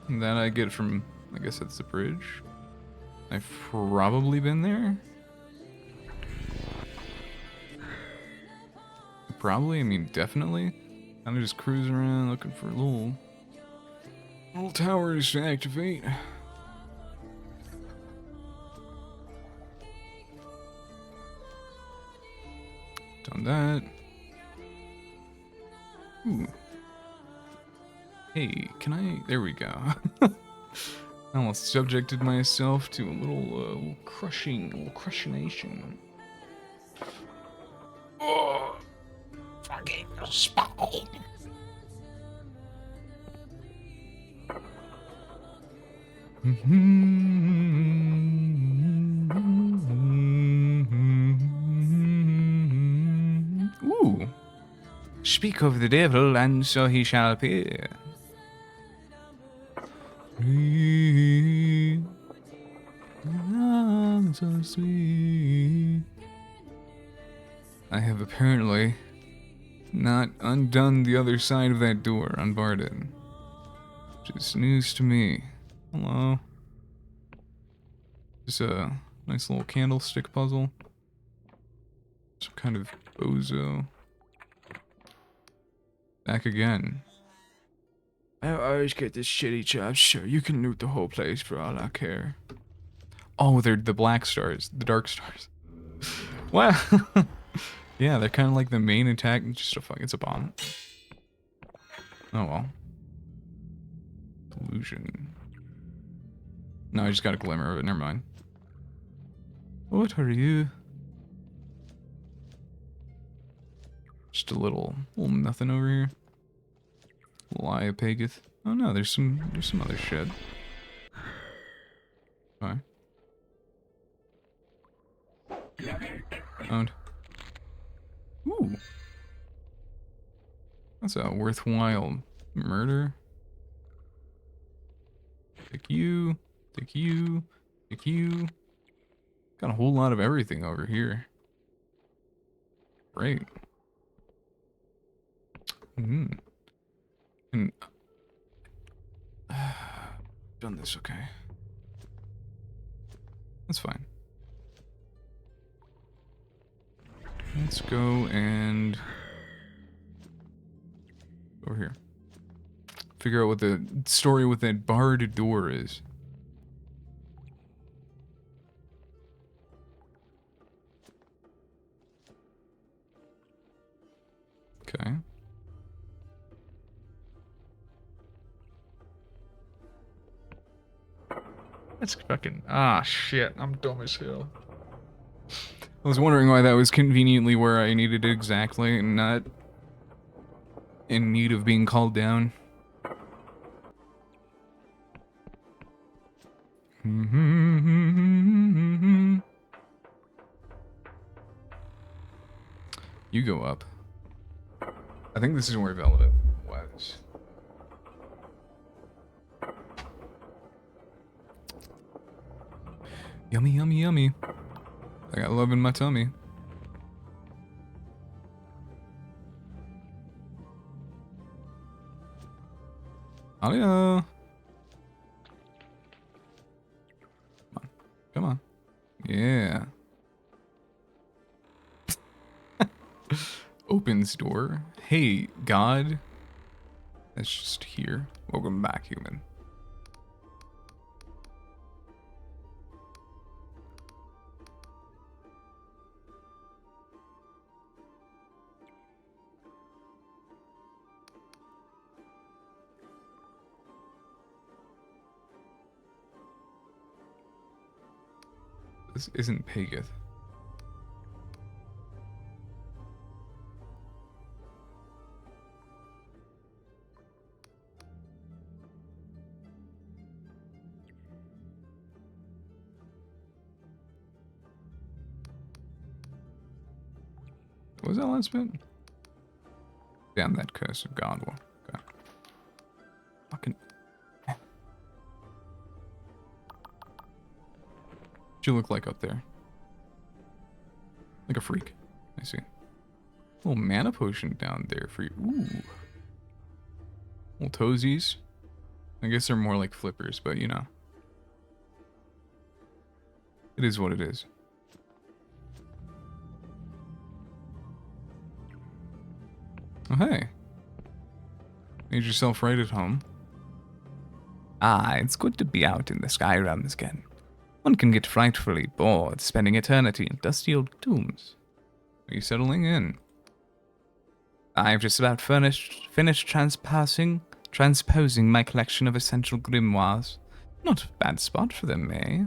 A: And that I get from, I guess that's the bridge. I've probably been there. Probably, I mean, definitely. Kind of just cruising around looking for little towers to activate. Found that. Ooh. Hey, can I... There we go. I almost subjected myself to a little crushionation.
B: Oh, fucking spine.
A: Ooh. Speak of the devil, and so he shall appear. So sweet. I have apparently not undone the other side of that door, unbarred it. Which is news to me. Hello. Just a nice little candlestick puzzle. Some kind of bozo. Back again. I always get this shitty job. Sure, you can loot the whole place for all I care. Oh, they're the black stars, the dark stars. Wow. Yeah, they're kind of like the main attack. Just a fuck, it's a bomb. Oh well. Delusion. No, I just got a glimmer of it. Never mind. What are you? Just a little nothing over here. Liapagith. Oh no, there's some other shit. Okay. Found. Ooh. That's a worthwhile murder. Take you. Take you. Take you. Got a whole lot of everything over here. Great. And done this, okay. That's fine. Let's go and over here. Figure out what the story with that barred door is. Okay. That's fucking... Ah, shit. I'm dumb as hell. I was wondering why that was conveniently where I needed it exactly and not in need of being called down. You go up. I think this is where Velvet was. Yummy, yummy, yummy. I got love in my tummy. Hello. Come on. Come on. Yeah. Opens door. Hey, God. That's just here. Welcome back, human. This isn't Pageth. What was that last bit? Damn that curse of God. Okay. Fucking... What you look like up there? Like a freak. I see. Little mana potion down there for you. Ooh. Little toesies. I guess they're more like flippers, but you know. It is what it is. Oh, hey. Made yourself right at home.
C: Ah, it's good to be out in the sky realms again. One can get frightfully bored spending eternity in dusty old tombs.
A: Are you settling in?
C: I've just about finished transposing my collection of essential grimoires. Not a bad spot for them, eh?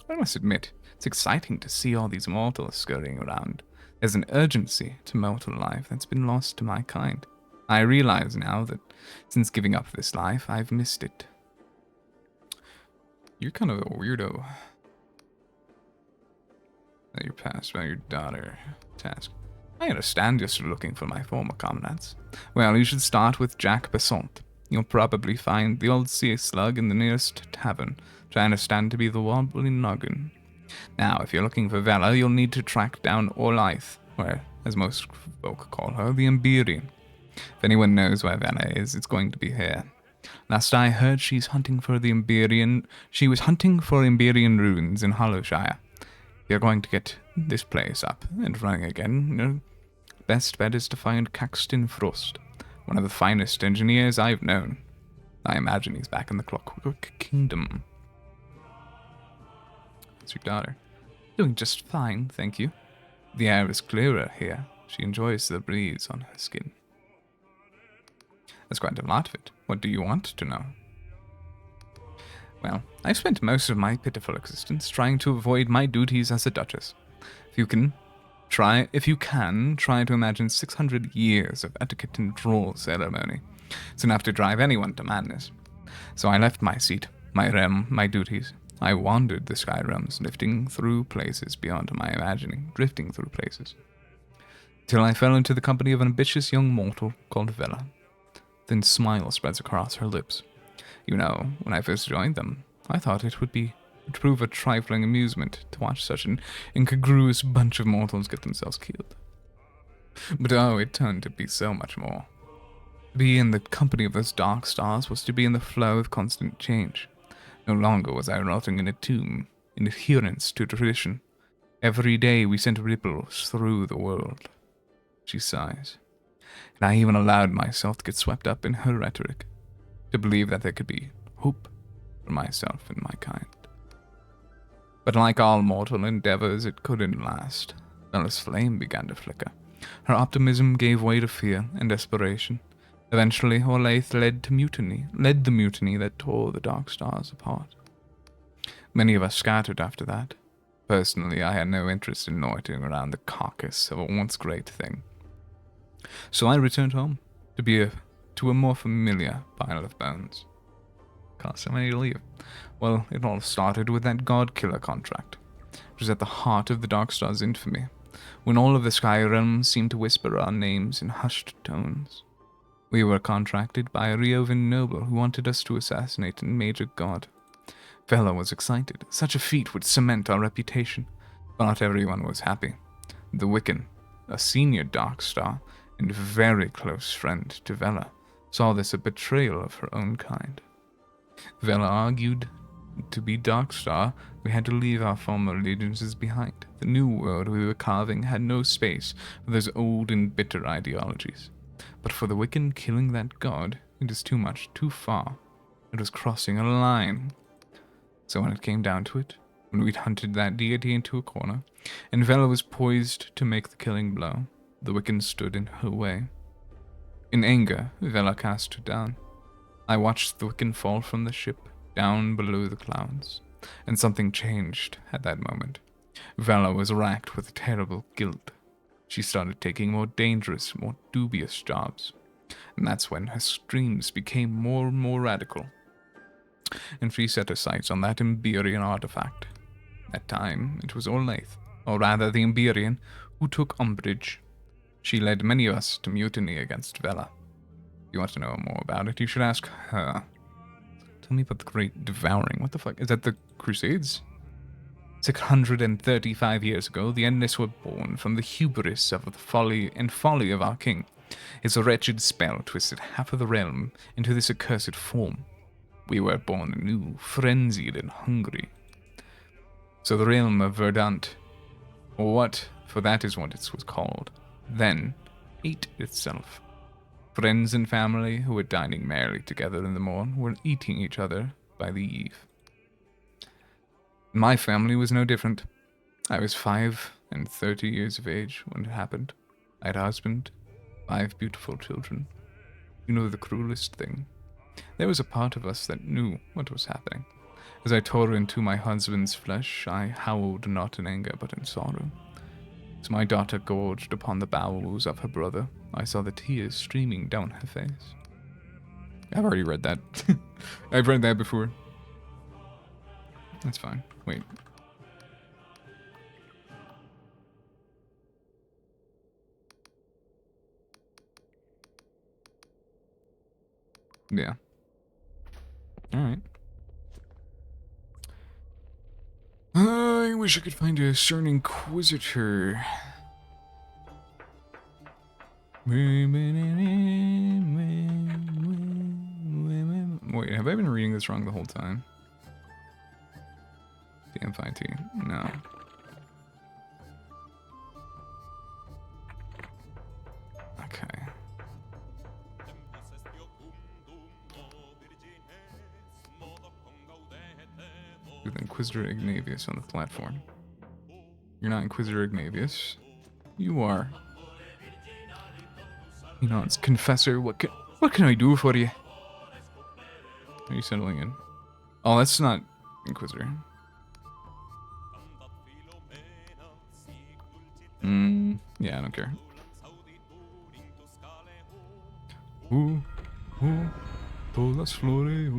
C: I must admit, it's exciting to see all these mortals scurrying around. There's an urgency to mortal life that's been lost to my kind. I realize now that since giving up this life, I've missed it.
A: You're kind of a weirdo. That you're passed by your daughter. Task.
C: I understand you're still looking for my former comrades. Well, you should start with Jack Besant. You'll probably find the old sea slug in the nearest tavern, which I understand to be the Wobbly Noggin. Now, if you're looking for Vela, you'll need to track down Orlythe, or, as most folk call her, the Emberian. If anyone knows where Vela is, it's going to be here. Last I heard, she was hunting for Emberian ruins in Hollowshire. If you're going to get this place up and running again, your best bet is to find Caxton Frost, one of the finest engineers I've known. I imagine he's back in the Clockwork Kingdom.
A: That's your daughter.
C: Doing just fine, thank you. The air is clearer here. She enjoys the breeze on her skin.
A: That's quite a lot of it. What do you want to know?
C: Well, I've spent most of my pitiful existence trying to avoid my duties as a duchess. If you can, try to imagine 600 years of etiquette and droll ceremony. It's enough to drive anyone to madness. So I left my seat, my realm, my duties. I wandered the sky realms, drifting through places beyond my imagining, till I fell into the company of an ambitious young mortal called Vela. Then smile spreads across her lips. You know, when I first joined them, I thought it would prove a trifling amusement to watch such an incongruous bunch of mortals get themselves killed. But oh, it turned to be so much more. To be in the company of those dark stars was to be in the flow of constant change. No longer was I rotting in a tomb, in adherence to tradition. Every day we sent ripples through the world. She sighs. And I even allowed myself to get swept up in her rhetoric, to believe that there could be hope for myself and my kind. But like all mortal endeavors, it couldn't last. Vela's flame began to flicker. Her optimism gave way to fear and desperation. Eventually, Orlythe led the mutiny that tore the Dark Stars apart. Many of us scattered after that. Personally, I had no interest in loitering around the carcass of a once great thing. So I returned home, to a more familiar pile of bones. Cost so many to leave. Well, it all started with that God-Killer contract, which was at the heart of the Dark Star's infamy, when all of the Sky Realms seemed to whisper our names in hushed tones. We were contracted by a Riovan noble who wanted us to assassinate a major god. Vela was excited. Such a feat would cement our reputation, but not everyone was happy. The Wiccan, a senior Dark Star and very close friend to Vela, saw this a betrayal of her own kind. Vela argued to be Dark Star, we had to leave our former allegiances behind. The new world we were carving had no space for those old and bitter ideologies. But for the Wiccan, killing that god, it is too much, too far. It was crossing a line. So when it came down to it, when we'd hunted that deity into a corner, and Vela was poised to make the killing blow, the Wiccan stood in her way. In anger, Vela cast her down. I watched the Wiccan fall from the ship, down below the clouds, and something changed at that moment. Vela was racked with terrible guilt. She started taking more dangerous, more dubious jobs, and that's when her dreams became more and more radical. And she set her sights on that Emberian artifact. That time, it was Orlythe, or rather the Emberian, who took umbrage. She led many of us to mutiny against Vela. If you want to know more about it, you should ask her. Tell me about the Great Devouring. What the fuck? Is that the Crusades? 635 years ago, the Endless were born from the hubris of the folly of our king. His wretched spell twisted half of the realm into this accursed form. We were born anew, frenzied and hungry. So the realm of Verdant, for that is what it was called, then ate itself. Friends and family who were dining merrily together in the morn were eating each other by the eve. My family was no different. I was 35 years of age when it happened. I had a husband, 5 beautiful children. You know the cruelest thing? There was a part of us that knew what was happening. As I tore into my husband's flesh, I howled not in anger but in sorrow. As my daughter gorged upon the bowels of her brother, I saw the tears streaming down her face. I've already read that. I've read that before. That's fine. Wait. Yeah. Alright. I wish I could find a certain Inquisitor. Wait, have I been reading this wrong the whole time? Damn fine tea. No. Okay. With Inquisitor Ignavius on the platform. You're not Inquisitor Ignavius. You are. You know, it's Confessor. What can I do for you? Are you settling in? Oh, that's not Inquisitor. Yeah, I don't care. Todas flores.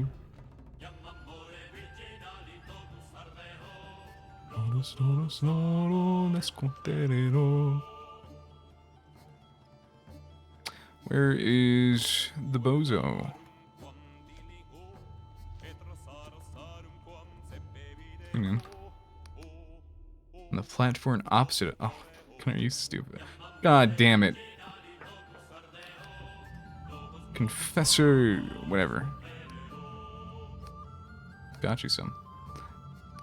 C: Where is the bozo? Hang on. On the platform opposite. Oh, are you stupid? God damn it. Confessor, whatever. Got you some.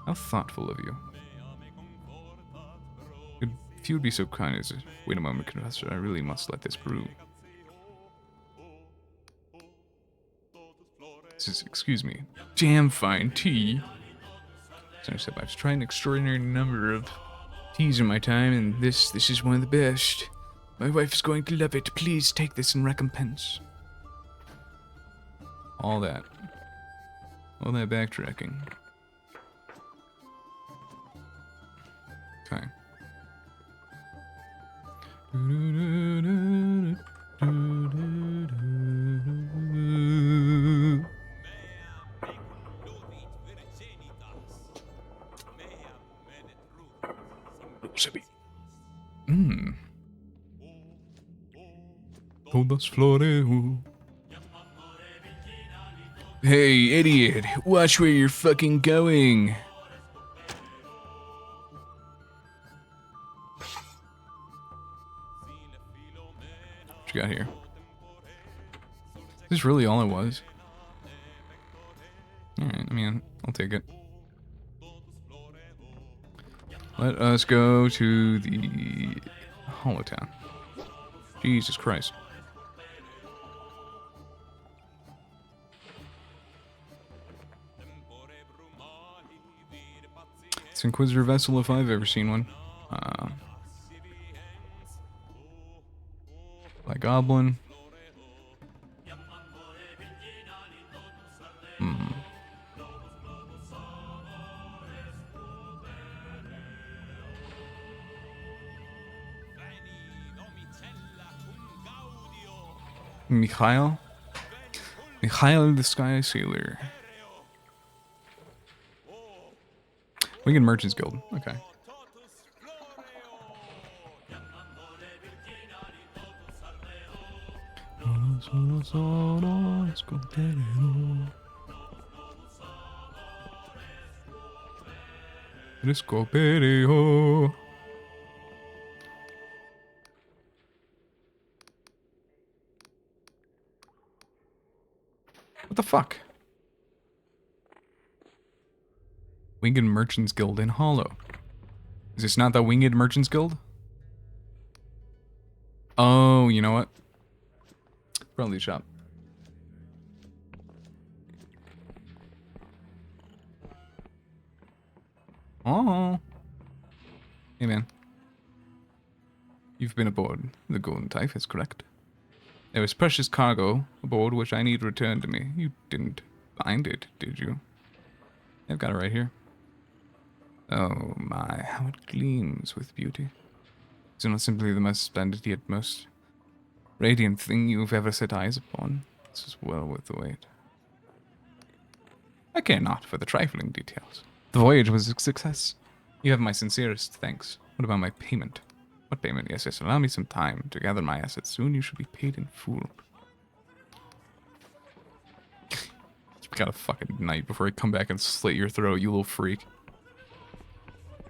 C: How thoughtful of you. If you would be so kind as to wait a moment, Confessor, I really must let this brew. This is, excuse me, damn fine tea. So I've tried an extraordinary number of teas in my time, and this is one of the best. My wife's going to love it. Please take this in recompense. All that backtracking. Okay. Todas flores. Hey, idiot! Watch where you're fucking going. What you got here? Is this really all it was? Alright, I mean, I'll take it. Let us go to the Holotown. Jesus Christ. It's Inquisitor Vessel if I've ever seen one. Like Goblin. Mikhail the Sky Sailor. Winged Merchants Guild. Okay. What the fuck? Winged Merchants Guild in Hollow. Is this not the Winged Merchants Guild? Oh, you know what? Probably shop. Oh. Hey, man. You've been aboard the Golden Typhus, correct? There was precious cargo aboard which I need returned to me. You didn't find it, did you? I've got it right here. Oh my, how it gleams with beauty. It's not simply the most splendid yet most radiant thing you've ever set eyes upon. This is well worth the wait. I care not for the trifling details. The voyage was a success. You have my sincerest thanks. What about my payment? What payment? Yes, yes, allow me some time to gather my assets. Soon you shall be paid in full. You've got a fucking night before I come back and slit your throat, you little freak.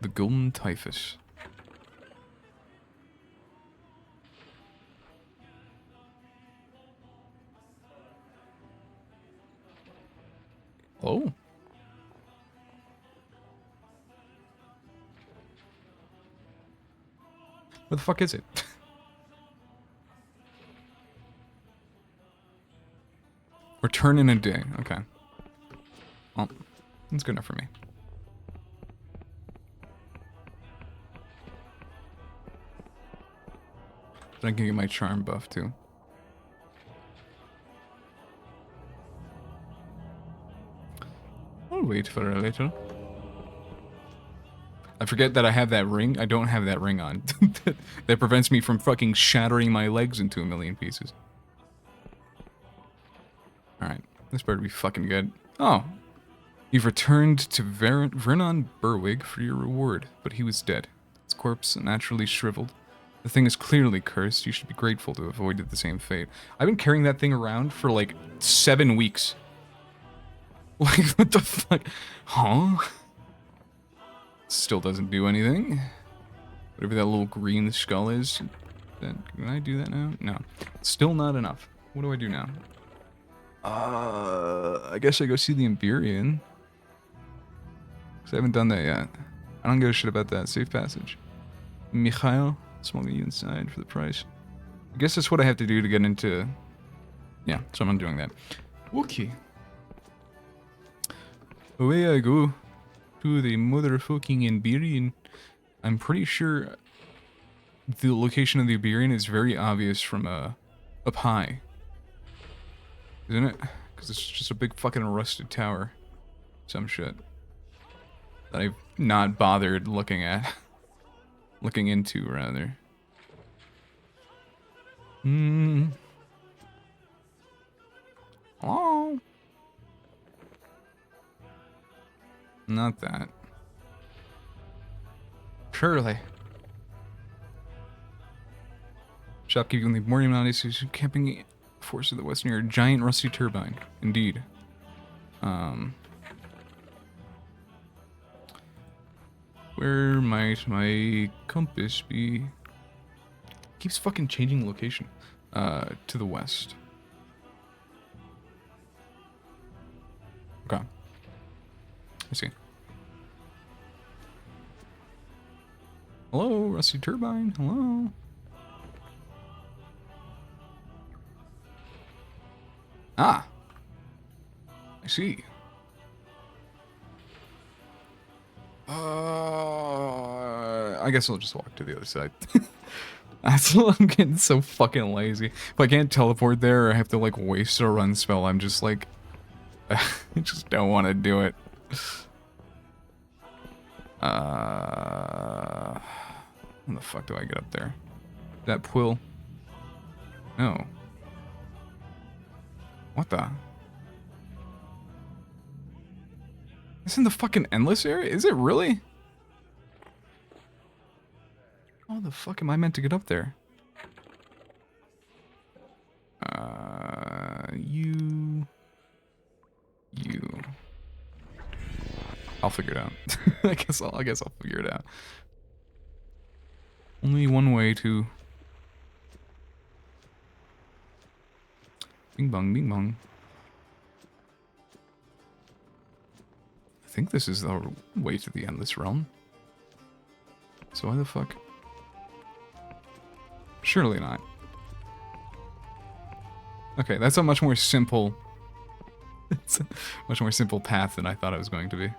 C: The golden typhus. Oh. Where the fuck is it? Return in a day. Okay. Well, that's good enough for me. But I can get my charm buff too. I'll wait for a little. I forget that I have that ring. I don't have that ring on. That prevents me from fucking shattering my legs into a million pieces. Alright. This better be fucking good. Oh. You've returned to Vernon Berwig for your reward, but he was dead. His corpse naturally shriveled. The thing is clearly cursed. You should be grateful to have avoided the same fate. I've been carrying that thing around for like 7 weeks. Like, what the fuck? Huh? Still doesn't do anything. Whatever that little green skull is. Can I do that now? No. Still not enough. What do I do now? I guess I go see the Empyrean. Because I haven't done that yet. I don't give a shit about that. Safe passage. Mikhail, smuggling you inside for the price. I guess that's what I have to do to get into... Yeah, so I'm not doing that. Okay. Away I go to the motherfucking Empyrean. I'm pretty sure the location of the Empyrean is very obvious from up high. Isn't it? Because it's just a big fucking rusted tower. Some shit. That I've not bothered looking at. Looking into, rather. Oh. Not that. Surely. Shopkeeping the morning nowadays, camping force of the west near a giant rusty turbine. Indeed. Where might my compass be? Keeps fucking changing location. To the west. Okay. I see. Hello, rusty turbine. Hello. Ah. I see. I guess I'll just walk to the other side. I'm getting so fucking lazy. If I can't teleport there or I have to like waste a run spell, I'm just like... I just don't want to do it. How the fuck do I get up there? That quill? No. What the? It's in the fucking endless area? Is it really? How the fuck am I meant to get up there? You. I'll figure it out. I guess I'll figure it out. Only one way to. Bing bong, bing bong. I think this is the way to the endless realm. So why the fuck? Surely not. Okay, that's a much more simple... it's a much more simple path than I thought it was going to be.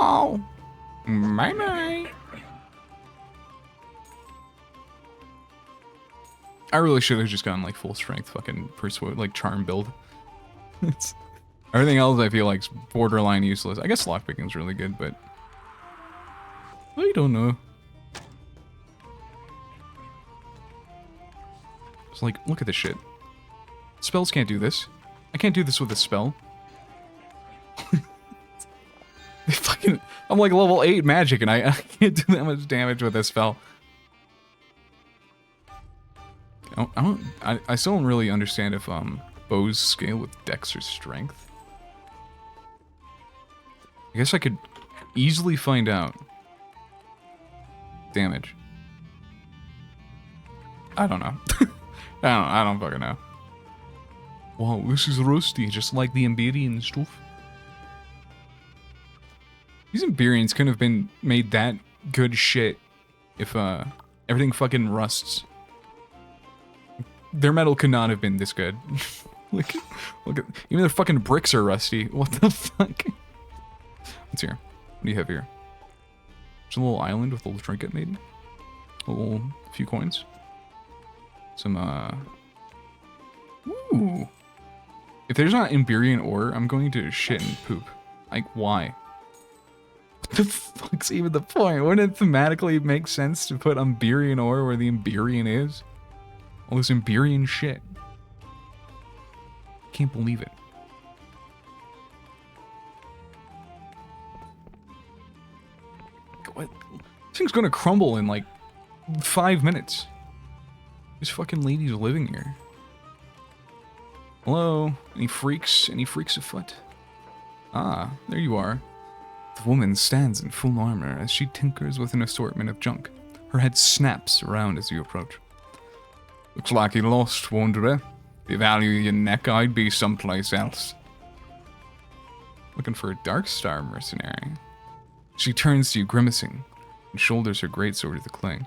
C: Oh!
A: Bye-bye. I really should have just gone like full strength fucking persuade, like charm build. It's, everything else I feel like is borderline useless. I guess lockpicking's really good, but I don't know. It's like, look at this shit. Spells can't do this. I can't do this with a spell. They fucking, I'm like level 8 magic and I can't do that much damage with this spell. I still don't really understand if bows scale with dex or strength. I guess I could easily find out. Damage. I don't know. I don't fucking know. Wow, this is rusty, just like the Emberian stuff. These Emberians couldn't have been made that good shit if everything fucking rusts. Their metal could not have been this good. look at, even their fucking bricks are rusty. What the fuck? What's here? What do you have here? Just a little island with a little trinket, maybe? A few coins. Some, Ooh. If there's not Emberian ore, I'm going to shit and poop. Like, why? What the fuck's even the point? Wouldn't it thematically make sense to put Emberian ore where the Emberian is? All this Emberian shit. Can't believe it. What? This thing's gonna crumble in like 5 minutes. This fucking lady's living here. Hello? Any freaks? Any freaks afoot? Ah, there you are. The woman stands in full armor as she tinkers with an assortment of junk. Her head snaps around as you approach. Looks like you lost, wanderer. If you value your neck, I'd be someplace else. Looking for a Dark Star mercenary. She turns to you, grimacing, and shoulders her greatsword to the cling.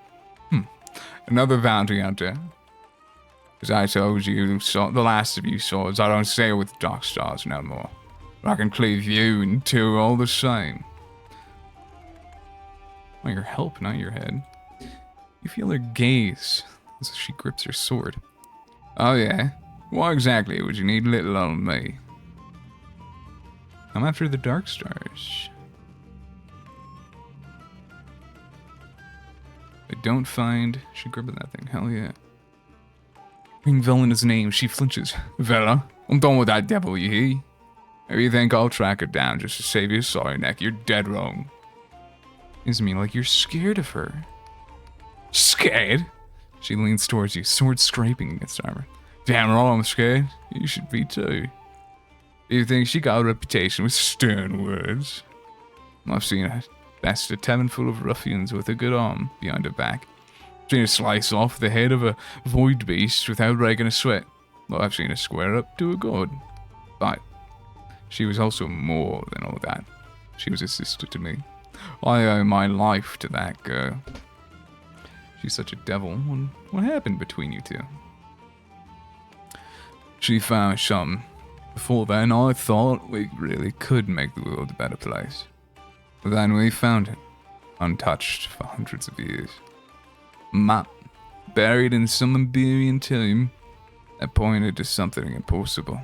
A: Another bounty hunter. As I told you, the last of you swords, I don't sail with Dark Stars no more. But I can cleave you in two all the same. Well, your help, not your head. You feel her gaze as she grips her sword. Oh yeah? What exactly would you need little on me? I'm after the Dark Stars. I don't find... She gripping that thing, hell yeah. Hearing Velena's name, she flinches. Vela, I'm done with that devil, you hear? If you think I'll track her down just to save your sorry neck, you're dead wrong. Seems me like you're scared of her. Scared? She leans towards you, sword scraping against armor. Damn right I'm scared. You should be too. You think she got a reputation with stern words? I've seen her best a tavern full of ruffians with a good arm behind her back. I've seen her slice off the head of a void beast without breaking a sweat. Well, I've seen her square up to a god. But she was also more than all that. She was a sister to me. I owe my life to that girl. She's such a devil. What happened between you two? She found something. Before then, I thought we really could make the world a better place. But then we found it, untouched for hundreds of years. A map, buried in some Iberian tomb, that pointed to something impossible.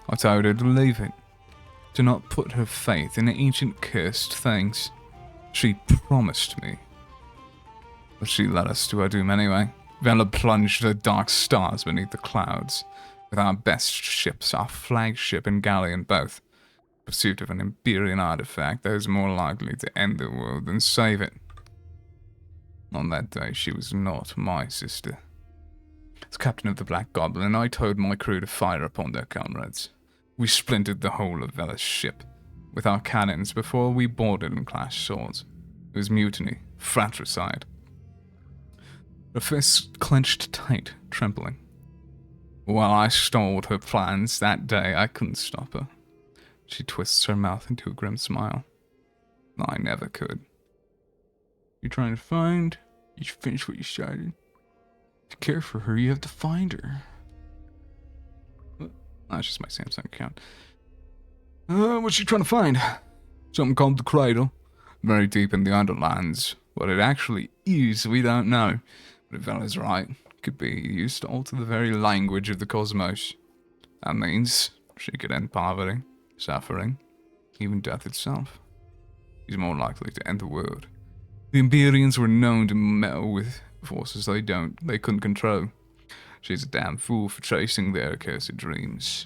A: I told her to leave it, to not put her faith in ancient cursed things. She promised me. But she led us to our doom anyway. Vela plunged the dark stars beneath the clouds, with our best ships, our flagship and galleon both, in pursuit of an Iberian artifact that was more likely to end the world than save it. On that day, she was not my sister. As captain of the Black Goblin, I told my crew to fire upon their comrades. We splintered the whole of Vela's ship with our cannons before we boarded and clashed swords. It was mutiny, fratricide. Her fists clenched tight, trembling. While I stalled her plans that day, I couldn't stop her. She twists her mouth into a grim smile. I never could. You're trying to find? You should finish what you started. To care for her, you have to find her. That's just my Samsung account. What's she trying to find? Something called the Cradle. very deep in the Underlands. What it actually is, we don't know. But if Vela's right, it could be used to alter the very language of the cosmos. That means she could end poverty, suffering, even death itself. She's more likely to end the world. The Imperians were known to meddle with forces they couldn't control. She's a damn fool for chasing their accursed dreams.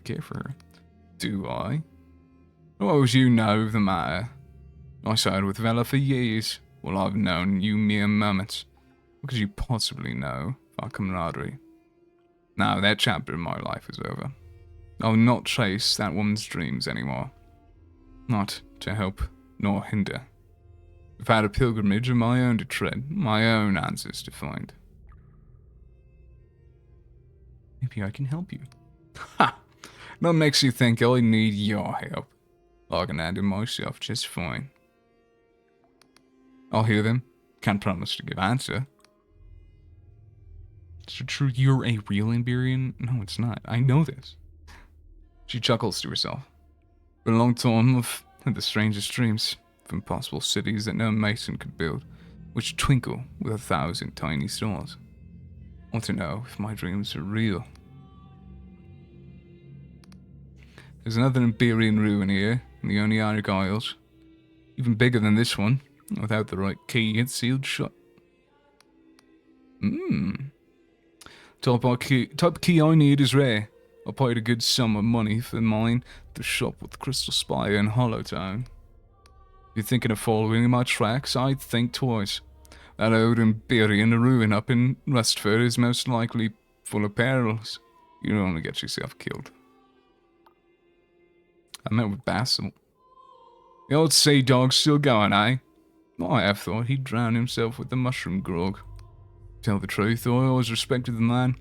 A: Care for her. Do I? What would you know of the matter? I sided with Vela for years. Well, I've known you mere moments. What could you possibly know of our camaraderie? Now that chapter of my life is over. I'll not chase that woman's dreams anymore. Not to help nor hinder. I've had a pilgrimage of my own to tread, my own answers to find. Maybe I can help you. Ha! That makes you think I need your help. I can handle myself just fine. I'll hear them. Can't promise to give answer. Is it true you're a real Iberian? No, it's not. I know this. She chuckles to herself. For a long time, I've had the strangest dreams of impossible cities that no mason could build, which twinkle with 1,000 tiny stars. I want to know if my dreams are real. There's another Iberian ruin here, in the Onionic Isles. Even bigger than this one. Without the right key, it's sealed shut. Type of key I need is rare. I paid a good sum of money for mine at the shop with Crystal Spire in Hollowtown. If you're thinking of following my tracks, I'd think twice. That old Iberian ruin up in Rustford is most likely full of perils. You'll only get yourself killed. I met with Basil. The old sea dog's still going, eh? I have thought he'd drown himself with the mushroom grog. Tell the truth, I always respected the man.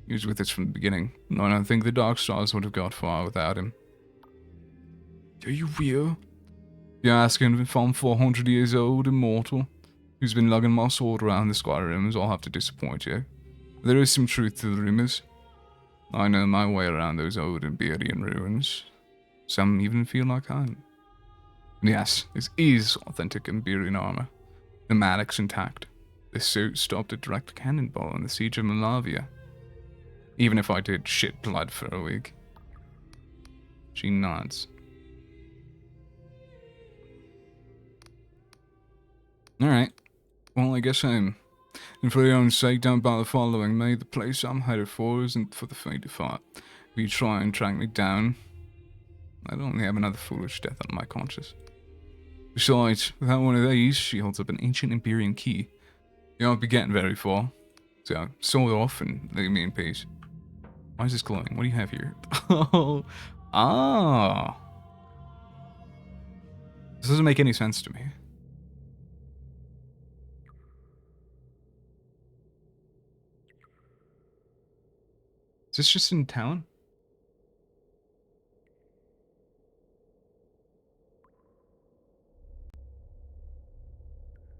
A: He was with us from the beginning, and I don't think the Dark Stars would have got far without him. Are you real? You're asking if I'm 400 years old, immortal, who's been lugging my sword around the square rooms, I'll have to disappoint you. There is some truth to the rumors. I know my way around those old Iberian ruins. Some even feel like home. Yes, this is authentic Iberian armor. The mallet's intact. The suit stopped a direct cannonball in the siege of Malavia. Even if I did shit blood for a week. She nods. Alright. Well, I guess I'm. And for your own sake, don't bother following me. The place I'm headed for isn't for the faint of heart. If you try and track me down, I'd only have another foolish death on my conscience. Besides, without one of these, she holds up an ancient Iberian key. You won't be getting very far. So, sold off and leave me in peace. Why is this glowing? What do you have here? Oh, ah. This doesn't make any sense to me. Is this just in town?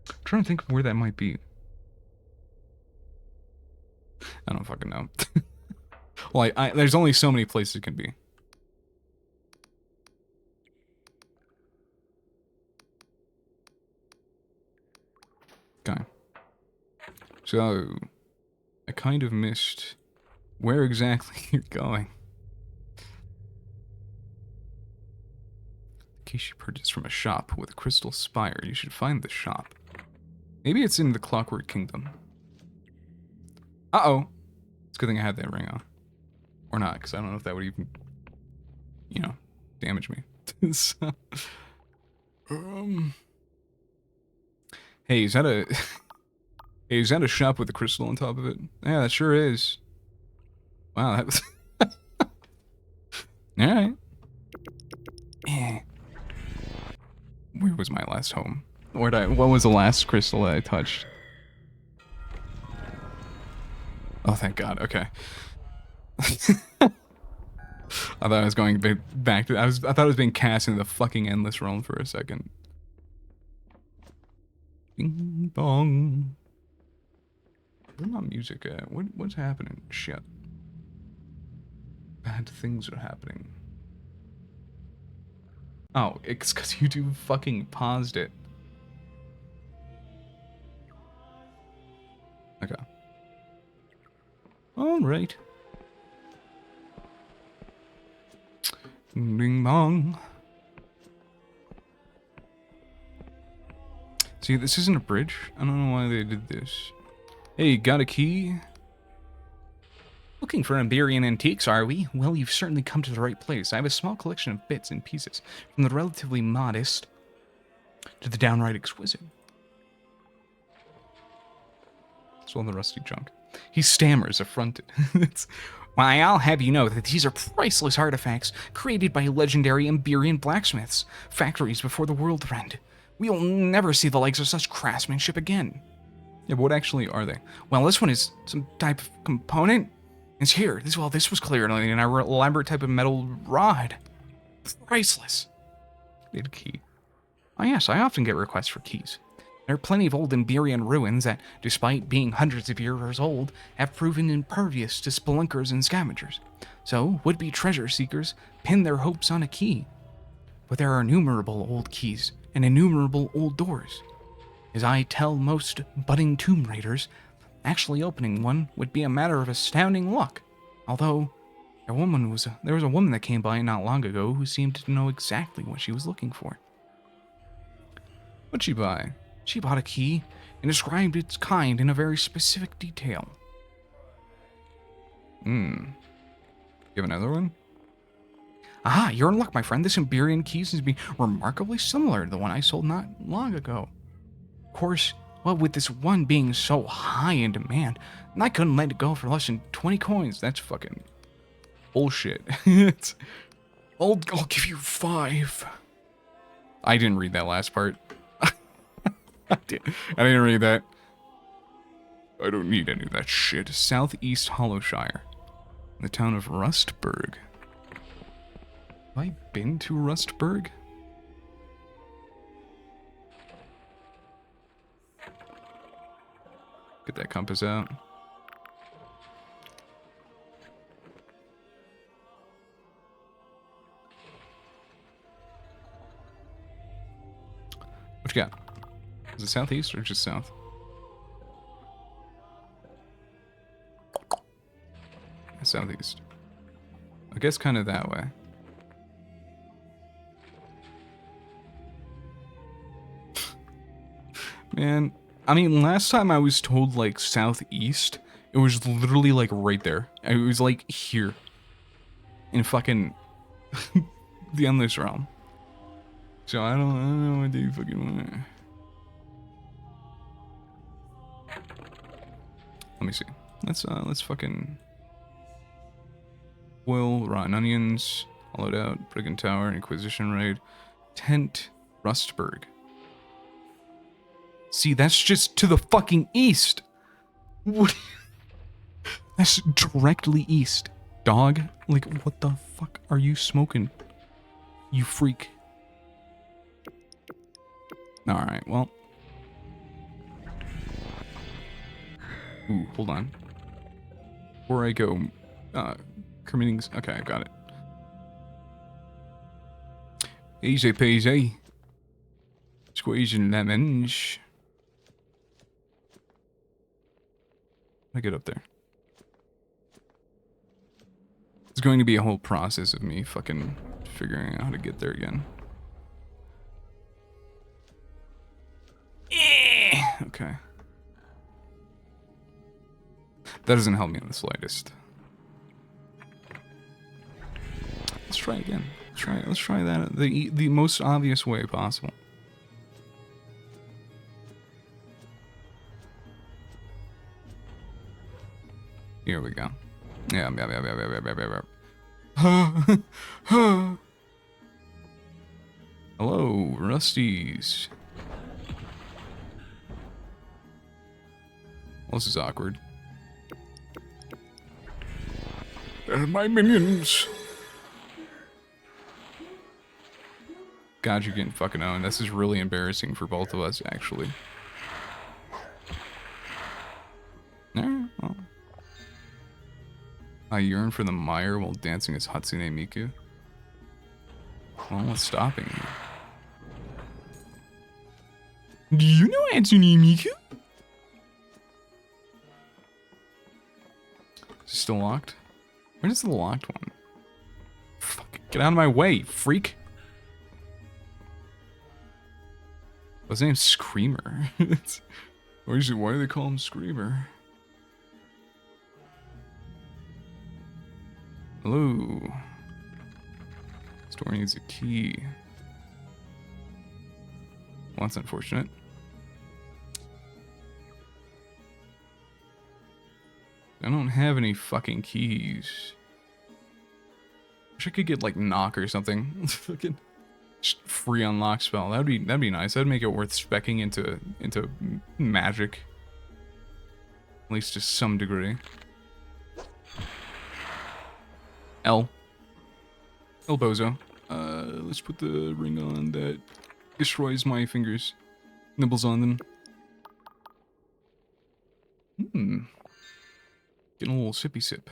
A: I'm trying to think of where that might be. I don't fucking know. Like, there's only so many places it can be. Okay. So, I kind of missed where exactly you're going. In case you purchased from a shop with a crystal spire, you should find the shop. Maybe it's in the Clockwork Kingdom. Uh-oh. It's a good thing I had that ring on. Or not, because I don't know if that would even, you know, damage me. So, hey, is that a... Hey, is that a shop with a crystal on top of it? Yeah, that sure is. Wow, that was... Alright. Yeah. Where was my last home? What was the last crystal that I touched? Oh, thank God. Okay. I thought I was going back to. I thought I was being cast into the fucking endless realm for a second. Bing bong. Where's my music at? What's happening? Shit. Bad things are happening.
C: Oh, it's because YouTube fucking paused it. Okay. Alright. Ding bong. See, this isn't a bridge. I don't know why they did this. Hey, got a key? Looking for Iberian antiques, are we? Well, you've certainly come to the right place. I have a small collection of bits and pieces, from the relatively modest to the downright exquisite. It's all the rusty junk. He stammers, affronted. Why, I'll have you know that these are priceless artifacts created by legendary Iberian blacksmiths, factories before the world end. We'll never see the likes of such craftsmanship again. Yeah, but what actually are they? Well, this one is some type of component. It's here. This was clearly an elaborate type of metal rod. Priceless. Need a key. Oh yes, I often get requests for keys. There are plenty of old Iberian ruins that, despite being hundreds of years old, have proven impervious to spelunkers and scavengers. So, would-be treasure seekers pin their hopes on a key. But there are innumerable old keys and innumerable old doors. As I tell most budding tomb raiders, actually opening one would be a matter of astounding luck. Although, there was a woman that came by not long ago who seemed to know exactly what she was looking for. What'd she buy? She bought a key and described its kind in a very specific detail. You have another one? Aha, you're in luck, my friend. This Iberian key seems to be remarkably similar to the one I sold not long ago. Of course, well, with this one being so high in demand, I couldn't let it go for less than 20 coins. That's fucking bullshit.
B: I'll give you 5.
C: I didn't read that last part. I didn't read that. I don't need any of that shit. Southeast Hollowshire. The town of Rustburg. Have I been to Rustburg? Get that compass out. What you got? Is it southeast or just south? Southeast. I guess kind of that way. Man, I mean, last time I was told, like, southeast, it was literally, like, right there. It was, like, here. In fucking the Endless Realm. So I don't know what they fucking want. Let me see. Let's fucking oil, rotten onions, hollowed out, brigand tower, inquisition raid, tent, Rustburg. See, that's just to the fucking east. What? That's directly east. Dog, like, what the fuck are you smoking? You freak. Alright, well. Ooh, hold on. Before I go, committing. Okay, I got it. Easy peasy. Squeezing lemons. I get up there. It's going to be a whole process of me fucking figuring out how to get there again. Okay. That doesn't help me in the slightest. Let's try again. Let's try that the most obvious way possible. Here we go. Yeah. Hello, Rusties. Well, this is awkward.
B: My minions.
C: God, you're getting fucking owned. This is really embarrassing for both of us, actually. Well. I yearn for the mire while dancing as Hatsune Miku.
A: Well, what's stopping you? Do you know Anthony Miku? Is it still locked? Where's the locked one? Fuck, get out of my way, freak. What's his name? Screamer. Why do they call him Screamer? Hello. Store needs a key. Well, that's unfortunate. I don't have any fucking keys. Wish I could get like knock or something. Fucking just free unlock spell. That'd be nice. That'd make it worth specking into magic. At least to some degree. El Bozo. Let's put the ring on that destroys my fingers. Nibbles on them. Getting a little sippy sip.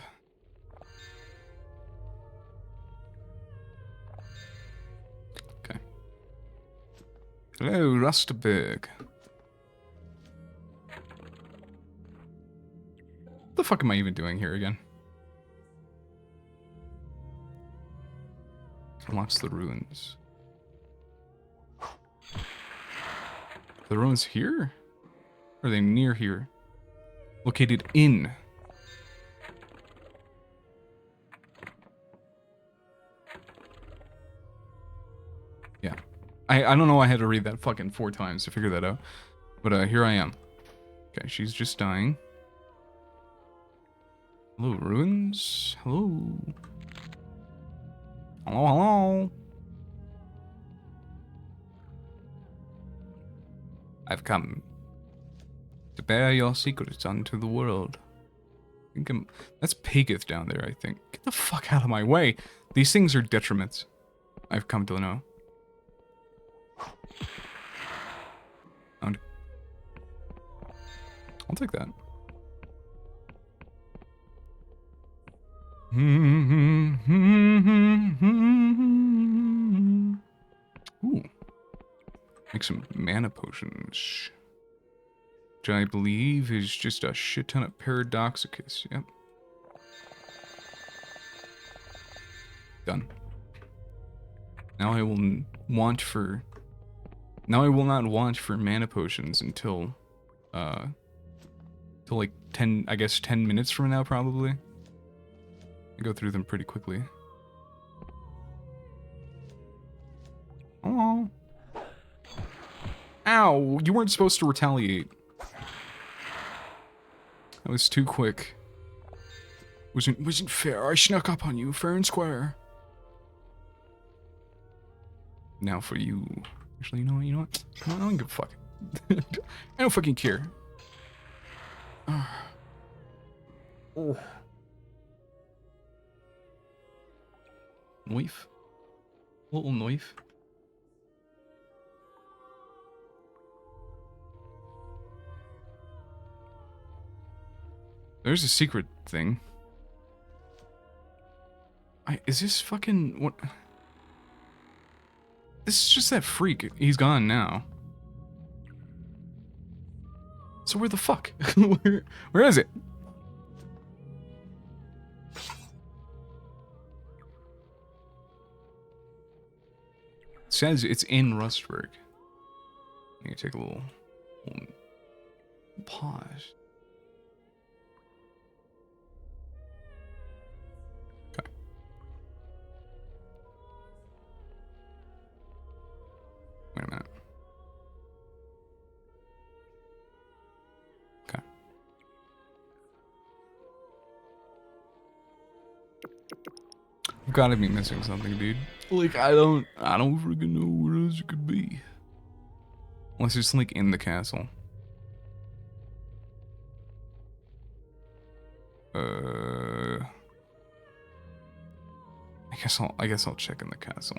A: Okay. Hello, Rustaberg. What the fuck am I even doing here again? Unlocks the ruins. The ruins here? Or are they near here? Located in. Yeah. I don't know, I had to read that fucking 4 times to figure that out. But here I am. Okay, she's just dying. Hello, ruins? Hello. Hello, hello. I've come to bear your secrets unto the world. I think that's Pageth down there, I think. Get the fuck out of my way. These things are detriments. I've come to know. I'll take that. Ooh. Make some mana potions. Which I believe is just a shit ton of Paradoxicus. Yep. Done. Now I will want for... Now I will not want for mana potions until... Till like 10, I guess 10 minutes from now probably. I go through them pretty quickly. Oh. Ow, you weren't supposed to retaliate. That was too quick. Wasn't fair. I snuck up on you, fair and square. Now for you. Actually, you know what? I don't give a fuck. I don't fucking care. Oh. Knife. Little knife. There's a secret thing. Is this fucking... What? This is just that freak. He's gone now. So where the fuck? where is it? It says it's in Rustburg. I'm gonna take a little pause. Okay. Wait a minute. Okay. I've gotta be missing something, dude. Like, I don't freaking know where else it could be. Unless it's like in the castle. I guess I'll check in the castle.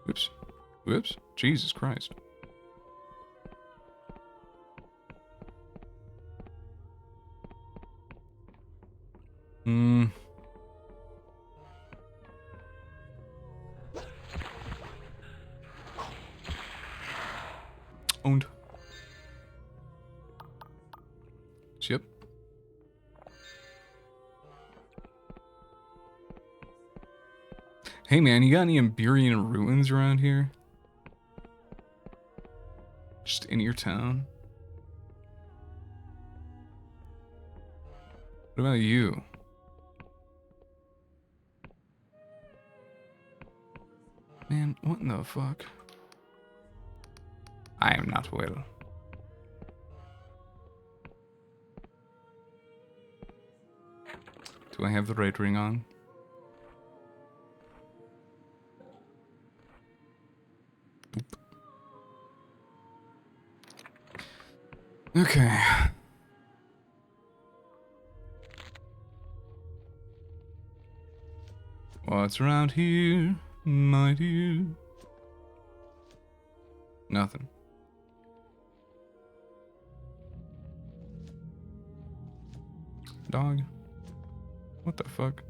A: Whoops. Whoops. Jesus Christ. Owned. Yep. Hey man, you got any Iberian ruins around here? Just in your town? What about you? Man, what in the fuck? I am not well. Do I have the right ring on? Oop. Okay. What's around here, my dear? Nothing. Dog. What the fuck?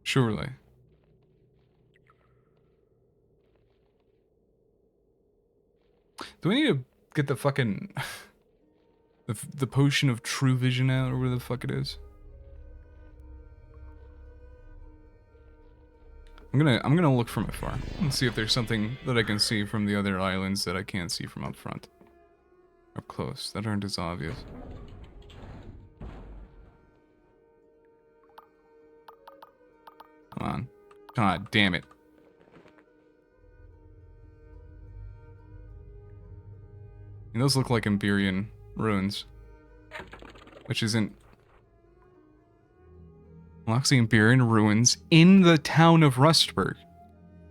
A: Surely. Do we need to get the fucking the potion of true vision out, or whatever the fuck it is? I'm gonna look from afar and see if there's something that I can see from the other islands that I can't see from up front. Up close, that aren't as obvious. Come on. God damn it. And those look like Iberian ruins. Which isn't... Unlocks the Iberian ruins in the town of Rustburg.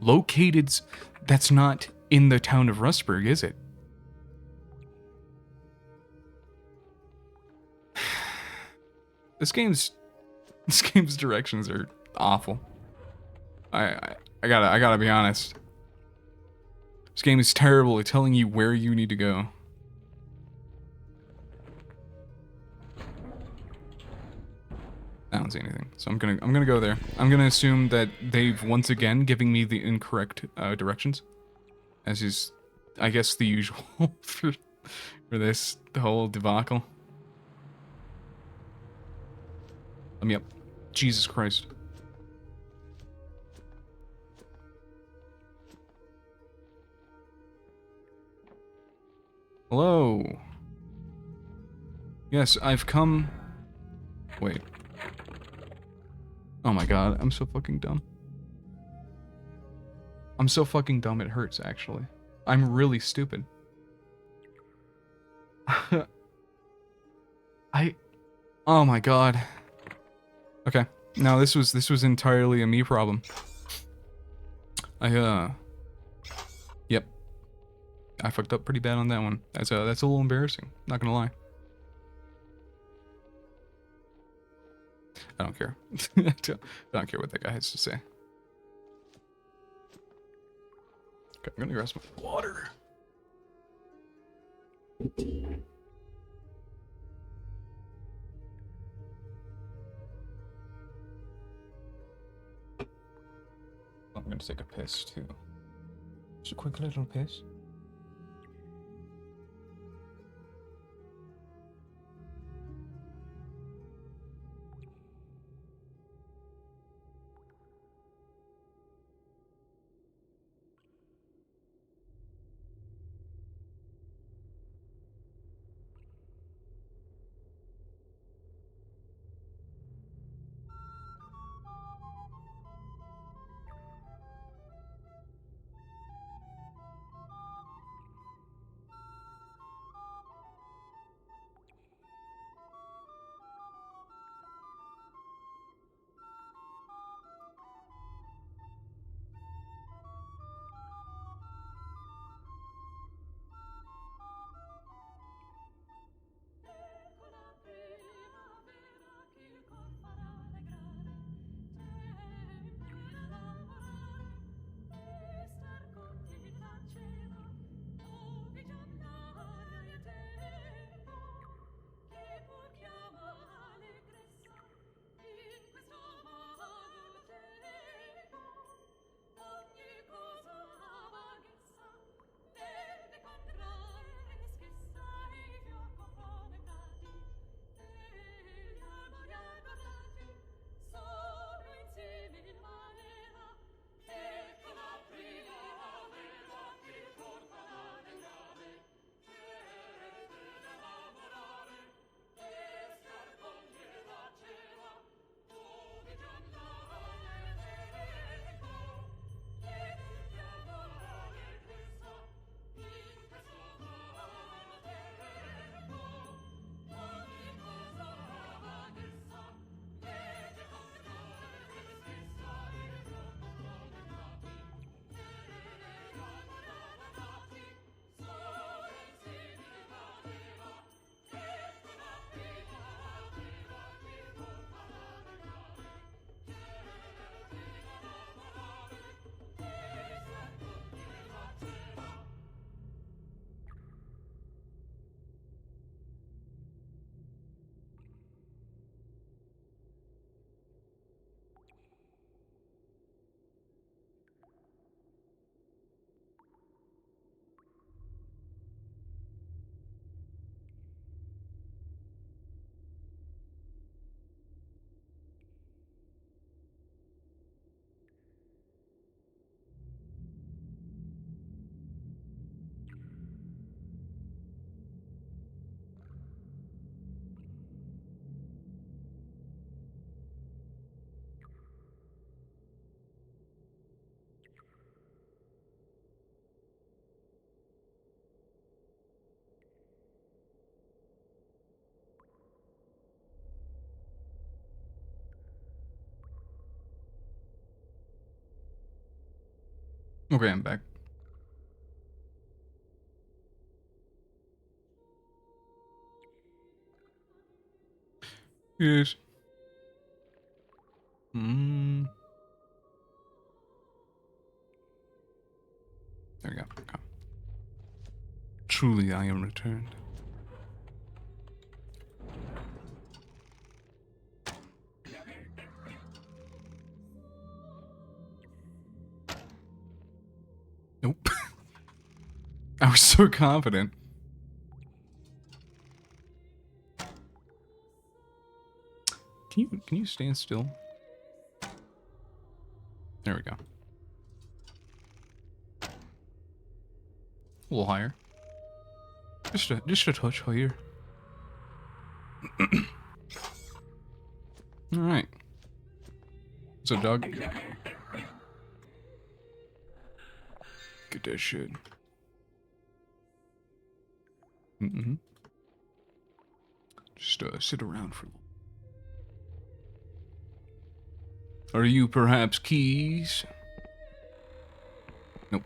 A: Located... That's not in the town of Rustburg, is it? This game's directions are awful. I gotta be honest. This game is terrible at telling you where you need to go. I don't see anything, so I'm gonna go there. I'm gonna assume that they've once again giving me the incorrect directions, as is, I guess, the usual for this whole debacle. Let me up. Jesus Christ. Hello. Yes, I've come... Wait. Oh my god, I'm so fucking dumb. I'm so fucking dumb it hurts, actually. I'm really stupid. Oh my god. Okay. No, this was entirely a me problem. Yep. I fucked up pretty bad on that one. That's a little embarrassing, not gonna lie. I don't care. I don't care what that guy has to say. Okay, I'm gonna grab some water. I'm gonna take a piss too. Just a quick little piss. Okay, I'm back. Yes. There we go. Okay. Truly, I am returned. Nope. I was so confident. Can you stand still? There we go. A little higher. Just a touch higher. All right. What's up, dog? Get that shit. Just sit around for a little. Are you perhaps Keys? Nope.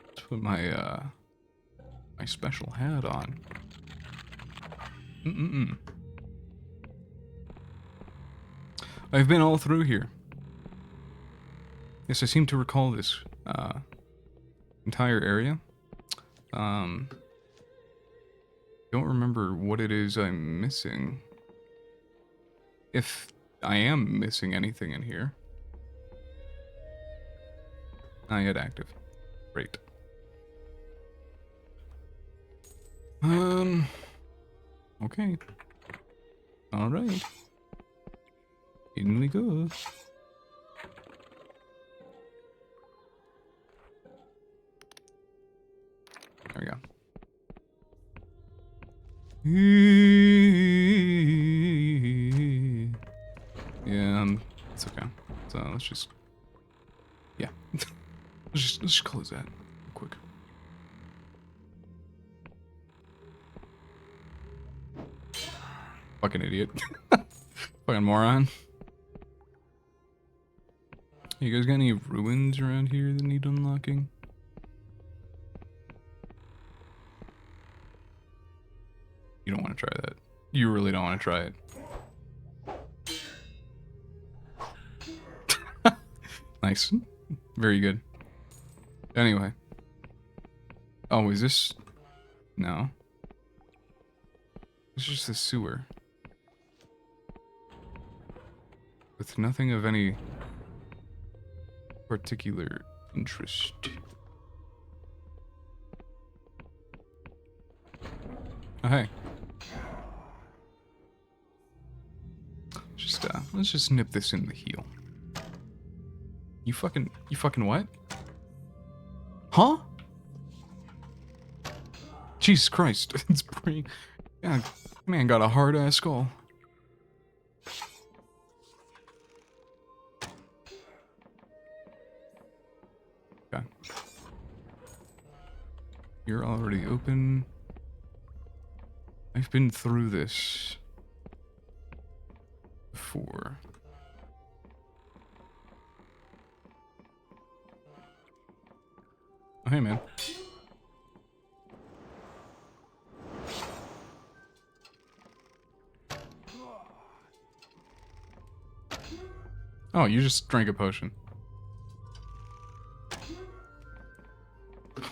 A: Let's put my my special hat on. I've been all through here. Yes, I seem to recall this entire area. Don't remember what it is I'm missing. If I am missing anything in here. Not yet active. Great. Okay. Alright. In we go. There we go. Yeah, it's okay. So let's just, yeah, let's just close that real quick. Fucking idiot. Fucking moron. You guys got any ruins around here that need unlocking? You don't want to try that. You really don't want to try it. Nice. Very good. Anyway. Oh, is this... No. It's just a sewer. With nothing of any particular interest. Oh, hey. Just, let's just nip this in the heel. You fucking what? Huh? Jesus Christ. It's pretty... Yeah, man got a hard-ass skull. Okay. You're already open. I've been through this before. Oh, hey, man. Oh, you just drank a potion.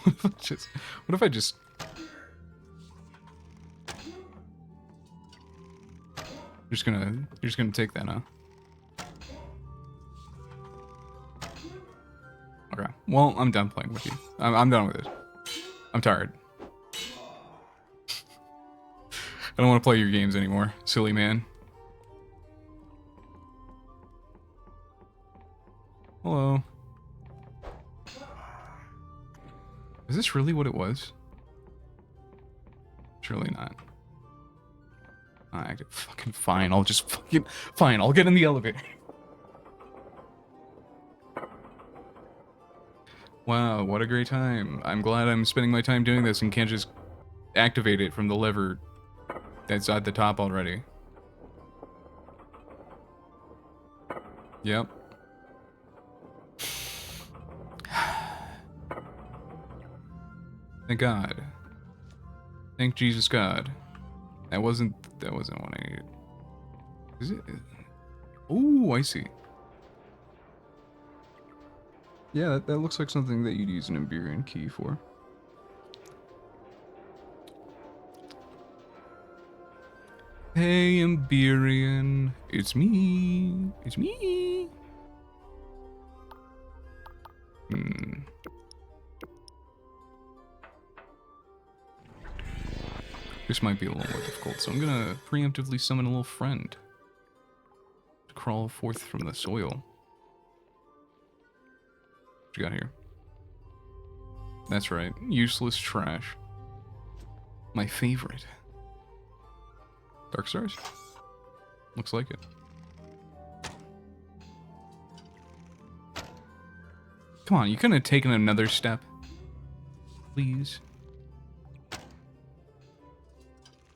A: What if I just... You're just gonna take that, huh? Okay. Well, I'm done playing with you. I'm done with it. I'm tired. I don't want to play your games anymore, silly man. Hello. Is this really what it was? Surely not. Fucking fine. I'll just fucking... Fine, I'll get in the elevator. Wow, what a great time. I'm glad I'm spending my time doing this and can't just activate it from the lever that's at the top already. Yep.
C: Thank God. Thank Jesus God. That wasn't what I needed. Is it? Oh, I see. Yeah, that looks like something that you'd use an Iberian key for. Hey, Iberian. It's me. It's me. This might be a little more difficult, so I'm gonna preemptively summon a little friend to crawl forth from the soil. What you got here? That's right, useless trash. My favorite. Dark Stars? Looks like it. Come on, you couldn't have taken another step. Please.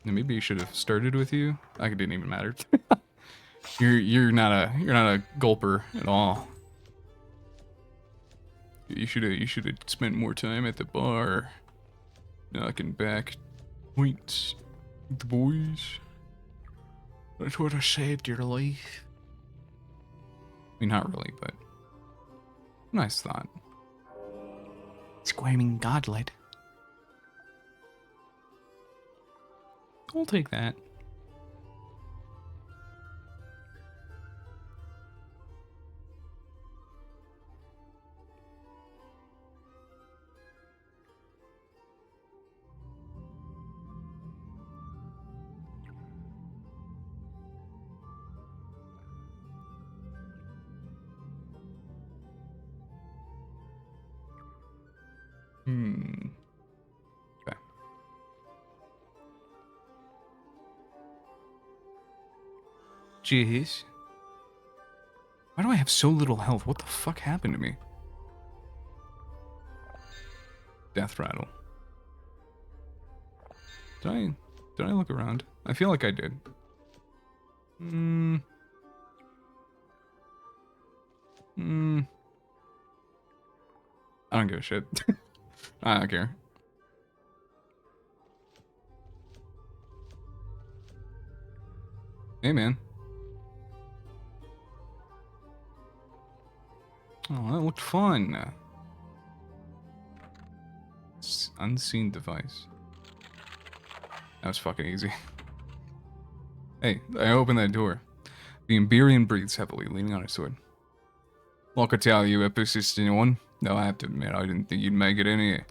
C: Maybe you should have started with you. Like it didn't even matter. you're not a gulper at all. You should have spent more time at the bar, knocking back points with the boys. That's what I saved your life. I mean, not really, but nice thought. Screaming godlet. I'll take that. Okay. Jeez. Why do I have so little health? What the fuck happened to me? Death rattle. Did I look around? I feel like I did. I don't give a shit. I don't care. Hey, man. Oh, that looked fun. Unseen device. That was fucking easy. Hey, I opened that door. The Iberian breathes heavily, leaning on his sword. Like I tell you, a persistent one. No, I have to admit, I didn't think you'd make it in here.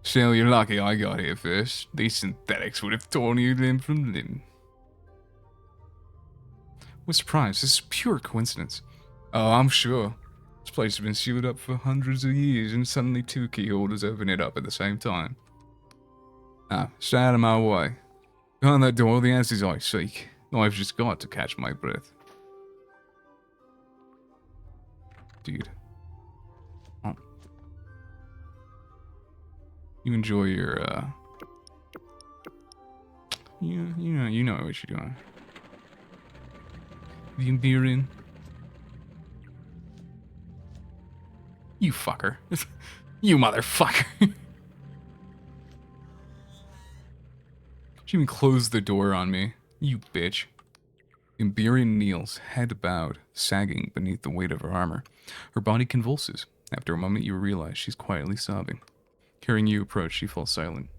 C: Still, you're lucky I got here first. These synthetics would have torn you limb from limb. What surprise, this is pure coincidence. Oh, I'm sure. This place has been sealed up for hundreds of years, and suddenly two key holders open it up at the same time. Ah, stay out of my way. Behind that door, the answers I seek. I've just got to catch my breath. Dude. Oh. You enjoy your, you know what you're doing. The Iberian. You fucker. You motherfucker. She even closed the door on me. You bitch. Iberian kneels, head bowed, sagging beneath the weight of her armor. Her body convulses. After a moment, you realize she's quietly sobbing. Hearing you approach, she falls silent.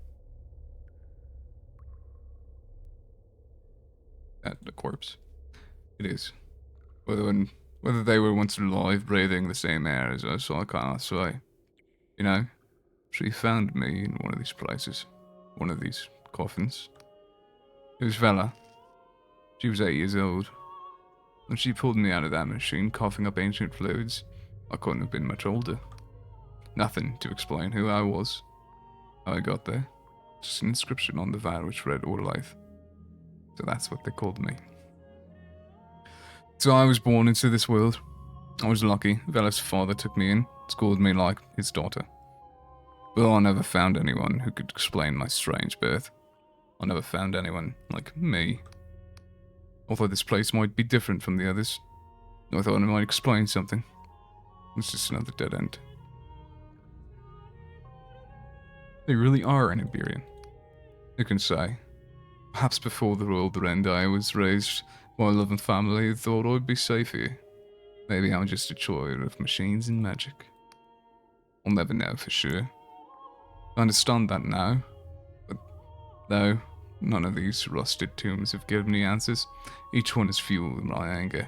C: That a corpse? It is. Whether they were once alive, breathing the same air as us, I cannot say. You know, she found me in one of these places. One of these coffins. It was Vela. She was 8 years old. When she pulled me out of that machine, coughing up ancient fluids, I couldn't have been much older. Nothing to explain who I was, how I got there. Just an inscription on the veil which read all life. So that's what they called me. So I was born into this world. I was lucky. Vela's father took me in, schooled me like his daughter. But I never found anyone who could explain my strange birth. I never found anyone like me. Although this place might be different from the others, I thought it might explain something. It's just another dead end.
A: They really are an Iberian. You can say. Perhaps before the world end, I was raised by a loving family and thought I'd be safe here. Maybe I'm just a child of machines and magic. I'll never know for sure. I understand that now. But no, none of these rusted tombs have given me answers. Each one has fueled my anger.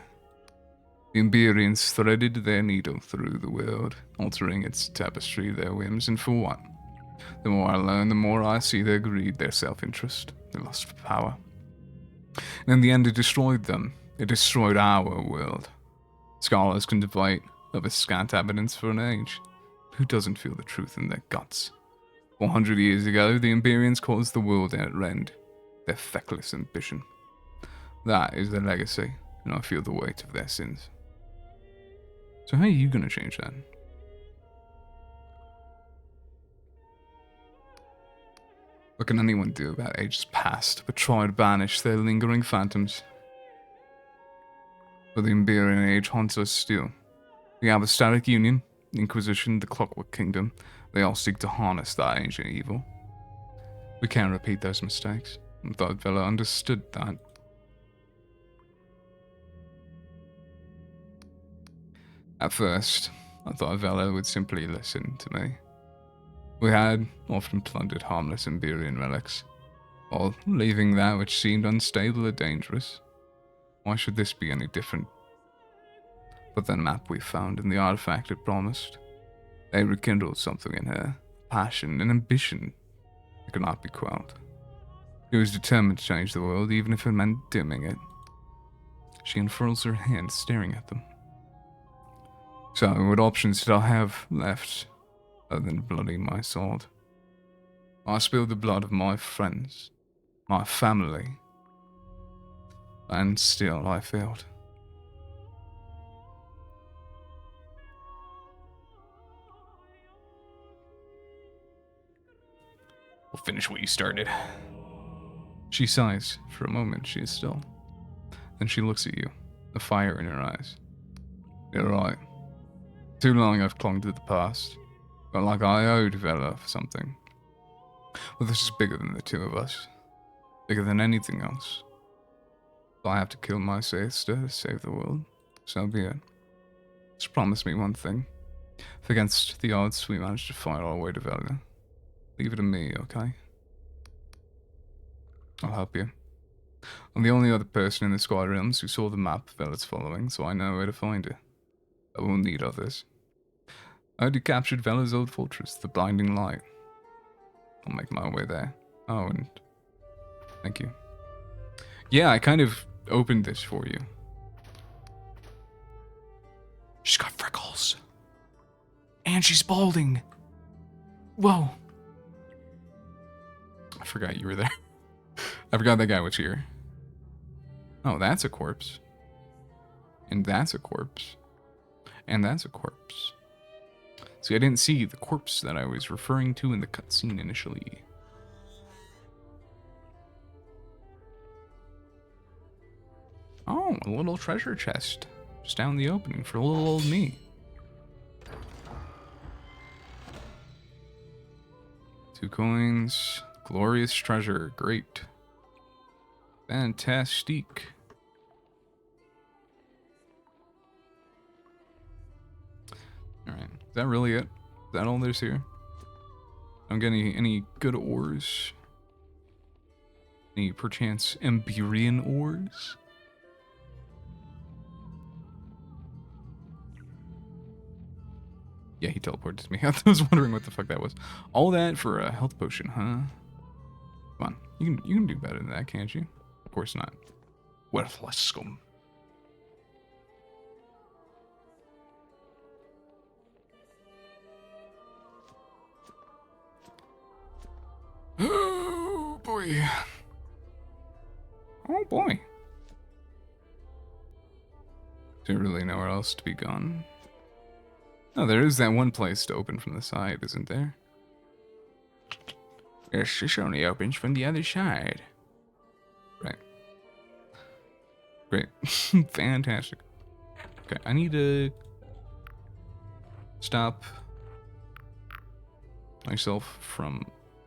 A: The Iberians threaded their needle through the world, altering its tapestry, their whims, and for what? The more I learn, the more I see their greed, their self-interest, their lust for power. And in the end, it destroyed them. It destroyed our world. Scholars can debate of its scant evidence for an age. Who doesn't feel the truth in their guts? 400 years ago, the Iberians caused the world at rend. Their feckless ambition. That is their legacy, and I feel the weight of their sins. So how are you going to change that? What can anyone do about ages past but try to banish their lingering phantoms? But the Iberian Age haunts us still. The Apostolic Union, the Inquisition, the Clockwork Kingdom, they all seek to harness that ancient evil. We can't repeat those mistakes. I thought Vela understood that. At first, I thought Vela would simply listen to me. We had often plundered harmless Iberian relics, while leaving that which seemed unstable or dangerous. Why should this be any different? But the map we found and the artifact it promised, they rekindled something in her, passion and ambition that could not be quelled. She was determined to change the world, even if it meant dimming it. She unfurls her hands, staring at them. So, what options did I have left other than blooding my sword? I spilled the blood of my friends, my family, and still I failed. We'll finish what you started. She sighs. For a moment, she is still. Then she looks at you, the fire in her eyes. You're right. Too long I've clung to the past. Felt like I owed Vela something. Well, this is bigger than the two of us. Bigger than anything else. If I have to kill my sister to save the world, so be it. Just promise me one thing. If against the odds we manage to fight our way to Vela, leave it to me, okay? I'll help you. I'm the only other person in the Sky Realms who saw the map Vela's following, so I know where to find her. I will need others. I already captured Vela's old fortress, the Blinding Light. I'll make my way there. Oh, and thank you. Yeah, I kind of opened this for you.
C: She's got freckles. And she's balding. Whoa.
A: I forgot you were there. I forgot that guy was here. Oh, that's a corpse. And that's a corpse. And that's a corpse. See, I didn't see the corpse that I was referring to in the cutscene initially. Oh, a little treasure chest. Just down the opening for little old me. 2 coins. Glorious treasure. Great. Fantastic. Alright. Is that really it? Is that all there's here? Don't get any good ores? Any perchance Iberian ores? Yeah, he teleported me. I was wondering what the fuck that was. All that for a health potion, huh? Come on, you can do better than that, can't you? Of course not. Worthless scum.
B: Oh boy.
A: Oh boy. Is there really nowhere else to be gone? Oh, there is that one place to open from the side, isn't there? Yes, this only opens from the other side. Right. Great. Fantastic. Okay, I need to stop myself from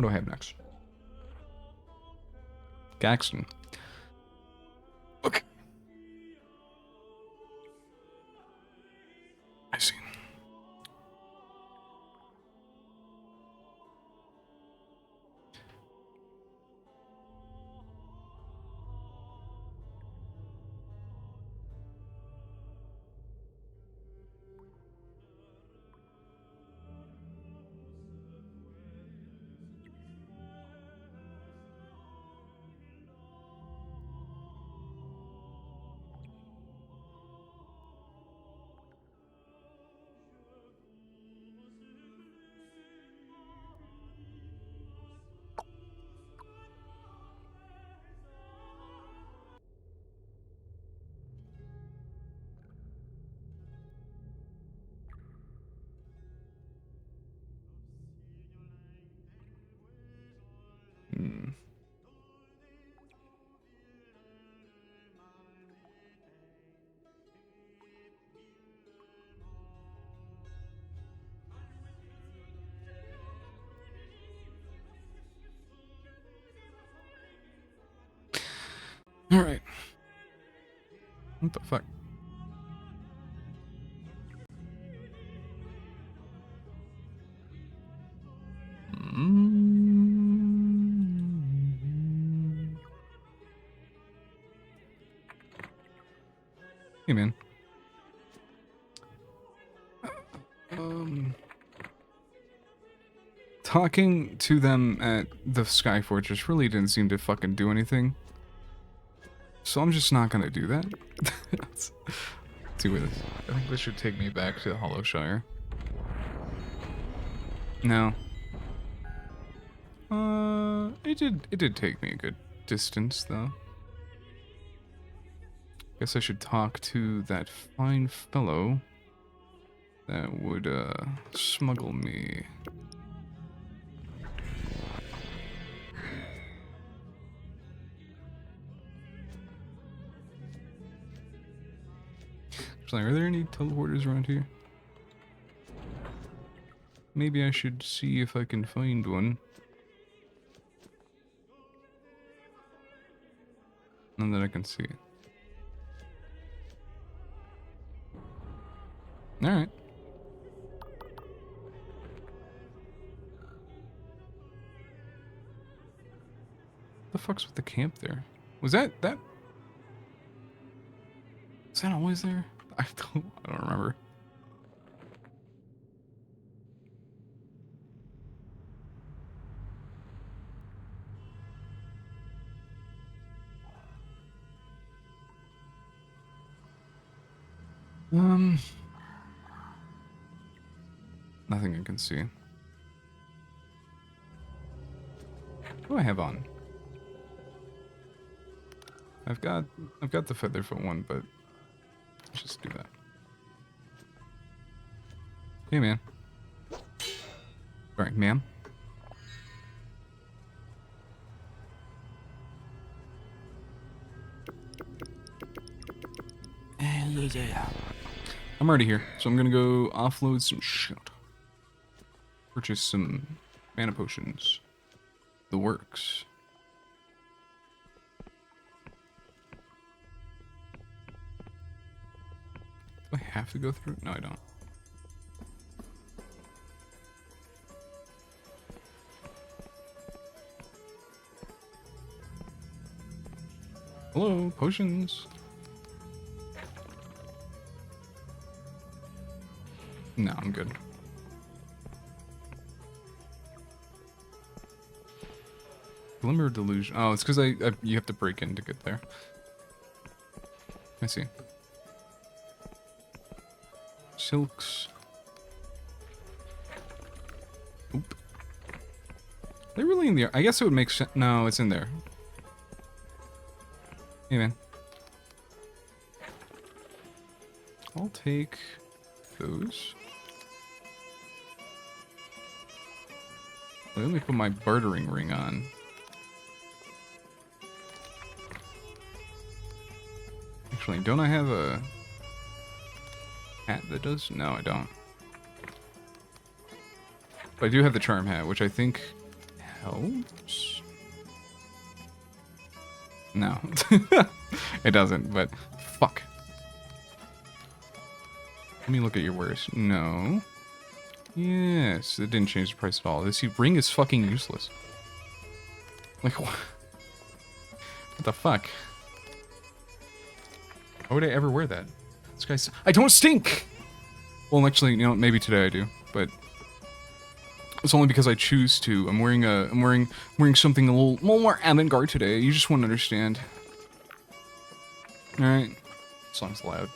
C: What do I have next? Gaxton.
B: Okay. I see.
C: Hmm.
B: All right.
C: What the fuck? Hey, man. Talking to them at the Sky Fortress really didn't seem to fucking do anything. So I'm just not gonna do that. Let's do this. I think this should take me back to Hollowshire. No. It did take me a good distance though. Guess I should talk to that fine fellow that would smuggle me. Actually, are there any teleporters around here? Maybe I should see if I can find one. None that I can see. Alright. The fuck's with the camp there? Was that? Is that always there? I don't remember. Nothing I can see. What do I have on? I've got the Featherfoot one, but let's just do that. Hey, man. Alright, ma'am. Yeah. I'm already here, so I'm gonna go offload some shit. Purchase some mana potions. The works. Do I have to go through it? No, I don't. Hello, potions. No, I'm good. Glimmer Delusion. Oh, it's because you have to break in to get there. I see. Silks. Oop. They're really in there. I guess it would make sense. No, it's in there. Hey, man. I'll take those. Let me put my bartering ring on. Actually, don't I have a hat that does? No, I don't. But I do have the charm hat, which I think
A: helps. No. It doesn't, but fuck. Let me look at your wares. No. Yes, it didn't change the price at all. This ring is fucking useless. Like, what the fuck? Why would I ever wear that? This guy's... I don't stink! Well, actually, you know, maybe today I do, but it's only because I choose to. I'm wearing something a little more avant-garde today. You just won't understand. All right, song's loud.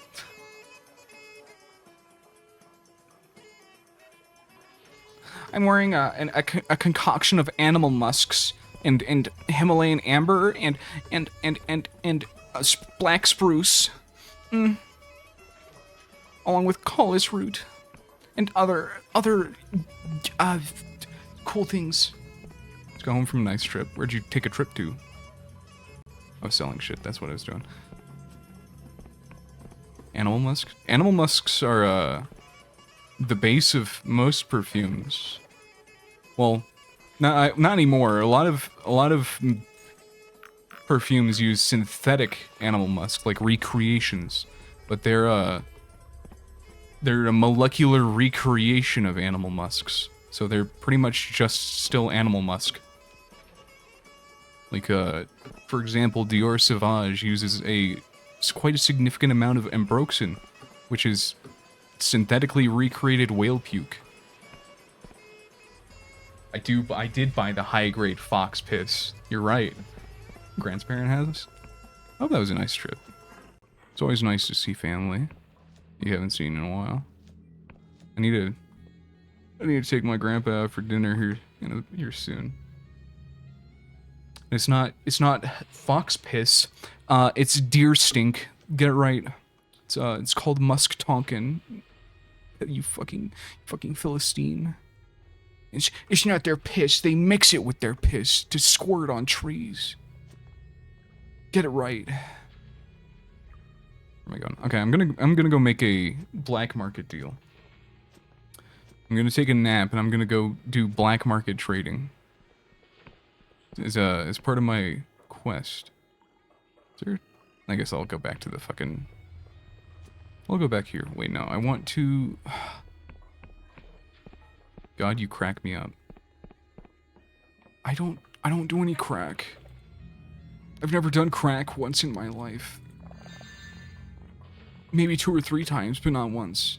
A: I'm wearing a concoction of animal musks and Himalayan amber and black spruce, along with collis root and other cool things. Let's go home from a nice trip. Where'd you take a trip to? I was selling shit. That's what I was doing. Animal musk. Animal musks are the base of most perfumes. Well, not anymore. A lot of perfumes use synthetic animal musk, like recreations, but they're a molecular recreation of animal musks. So they're pretty much just still animal musk. Like for example, Dior Sauvage uses quite a significant amount of ambroxan, which is synthetically recreated whale puke. I did buy the high-grade fox piss. You're right. Grant's parent has this. I hope that was a nice trip. It's always nice to see family you haven't seen in a while. I need to take my grandpa out for dinner here soon. It's not fox piss. It's deer stink. Get it right. It's called musk tonkin. You fucking Philistine. It's not their piss. They mix it with their piss to squirt on trees. Get it right. Where am I going? Okay, I'm gonna go make a black market deal. I'm gonna take a nap and I'm gonna go do black market trading. As part of my quest. I guess I'll go back to the fucking... I'll go back here. Wait, no, I want to... God, you crack me up. I don't do any crack. I've never done crack once in my life. Maybe 2 or 3 times, but not once.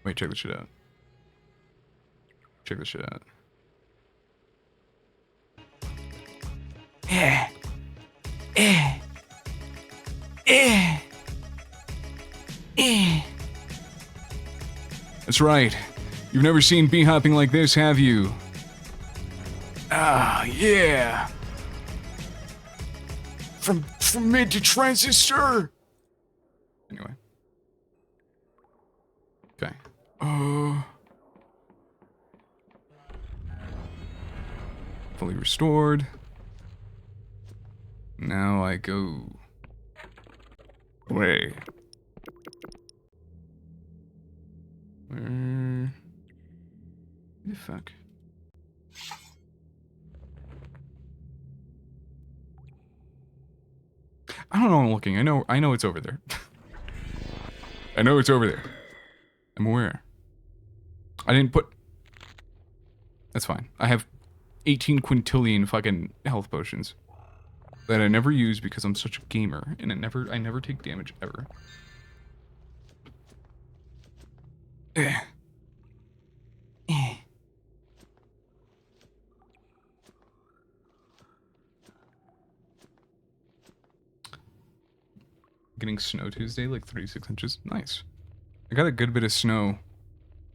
A: Wait, check this shit out. Check this shit out. That's right. You've never seen bee hopping like this, have you? Ah, yeah. From mid to transistor. Anyway. Okay. Fully restored. Now I go. Wait. Where the fuck? I don't know. I'm looking. I know it's over there. I know it's over there. I'm aware. I didn't put. That's fine. I have 18 quintillion fucking health potions that I never use because I'm such a gamer and I never take damage ever. Getting snow Tuesday, like 36 inches. Nice. I got a good bit of snow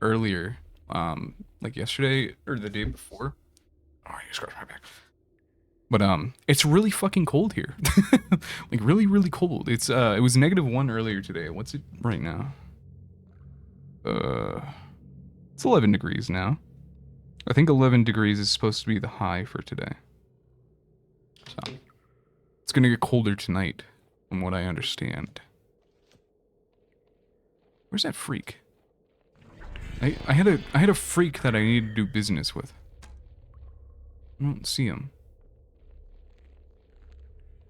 A: earlier, like yesterday or the day before. Oh, you scratched my back. But it's really fucking cold here. Like really, really cold. It was -1 earlier today. What's it right now? It's 11 degrees now. I think 11 degrees is supposed to be the high for today. So it's gonna get colder tonight, from what I understand. Where's that freak?
C: I had a freak that I needed to do business with. I don't see him.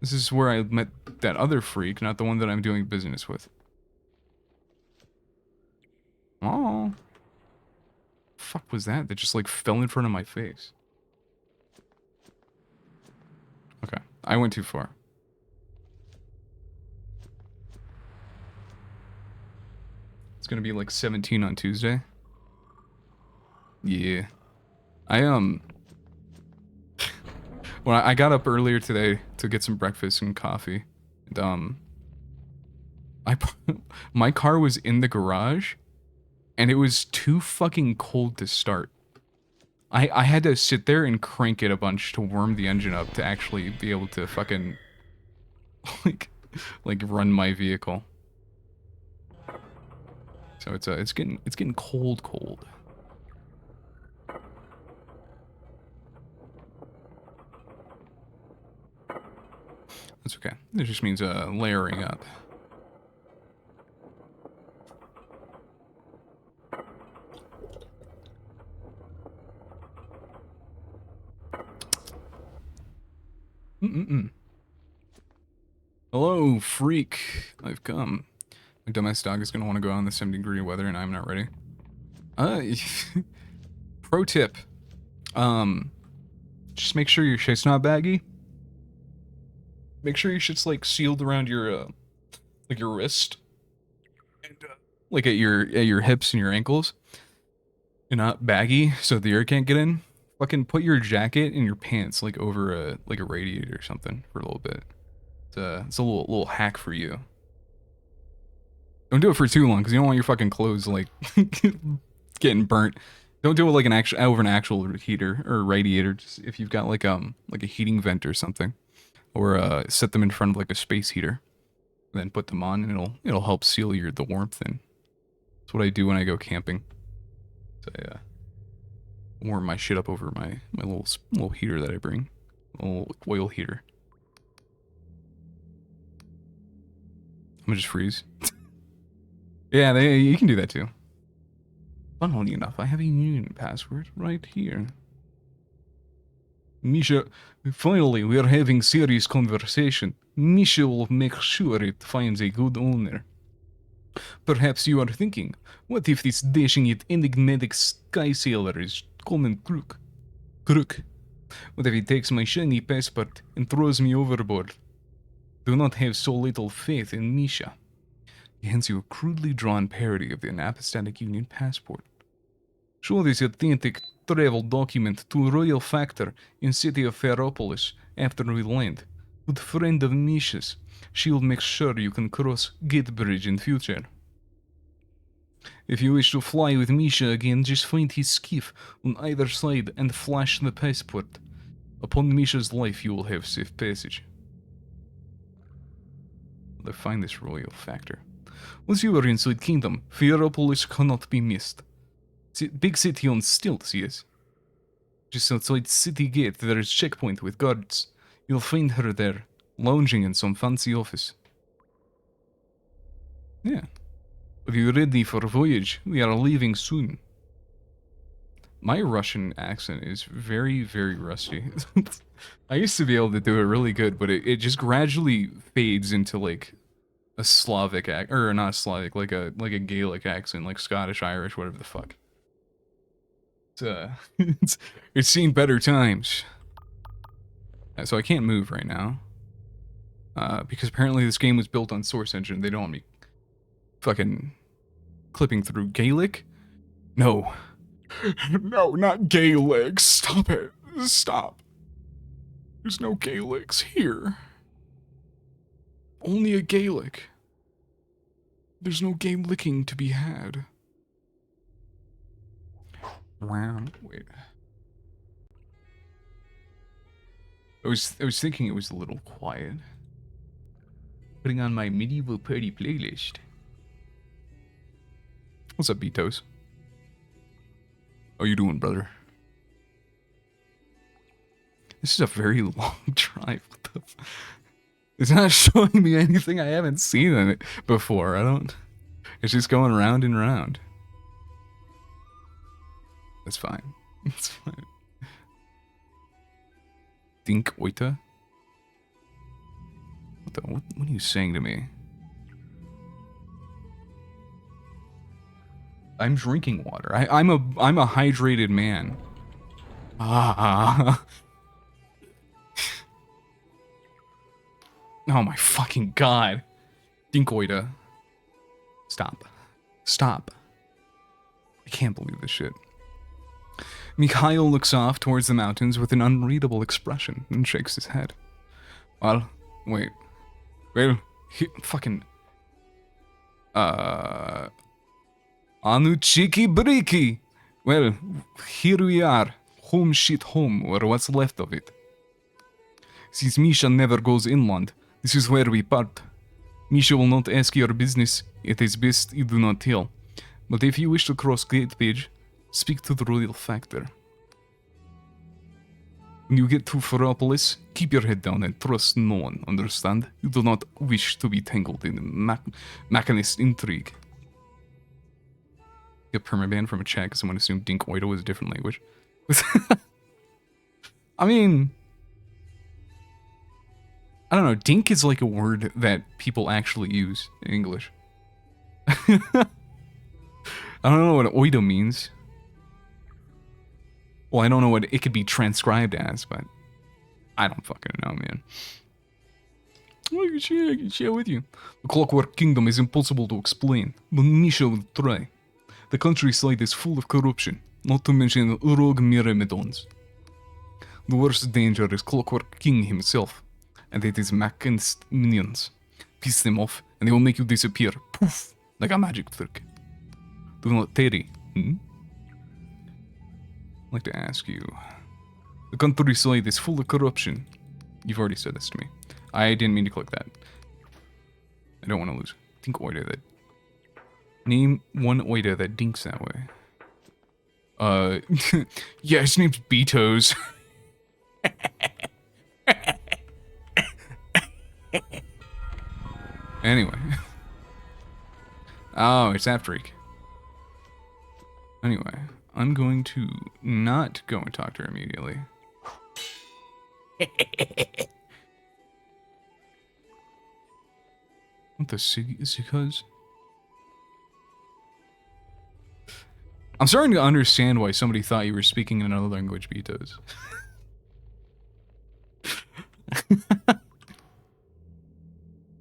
C: This is where I met that other freak, not the one that I'm doing business with. Oh. Fuck was that? That just like fell in front of my face. Okay, I went too far. It's gonna be like 17 on Tuesday. Yeah. Well, I got up earlier today to get some breakfast and coffee. And, my car was in the garage, and it was too fucking cold to start. I had to sit there and crank it a bunch to warm the engine up to actually be able to fucking, like run my vehicle. So it's getting cold. That's okay. It just means layering up. Hello, freak. I've come. My dumbass dog is gonna want to go out in the 70-degree weather, and I'm not ready. Pro tip. Just make sure your shit's not baggy. Make sure your shit's like sealed around your like your wrist, and like at your hips and your ankles, and not baggy so the air can't get in. Fucking put your jacket and your pants like over a radiator or something for a little bit. It's a little hack for you. Don't do it for too long because you don't want your fucking clothes like getting burnt. Don't do it like an actual heater or radiator. Just if you've got like a heating vent or something, or set them in front of like a space heater, and then put them on, and it'll help seal the warmth in. That's what I do when I go camping. So yeah, warm my shit up over my little heater that I bring, a little oil heater. I'm gonna just freeze. Yeah, you can do that too. Funnily enough, I have a union password right here. Misha, finally we are having serious conversation. Misha will make sure it finds a good owner. Perhaps you are thinking, what if this dashing yet enigmatic sky sailor is Coleman Crook? What if he takes my shiny passport and throws me overboard? Do not have so little faith in Misha. He hands you a crudely drawn parody of the Anapostatic Union passport. Show this authentic travel document to Royal Factor in city of Ferropolis after we land. Good friend of Misha's, she'll make sure you can cross Gate Bridge in future. If you wish to fly with Misha again, just find his skiff on either side and flash the passport. Upon Misha's life, you will have safe passage. Let's find this Royal Factor. Once you are inside Kingdom, Ferropolis cannot be missed. Big city on stilts, yes. Just outside City Gate, there is checkpoint with guards. You'll find her there, lounging in some fancy office. Yeah. Are you ready for voyage? We are leaving soon. My Russian accent is very, very rusty. I used to be able to do it really good, but it just gradually fades into like a Slavic or not Slavic, like a Gaelic accent, like Scottish, Irish, whatever the fuck. It's seen better times. So I can't move right now. Because apparently this game was built on Source Engine. They don't want me fucking clipping through Gaelic. No.
B: No, not Gaelic. Stop it. Stop. There's no Gaelics here. Only a Gaelic. There's no Gaelicking to be had.
C: Wow. Wait. I was thinking it was a little quiet. Putting on my medieval party playlist. What's up, Beatos? How you doing, brother? This is a very long drive. What the it's not showing me anything I haven't seen in it before. It's just going round and round. That's fine. It's fine. Dink oita? What are you saying to me? I'm drinking water. I'm a hydrated man. Ah. Oh my fucking god. Dinkoida. Stop. Stop. I can't believe this shit. Mikhail looks off towards the mountains with an unreadable expression and shakes his head. Well, wait. Well, fucking... Anu chiki briki! Well, here we are. Home shit home, or what's left of it. Since Misha never goes inland, this is where we part. Misha will not ask your business. It is best you do not tell. But if you wish to cross Gate Page, speak to the Royal Factor. When you get to Ferropolis, keep your head down and trust no one, understand? You do not wish to be tangled in machinist intrigue. Get permaban from a chat because someone assumed Dink Oida was a different language. I mean... I don't know, dink is like a word that people actually use in English. I don't know what oido means. Well, I don't know what it could be transcribed as, but I don't fucking know, man. I can share with you. The Clockwork Kingdom is impossible to explain, but Misha will try. The countryside is full of corruption, not to mention rogue myrmidons. The worst danger is Clockwork King himself, and it is machinist minions. Piss them off, and they will make you disappear, poof, like a magic trick. Do not tarry, hmm? I'd like to ask you, the countryside is full of corruption. You've already said this to me. I didn't mean to click that. I don't want to lose. Dink oida that. Name one oida that dinks that way. Yeah, his name's Betos. Anyway. Oh, it's that freak. Anyway, I'm going to not go and talk to her immediately. What the cuz? I'm starting to understand why somebody thought you were speaking in another language, Betos.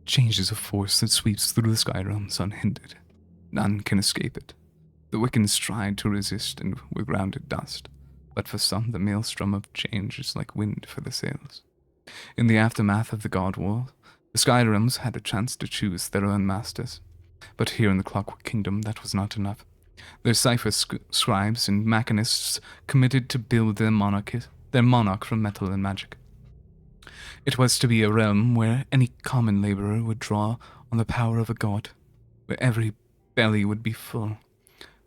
C: Change is a force that sweeps through the sky realms unhindered. None can escape it. The Wiccans tried to resist and were grounded dust, but for some the maelstrom of change is like wind for the sails. In the aftermath of the God War, the Sky Realms had a chance to choose their own masters, but here in the Clockwork Kingdom that was not enough. Their cipher scribes and machinists committed to build their monarch from metal and magic. It was to be a realm where any common laborer would draw on the power of a god, where every belly would be full.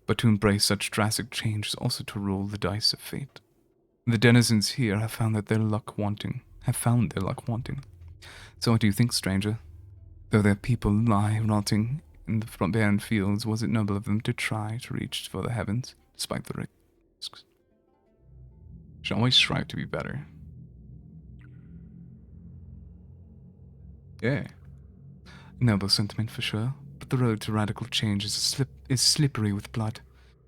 C: But to embrace such drastic change is also to roll the dice of fate. The denizens here have found their luck wanting. So what do you think, stranger? Though their people lie rotting in the barren fields, was it noble of them to try to reach for the heavens, despite the risks? Should always strive to be better. Yeah. Noble sentiment for sure, but the road to radical change is slippery with blood,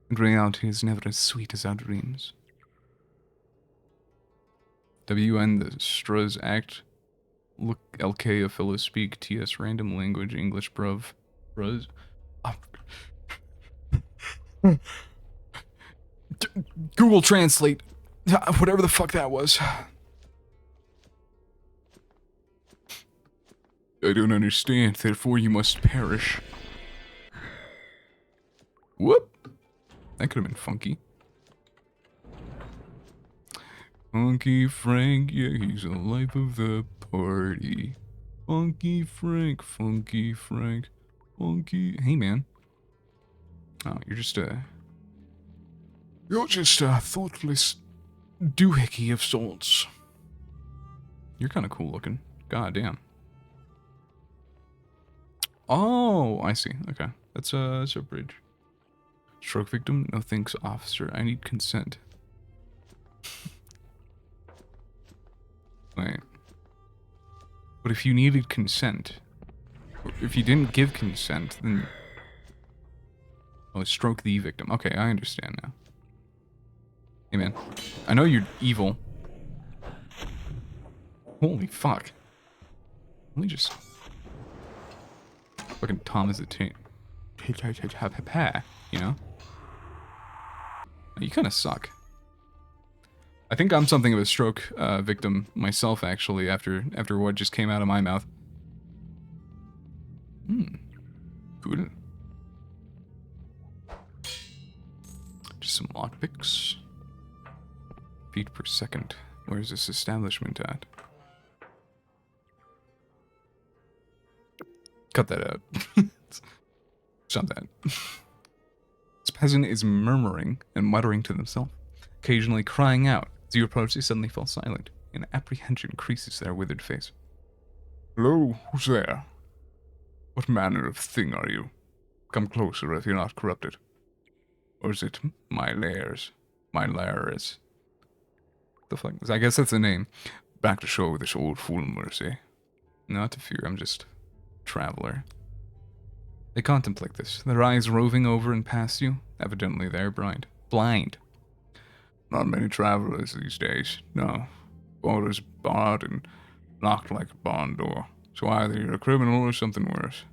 C: and reality is never as sweet as our dreams. WN the Struz Act. Look LK a fellow speak TS random language English bruv. Bruz. Oh. Google Translate. Whatever the fuck that was. I don't understand, therefore you must perish. Whoop! That could have been funky. Funky Frank, yeah, he's the life of the party. Funky Frank, Funky Frank, Funky... Hey, man. Oh, you're just a thoughtless doohickey of sorts. You're kind of cool looking. God damn. Oh, I see. Okay. That's a bridge. Stroke victim? No thanks, officer. I need consent. Wait. But if you needed consent, or if you didn't give consent, then... Oh, stroke the victim. Okay, I understand now. Hey, man. I know you're evil. Holy fuck. Let me just... Fucking Thomas the Tank. You know? You kind of suck. I think I'm something of a stroke victim myself, actually, after what just came out of my mouth. Good. Just some lockpicks. Feet per second. Where's this establishment at? Cut that out. Stop that. This peasant is murmuring and muttering to themselves, occasionally crying out. As you approach, they suddenly fall silent, and apprehension creases their withered face.
B: Hello, who's there? What manner of thing are you? Come closer if you're not corrupted. Or is it my lairs? My lairs?
C: The fuck? I guess that's the name.
B: Back to show this old fool mercy.
C: Not to fear, I'm just... traveler. They contemplate this, their eyes roving over and past you. Evidently they're blind. Blind.
B: Not many travelers these days, no. Borders barred and locked like a barn door. So either you're a criminal or something worse.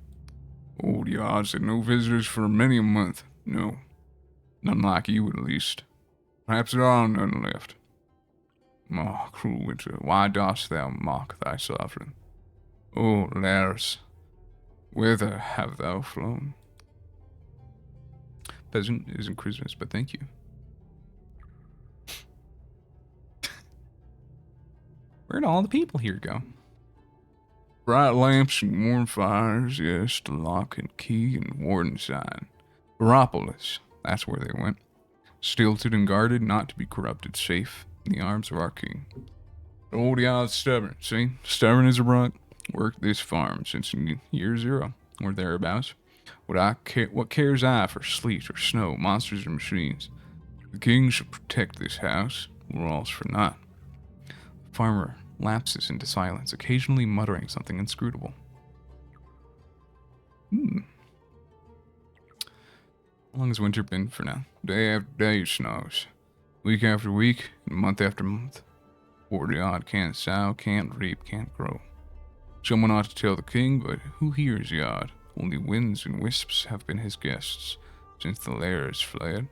B: Old yard said no visitors for many a month. No. None like you, at least. Perhaps there are none left. Oh, cruel winter, why dost thou mock thy sovereign? Oh, Lars, whither have thou flown?
C: Peasant isn't Christmas, but thank you. Where'd all the people here go?
B: Bright lamps and warm fires, yes, the lock and key and warden sign. Veropolis, that's where they went. Stilted and guarded, not to be corrupted, safe in the arms of our king. The old yard's stubborn, see? Stubborn as a rock. Worked this farm since year zero, or thereabouts. What cares I for sleet or snow, monsters or machines? The king shall protect this house, or else for naught.
C: The farmer lapses into silence, occasionally muttering something inscrutable. How long has winter been for now?
B: Day after day it snows. Week after week, and month after month. 40 odd can't sow, can't reap, can't grow. Someone ought to tell the king, but who hears yard? Only winds and wisps have been his guests since the lairs fled.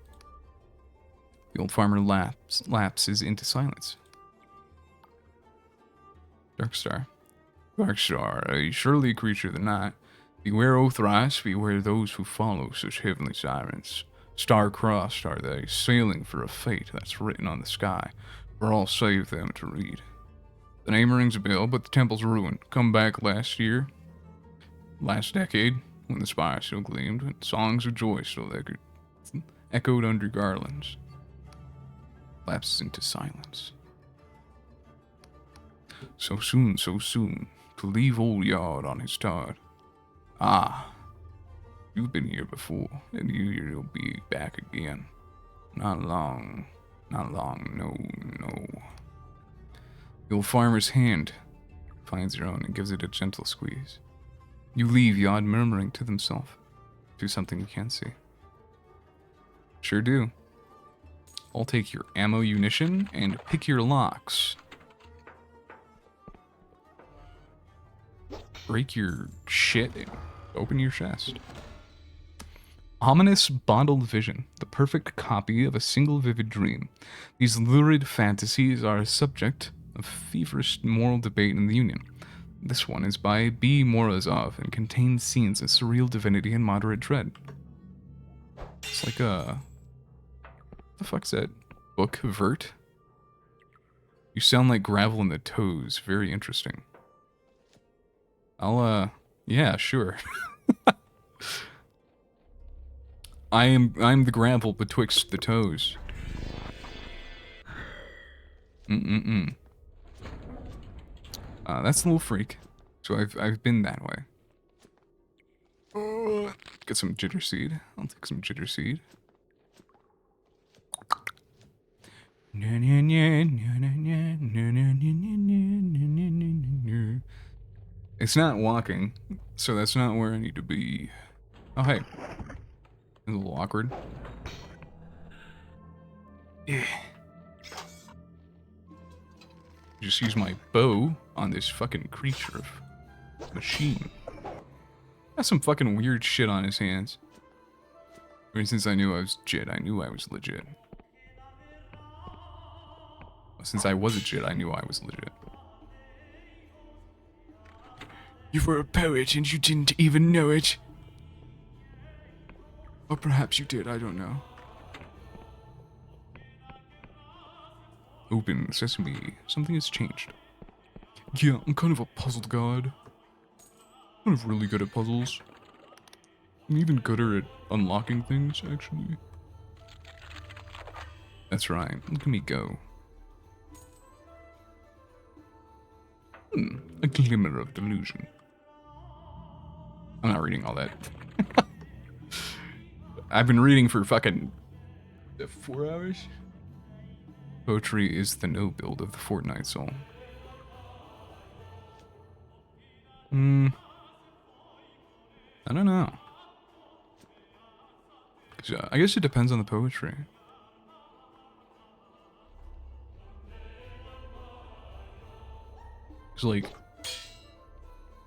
C: The old farmer lapses into silence.
B: Darkstar. Darkstar, a surely creature of the night. Beware, O thrice, beware those who follow such heavenly sirens. Star-crossed are they, sailing for a fate that's written on the sky, for all save them to read. The name rings a bell, but the temple's ruined. Come back last decade, when the spire still gleamed, and songs of joy still echoed under garlands.
C: Lapses into silence.
B: So soon, to leave old yard on his tard. Ah, you've been here before, and you'll be back again. Not long, no.
C: The old farmer's hand finds your own and gives it a gentle squeeze. You leave, Yod murmuring to himself. Do something you can't see. Sure do. I'll take your ammo munition and pick your locks. Break your shit and open your chest. Ominous bottled vision, the perfect copy of a single vivid dream. These lurid fantasies are a subject of feverish moral debate in the Union. This one is by B. Morozov and contains scenes of surreal divinity and moderate dread. It's like a... What the fuck's that? Book? Vert? You sound like gravel in the toes. Very interesting. Yeah, sure. I'm the gravel betwixt the toes. That's a little freak. So I've been that way. Get some jitter seed. I'll take some jitter seed.
A: It's not walking, so that's not where I need to be. Oh, hey. A little awkward. Yeah. Just use my bow on this fucking creature of machine. Got some fucking weird shit on his hands. Ever since I knew I was Jit, I knew I was legit. Since I was a Jit, I knew I was legit. You were a poet and you didn't even know it. Or perhaps you did, I don't know. Open sesame. Something has changed. Yeah, I'm kind of a puzzled god. Kind of really good at puzzles. I'm even gooder at unlocking things, actually. That's right. Look at me go. A glimmer of delusion. I'm not reading all that. I've been reading for fucking 4 hours. Poetry is the no build of the Fortnite soul. I don't know. I guess it depends on the poetry. It's like,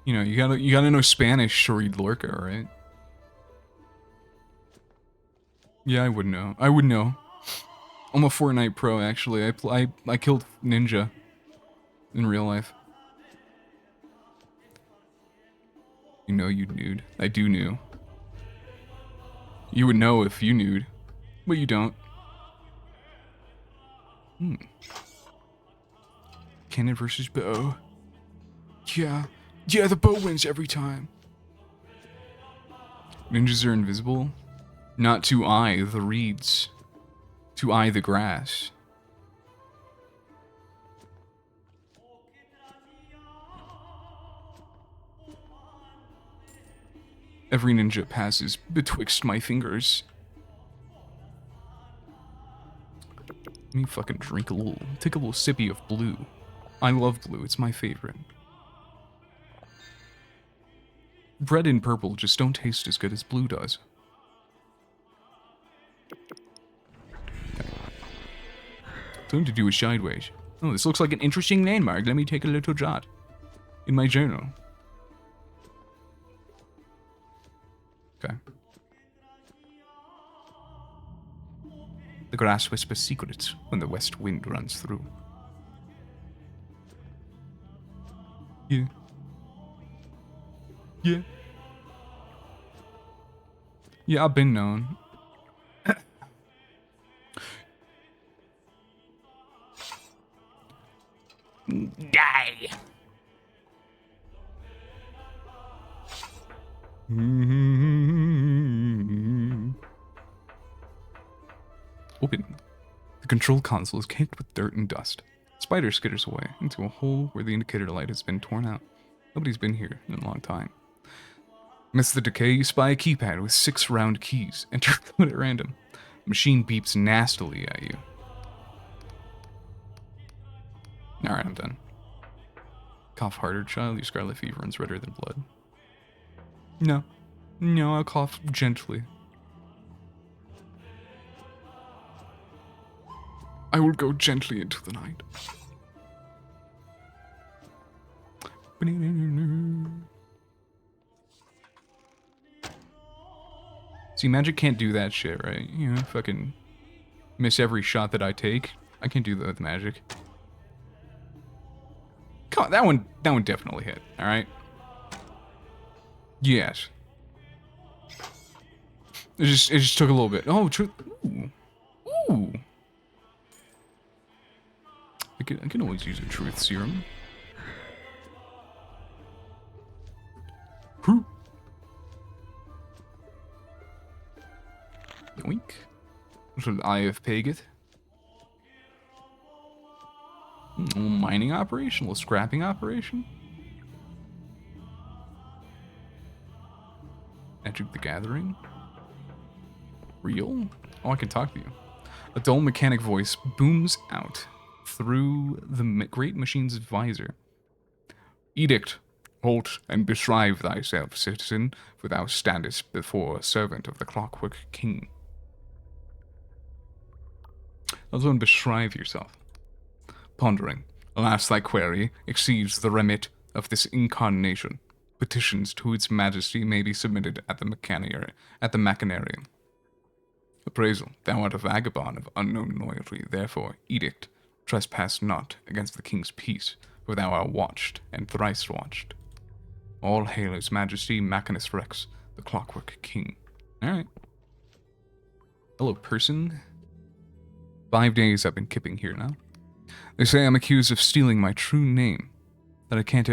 A: you know, you gotta know Spanish to read Lorca, right? Yeah, I would know. I would know. I'm a Fortnite pro, actually. I killed Ninja in real life. You know you nude. I do knew. You would know if you nude, but you don't. Cannon versus bow. Yeah, the bow wins every time. Ninjas are invisible. Not to eye the reeds. To eye the grass. Every ninja passes betwixt my fingers. Let me fucking drink a little, take a little sippy of blue. I love blue, it's my favorite. Red and purple just don't taste as good as blue does. Okay. Time to do a sideways. Oh, this looks like an interesting landmark. Let me take a little jot in my journal. Okay. The grass whispers secrets when the west wind runs through. Yeah. Yeah. Yeah, I've been known. Die! Open. The control console is caked with dirt and dust. Spider skitters away into a hole where the indicator light has been torn out. Nobody's been here in a long time. Amidst the decay, you spy a keypad with 6 round keys. Enter code at random. The machine beeps nastily at you. Alright, I'm done. Cough harder, child. Your scarlet fever runs redder than blood. No. No, I'll cough gently. I will go gently into the night. See, magic can't do that shit, right? You know, fucking miss every shot that I take. I can't do that with magic. Come on, that one definitely hit, alright? Yes. It just took a little bit. Oh, true. Ooh. Ooh. I can always use a truth serum. Whew. Yoink. Little Eye of Paget. A little mining operation, a little scrapping operation. Magic the Gathering. Real? Oh, I can talk to you.
C: A dull mechanic voice booms out through the great machine's visor. Edict, halt and beshrive thyself, citizen, for thou standest before a servant of the Clockwork King. Also, beshrive yourself. Pondering, alas, thy query exceeds the remit of this incarnation. Petitions to its majesty may be submitted at the Machinarium. Appraisal, thou art a vagabond of unknown loyalty, therefore, edict, trespass not against the king's peace, for thou art watched and thrice watched. All hail his majesty, Machinus Rex, the Clockwork King. Alright. Hello, person. 5 days I've been kipping here now. They say I'm accused of stealing my true name, that I can't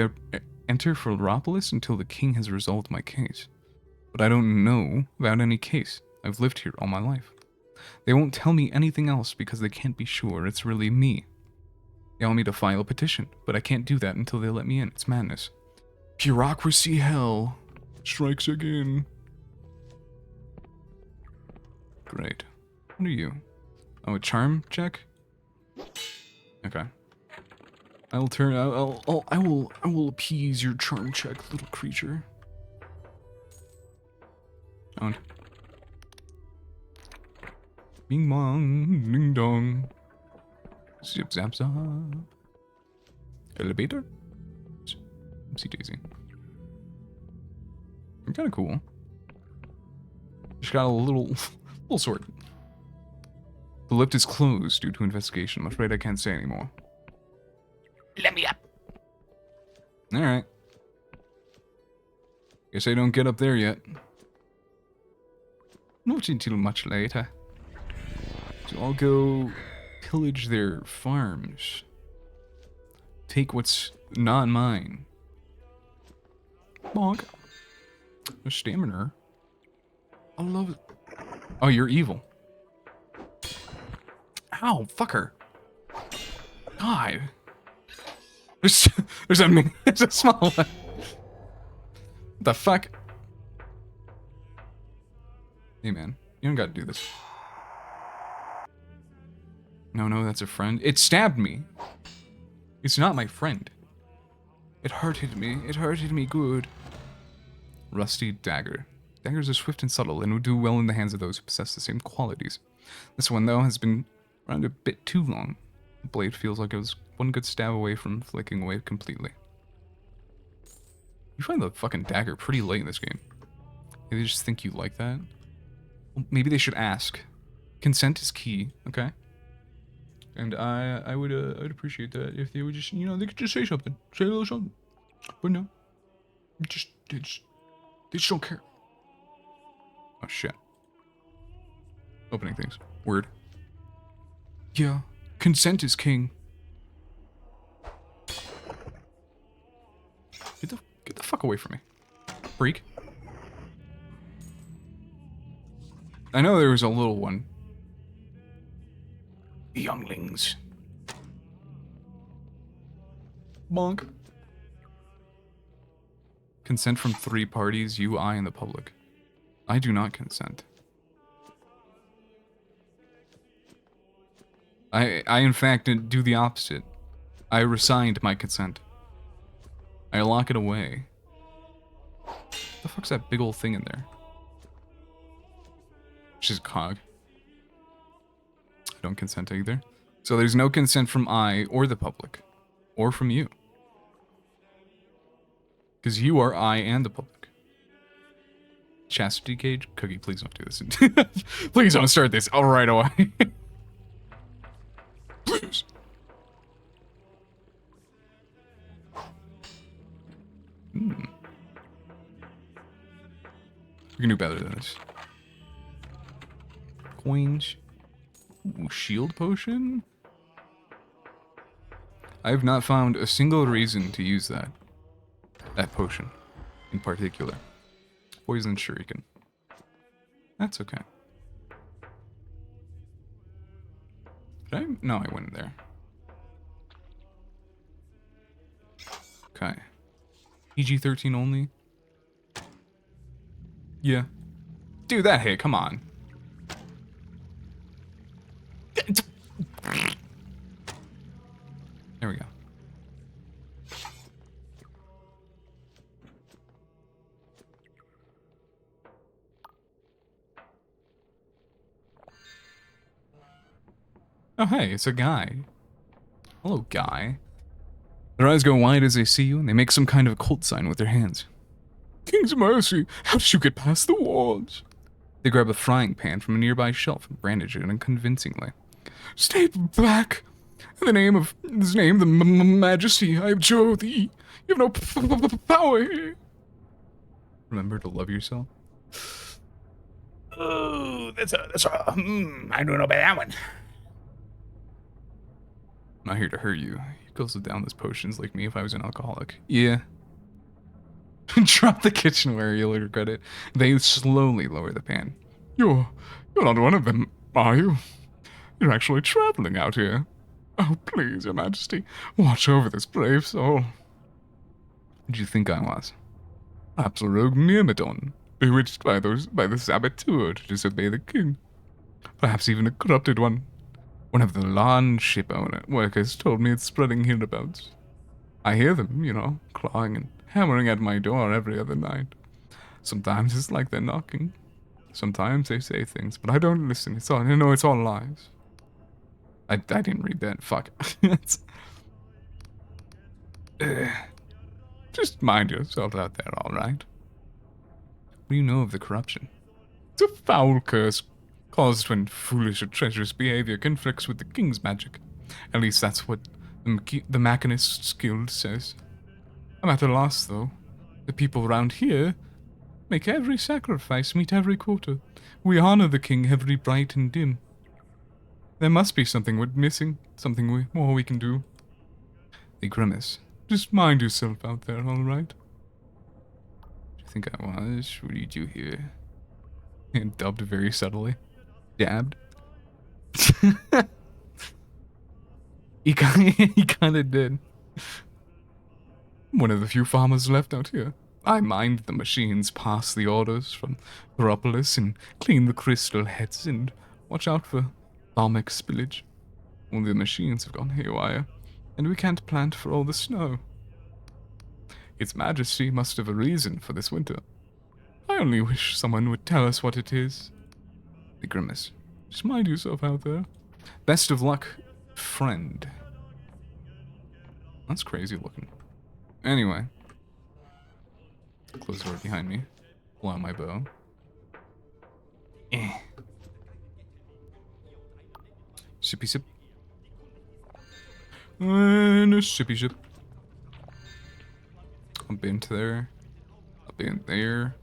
C: enter Philropolis until the king has resolved my case. But I don't know about any case. I've lived here all my life. They won't tell me anything else because they can't be sure it's really me. They want me to file a petition, but I can't do that until they let me in. It's madness. Bureaucracy hell strikes again. Great. What are you? Oh, a charm check? Okay. I will appease your charm check, little creature. Owned. Bing bong, ding dong. Zip zap zap. Elevator? Oopsie daisy. I'm kinda cool. Just got a little sword. The lift is closed due to investigation. I'm afraid I can't say anymore. Let me up. Alright. Guess I don't get up there yet. Not until much later. So I'll go pillage their farms. Take what's not mine. Bonk. A stamina. I love it. Oh, you're evil. Ow, fucker. God. There's a small one. What the fuck? Hey man, you don't gotta do this. No, that's a friend. It stabbed me. It's not my friend. It hurted me good. Rusty dagger. Daggers are swift and subtle and would do well in the hands of those who possess the same qualities. This one, though, has been around a bit too long. The blade feels like it was one good stab away from flicking away completely. You find the fucking dagger pretty late in this game. Maybe they just think you like that. Well, maybe they should ask. Consent is key, okay? And I'd appreciate that if they would just, you know, they could just say something. Say a little something. But no. They just don't care. Oh shit. Opening things. Word. Yeah. Consent is king. Get the fuck away from me. Freak. I know there was a little one. Younglings. Bonk. Consent from 3 parties, you, I, and the public. I do not consent. I in fact do the opposite. I resigned my consent. I lock it away. The fuck's that big old thing in there? She's a cog. I don't consent either. So there's no consent from I or the public. Or from you. Because you are I and the public. Chastity cage? Cookie, please don't do this. Please don't start this right away. Please. We can do better than this. Coins. Ooh, shield potion? I have not found a single reason to use that. That potion. In particular. Poison shuriken. That's okay. Did I? No, I went in there. Okay. PG-13 only? Yeah. Dude, that hit, come on. Oh, hey, it's a guy. Hello, guy. Their eyes go wide as they see you, and they make some kind of occult sign with their hands.
B: King's mercy, how did you get past the walls?
C: They grab a frying pan from a nearby shelf and brandish it unconvincingly.
B: Stay back! In the name of his name, the Majesty, I abjure thee. You have no power here.
C: Remember to love yourself.
D: Oh, that's a, I don't know about that one.
C: I'm not here to hurt you. You guzzle down those potions like me if I was an alcoholic. Yeah. Drop the kitchenware, you'll regret it. They slowly lower the pan.
B: You're not one of them, are you? You're actually traveling out here. Oh, please, Your Majesty, watch over this brave soul.
C: Who'd you think I was?
B: Perhaps a rogue myrmidon, bewitched by the saboteur to disobey the king. Perhaps even a corrupted one. One of the lawn ship workers told me it's spreading hereabouts. I hear them, clawing and hammering at my door every other night. Sometimes it's like they're knocking. Sometimes they say things, but I don't listen. It's all lies. I didn't read that. Fuck. Just mind yourself out there, all right?
C: What do you know of the corruption?
B: It's a foul curse caused when foolish or treacherous behavior conflicts with the king's magic. At least that's what the Machinist's Guild says. I'm at a loss, though. The people around here make every sacrifice, meet every quota. We honor the king every bright and dim. There must be something we're missing, something more we can do.
C: They grimace.
B: Just mind yourself out there, all right?
C: Do you think I was? What do you do here? And dubbed very subtly. Dabbed.
B: He kind of did. One of the few farmers left out here. I mind the machines, pass the orders from Veropolis, and clean the crystal heads, and watch out for thalmic spillage. All the machines have gone haywire, and we can't plant for all the snow. Its Majesty must have a reason for this winter. I only wish someone would tell us what it is.
C: They grimace.
B: Just mind yourself out there.
C: Best of luck, friend. That's crazy looking. Anyway. Close the door behind me. Pull out my bow. Sippy sip.
B: And a sippy sip.
C: I've been to there. I've been there.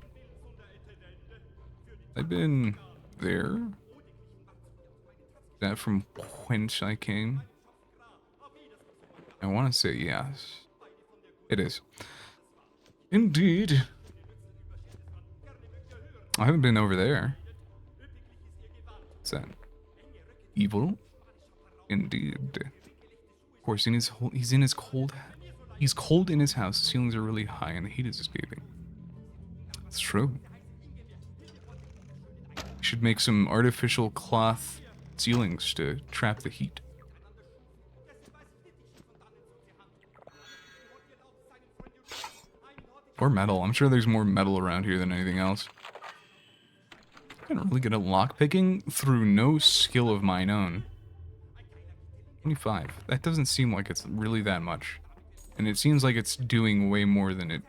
C: I've been there. Is that from whence I came? I want to say yes. It is.
B: Indeed.
C: I haven't been over there. What's that? Evil? Indeed. Of course, he's cold in his house. The ceilings are really high and the heat is escaping. It's true. We should make some artificial cloth ceilings to trap the heat. Or metal. I'm sure there's more metal around here than anything else. I'm really good at lockpicking through no skill of mine own. 25. That doesn't seem like it's really that much. And it seems like it's doing way more than it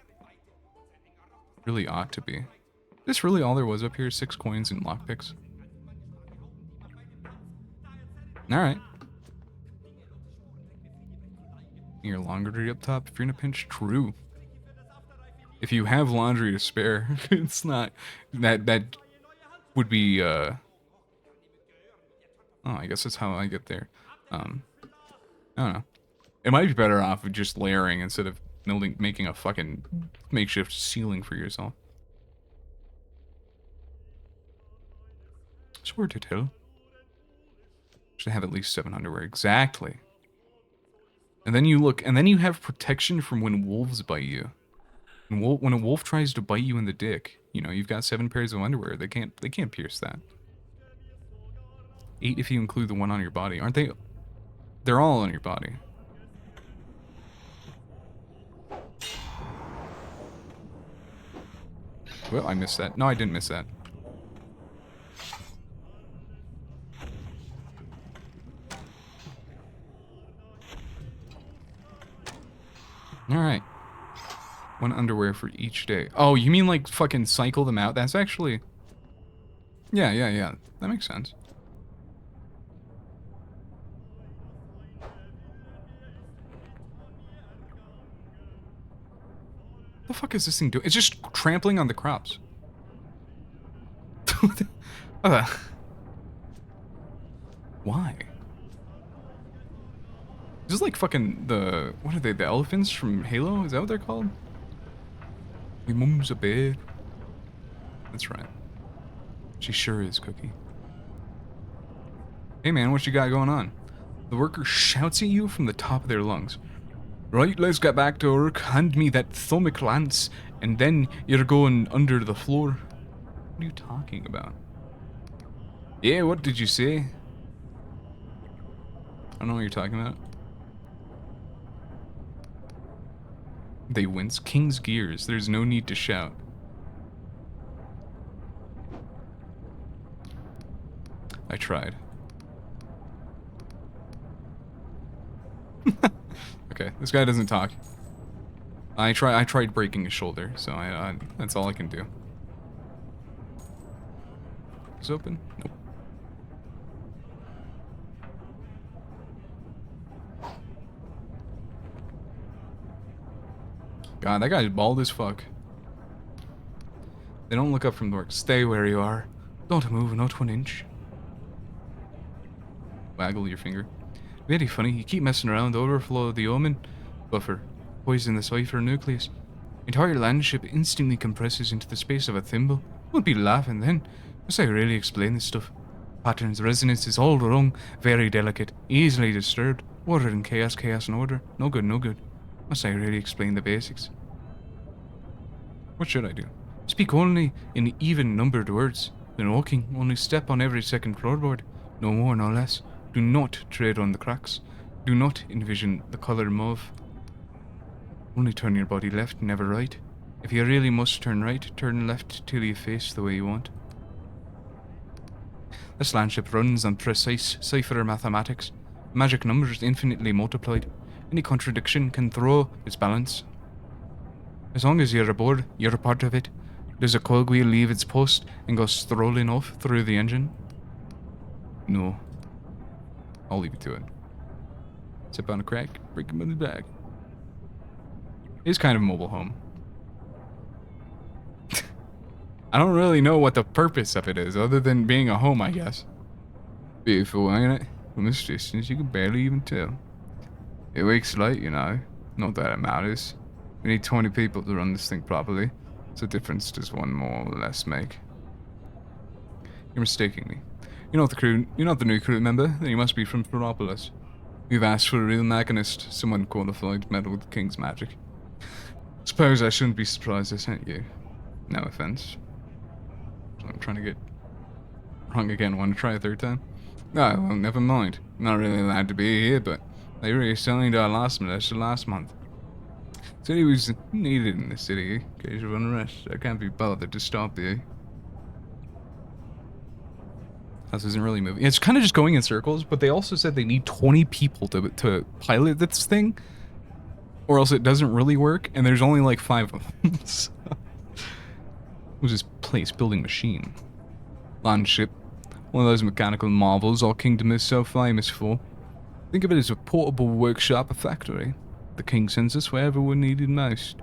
C: really ought to be. Is this really all there was up here? 6 coins and lockpicks? Alright. Your laundry up top if you're in a pinch? True. If you have laundry to spare, it's not... That would be, Oh, I guess that's how I get there. I don't know. It might be better off with just layering instead of making a fucking makeshift ceiling for yourself. Swear to tell. Should have at least 7 underwear. Exactly. And then you look, and then you have protection from when wolves bite you. When a wolf tries to bite you in the dick, you know, you've got 7 pairs of underwear. They can't pierce that. 8 if you include the one on your body. Aren't they? They're all on your body. Well, I missed that. No, I didn't miss that. Alright. 1 underwear for each day. Oh, you mean like fucking cycle them out? That's actually... Yeah. That makes sense. The fuck is this thing doing? It's just trampling on the crops. Why? Is this like fucking the... What are they? The elephants from Halo? Is that what they're called? My mum's a bed. That's right. She sure is, Cookie. Hey man, what you got going on? The worker shouts at you from the top of their lungs. Right, let's get back to work. Hand me that thermic lance, and then you're going under the floor. What are you talking about? Yeah, what did you say? I don't know what you're talking about. They wince. King's gears. There's no need to shout. I tried. Okay, this guy doesn't talk. I tried breaking his shoulder, so I that's all I can do. Is it open? Nope. God, that guy's bald as fuck. They don't look up from the work. Stay where you are. Don't move, not 1 inch. Waggle your finger. Very funny, you keep messing around. The overflow of the omen buffer. Poison the cipher nucleus. Entire landship instantly compresses into the space of a thimble. Won't be laughing then. Must I really explain this stuff? Patterns, resonance is all wrong. Very delicate. Easily disturbed. Order and chaos, chaos and order. No good, no good. Must I really explain the basics? What should I do? Speak only in even-numbered words. When walking, only step on every second floorboard. No more, no less. Do not tread on the cracks. Do not envision the color mauve. Only turn your body left, never right. If you really must turn right, turn left till you face the way you want. This landship runs on precise cipher mathematics. Magic numbers infinitely multiplied. Any contradiction can throw its balance. As long as you're aboard, you're a part of it. Does a cogwheel leave its post and go strolling off through the engine? No. I'll leave it to it. Step on a crack, break him in the back. It's kind of a mobile home. I don't really know what the purpose of it is, other than being a home, I guess. Beautiful, ain't it? From this distance, you can barely even tell. It wakes light, you know. Not that it matters. We need 20 people to run this thing properly. So difference does one more or less make. You're mistaking me. You're not the new crew member, then you must be from Ferropolis. We've asked for a real mechanist, someone qualified to meddle with the King's magic. Suppose I shouldn't be surprised I sent you. No offense. I'm trying to get wrong again. Want to try a third time? No, well, never mind. Not really allowed to be here, but they reassigned our last militia last month. Said he was needed in the city in case of unrest. I can't be bothered to stop you. This isn't really moving. It's kind of just going in circles, but they also said they need 20 people to pilot this thing, or else it doesn't really work, and there's only like 5 of them. So, what's this place? Building machine. Land ship. One of those mechanical marvels our kingdom is so famous for. Think of it as a portable workshop, a factory. The king sends us wherever we're needed most.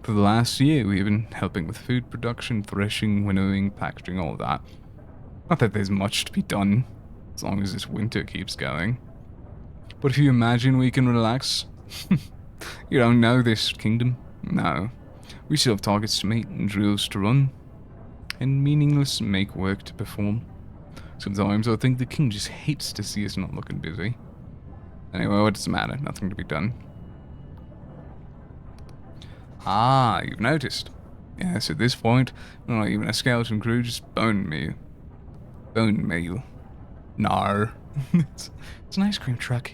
C: For the last year, we've been helping with food production, threshing, winnowing, packaging, all that. Not that there's much to be done, as long as this winter keeps going. But if you imagine we can relax, you don't know this kingdom. No. We still have targets to meet and drills to run, and meaningless make work to perform. Sometimes I think the king just hates to see us not looking busy. Anyway, what does it matter? Nothing to be done. Ah, you've noticed. Yes, at this point, we're not even a skeleton crew, just bone meal. Bone meal. Nar. It's an ice cream truck.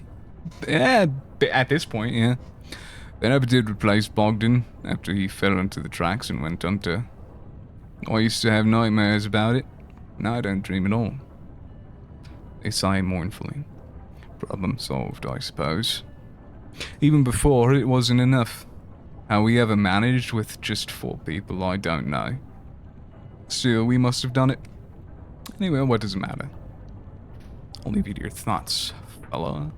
C: Yeah, at this point, yeah. They never did replace Bogdan after he fell into the tracks and went under. I used to have nightmares about it. Now I don't dream at all. They sigh mournfully. Problem solved, I suppose. Even before, it wasn't enough. How we ever managed with just 4 people, I don't know. Still, we must have done it. Anyway, what does it matter? I'll leave you to your thoughts, fella.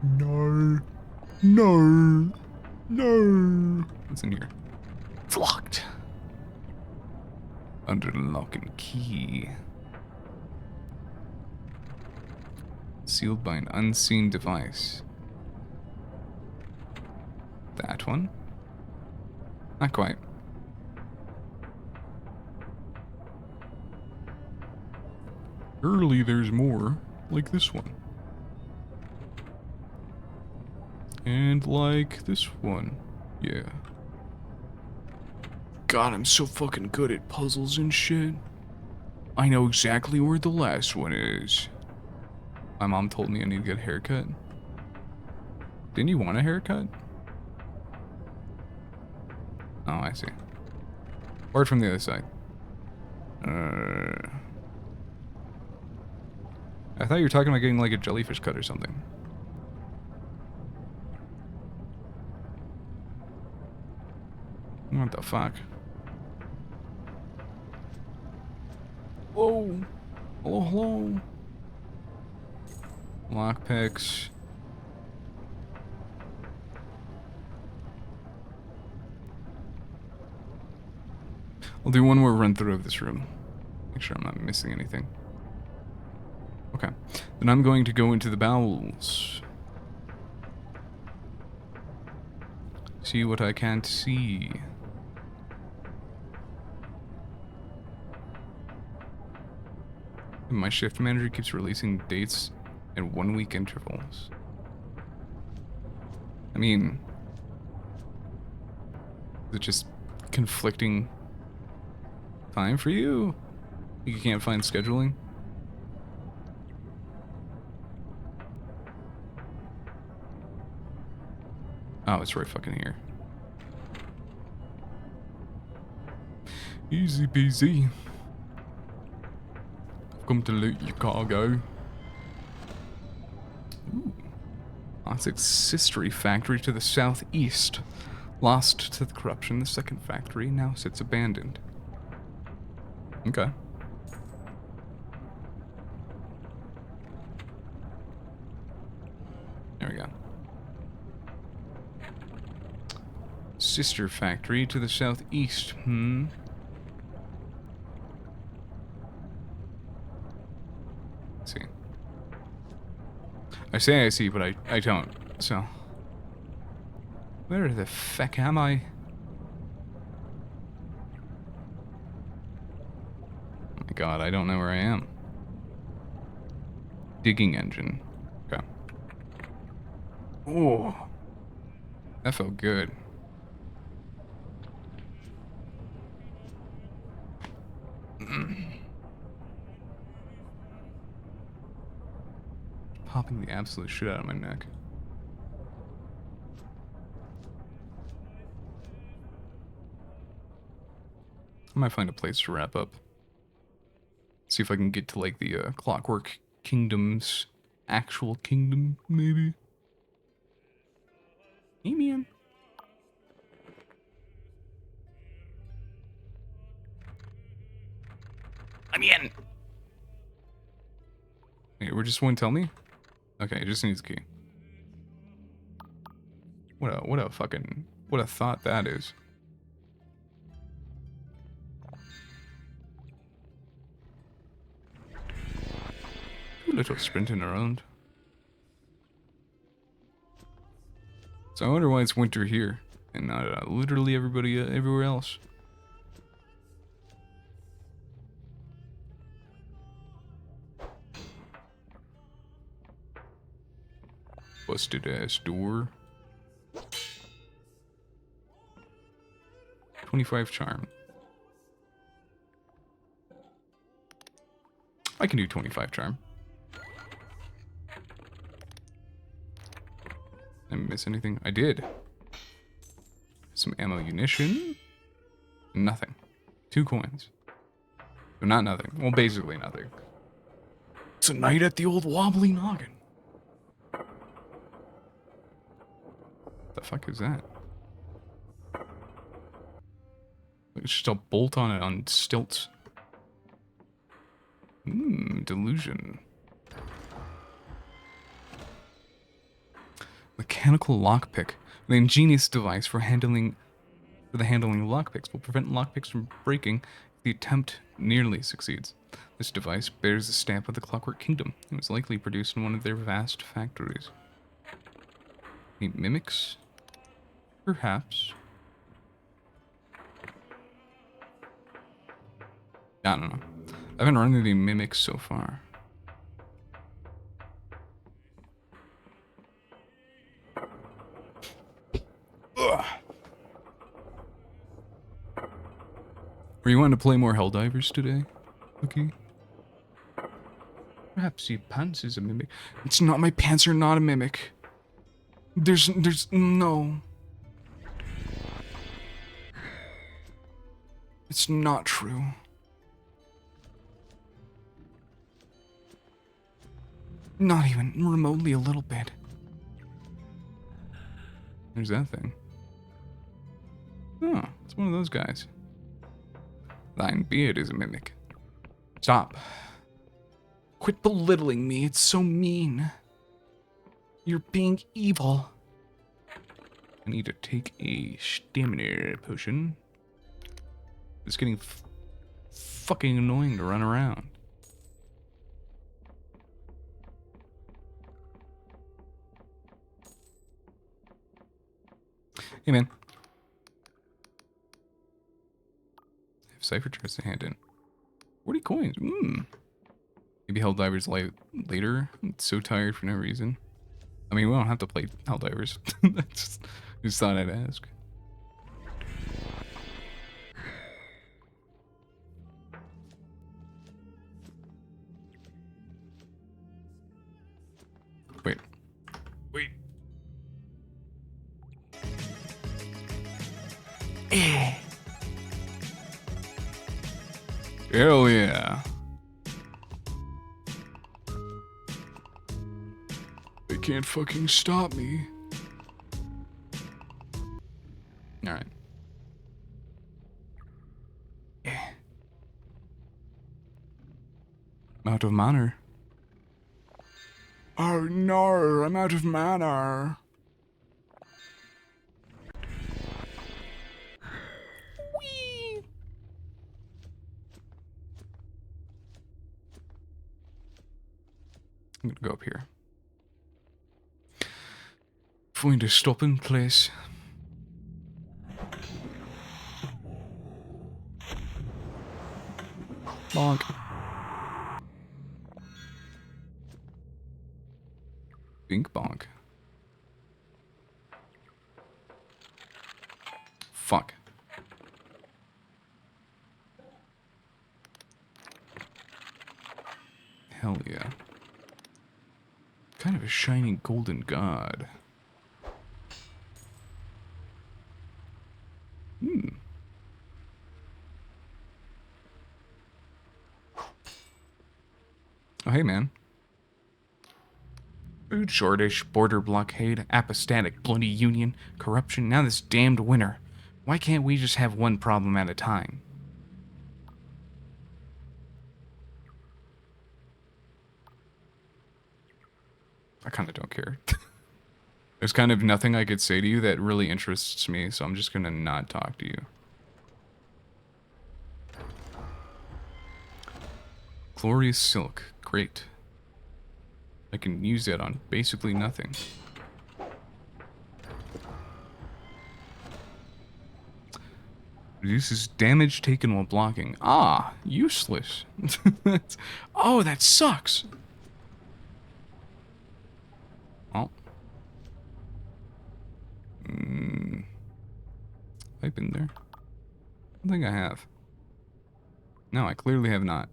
B: No. No. No.
C: What's in here? It's locked. Under lock and key. Sealed by an unseen device. That one? Not quite.
A: Surely there's more, like this one. And like this one. Yeah.
B: God, I'm so fucking good at puzzles and shit. I know exactly where the last one is.
C: My mom told me I need to get a haircut. Didn't you want a haircut? Oh, I see. Or from the other side. I thought you were talking about getting like a jellyfish cut or something. What the fuck? Whoa! Hello, hello! Lockpicks. I'll do one more run through of this room. Make sure I'm not missing anything. Okay. Then I'm going to go into the bowels. See what I can't see. My shift manager keeps releasing dates in 1-week intervals. I mean, is it just conflicting time for you? You can't find scheduling? Oh, it's right fucking here.
A: Easy peasy. I've come to loot your cargo.
C: Ooh. Classic sistery factory to the southeast. Lost to the corruption, the second factory now sits abandoned. Okay. There we go. Sister factory to the southeast. Let's see. I say I see, but I don't. So. Where the feck am I? Oh my god, I don't know where I am. Digging engine. Okay. Oh. That felt good. Popping the absolute shit out of my neck. I might find a place to wrap up. See if I can get to like the Clockwork Kingdom's actual kingdom, maybe. Hey, man.
D: I'm in.
C: Wait, we're just won't tell me? Okay, it just needs a key. What a thought that is. A little sprinting around. So I wonder why it's winter here and not literally everybody everywhere else. Busted ass door. 25 charm. I can do 25 charm. Did I miss anything? I did. Some ammo munition. Nothing. 2 coins. So not nothing. Well, basically nothing. It's a night at the old wobbly noggin. The fuck is that? It's just a bolt on stilts. Delusion. Mechanical lockpick. An ingenious device for handling lockpicks will prevent lockpicks from breaking if the attempt nearly succeeds. This device bears the stamp of the Clockwork Kingdom and was likely produced in one of their vast factories. Any mimics? Perhaps. I don't know. I haven't run into any mimics so far. Ugh. Were you wanting to play more Helldivers today? Okay. Perhaps your pants is a mimic. It's not, my pants are not a mimic. There's no. It's not true. Not even remotely a little bit. There's that thing. Oh, it's one of those guys. Thine beard is a mimic. Stop. Quit belittling me, it's so mean. You're being evil. I need to take a stamina potion. It's getting fucking annoying to run around. Hey, man. I have cipher charts to hand in. 40 coins. Maybe Helldivers later. I'm so tired for no reason. I mean, we don't have to play Helldivers. Just thought I'd ask. Wait. Wait. Hell yeah.
B: They can't fucking stop me.
C: Alright. I'm out of manner.
B: Oh no, I'm out of mana.
C: I'm gonna go up here. Find a stopping place. Bonk. Bink bonk. Fuck. Hell yeah. Kind of a shiny golden god. Oh, hey, man. Food shortage, border blockade, apostatic, bloody union, corruption, now this damned winter. Why can't we just have one problem at a time? I kind of don't care. There's kind of nothing I could say to you that really interests me, so I'm just gonna not talk to you. Glorious silk. Great. I can use that on basically nothing. Reduces damage taken while blocking. Ah, useless. Oh, that sucks. Oh. I've been there. I don't think I have. No, I clearly have not.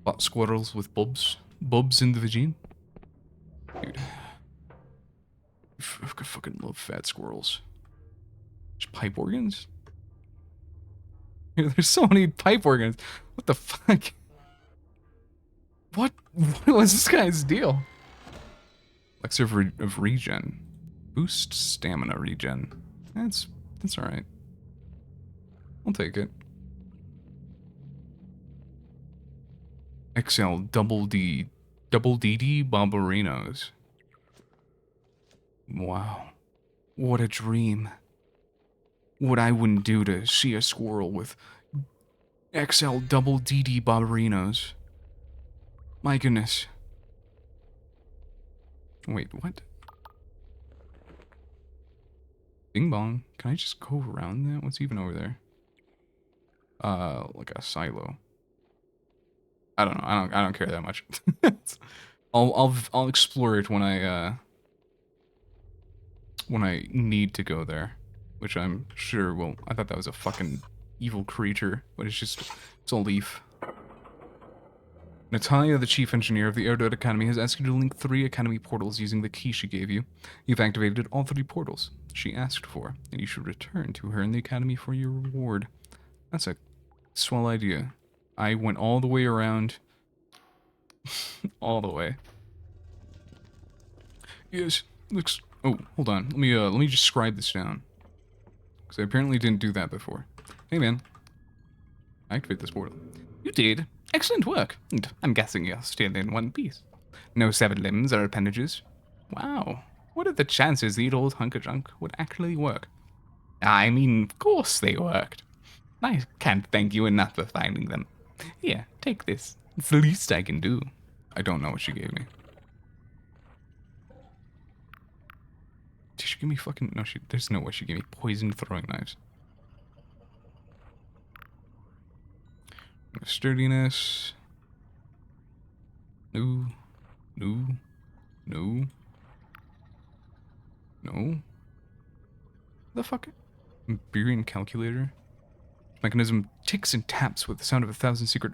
C: What, squirrels with bubs? Bubs in the vagine? Dude. I fucking love fat squirrels. There's pipe organs? There's so many pipe organs. What the fuck? What was this guy's deal? Elixir of regen. Boost stamina regen. That's alright. I'll take it. XL double DD Barbarinos. Wow. What a dream. What I wouldn't do to see a squirrel with XL double DD Barbarinos. My goodness. Wait, what? Bing bong. Can I just go around that? What's even over there? Like a silo. I don't know. I don't care that much. I'll explore it when I need to go there, which I'm sure will. I thought that was a fucking evil creature, but it's a leaf. Natalia, the chief engineer of the Erudite Academy, has asked you to link 3 academy portals using the key she gave you. You've activated all 3 portals she asked for, and you should return to her in the academy for your reward. That's a swell idea. I went all the way around. All the way. Yes, looks... Oh, hold on. Let me just scribe this down. Because I apparently didn't do that before. Hey, man. Activate this portal. You did. Excellent work. And I'm guessing you're still in one piece. No severed limbs or appendages. Wow. What are the chances the old hunk of junk would actually work? I mean, of course they worked. I can't thank you enough for finding them. Here, take this. It's the least I can do. I don't know what she gave me. Did she give me fucking... No, there's no way she gave me poison throwing knives. Sturdiness. No. No. No. No. The fuck? Iberian calculator. Mechanism ticks and taps with the sound of 1,000 secret...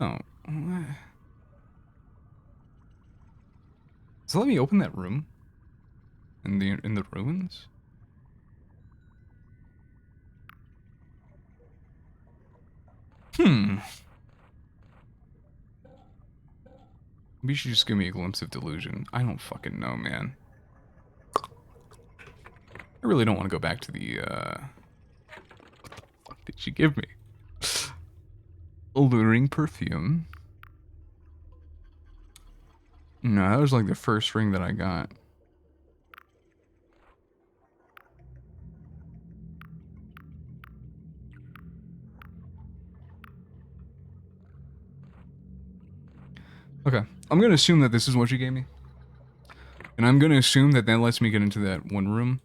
C: Oh. So let me open that room. In the ruins? Maybe you should just give me a glimpse of Delusion. I don't fucking know, man. I really don't want to go back to the, What the fuck did she give me? Alluring perfume. No, that was like the first ring that I got. Okay, I'm gonna assume that this is what she gave me. And I'm gonna assume that lets me get into that one room.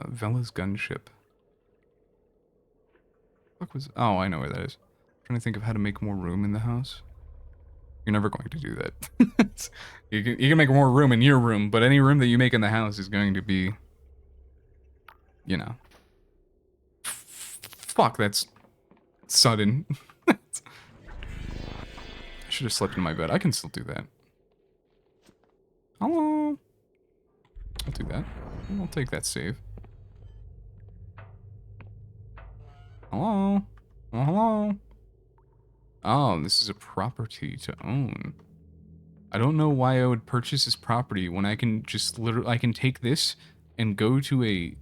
C: Vela's gunship. What was... Oh, I know where that is. I'm trying to think of how to make more room in the house. You're never going to do that. you can make more room in your room, but any room that you make in the house is going to be... You know. Fuck, that's... sudden. I should have slept in my bed. I can still do that. Hello. I'll do that. I'll take that save. Hello. Oh, hello. Oh, this is a property to own. I don't know why I would purchase this property when I can just literally... I can take this and go to a... I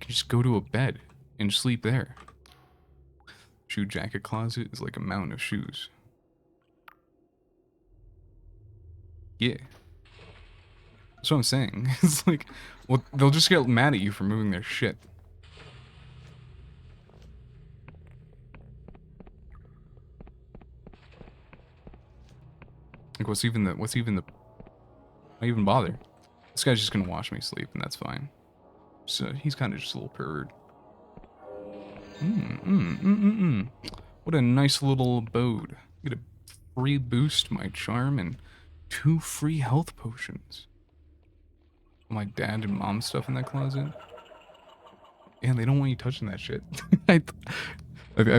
C: can just go to a bed and sleep there. Shoe jacket closet is like a mountain of shoes. Yeah. That's what I'm saying. It's like, well, they'll just get mad at you for moving their shit. Like, what's even the... Why even bother? This guy's just gonna watch me sleep, and that's fine. So, he's kind of just a little pervert. What a nice little abode. Get a free boost, my charm, and 2 free health potions. My dad and mom's stuff in that closet. Yeah, they don't want you touching that shit. I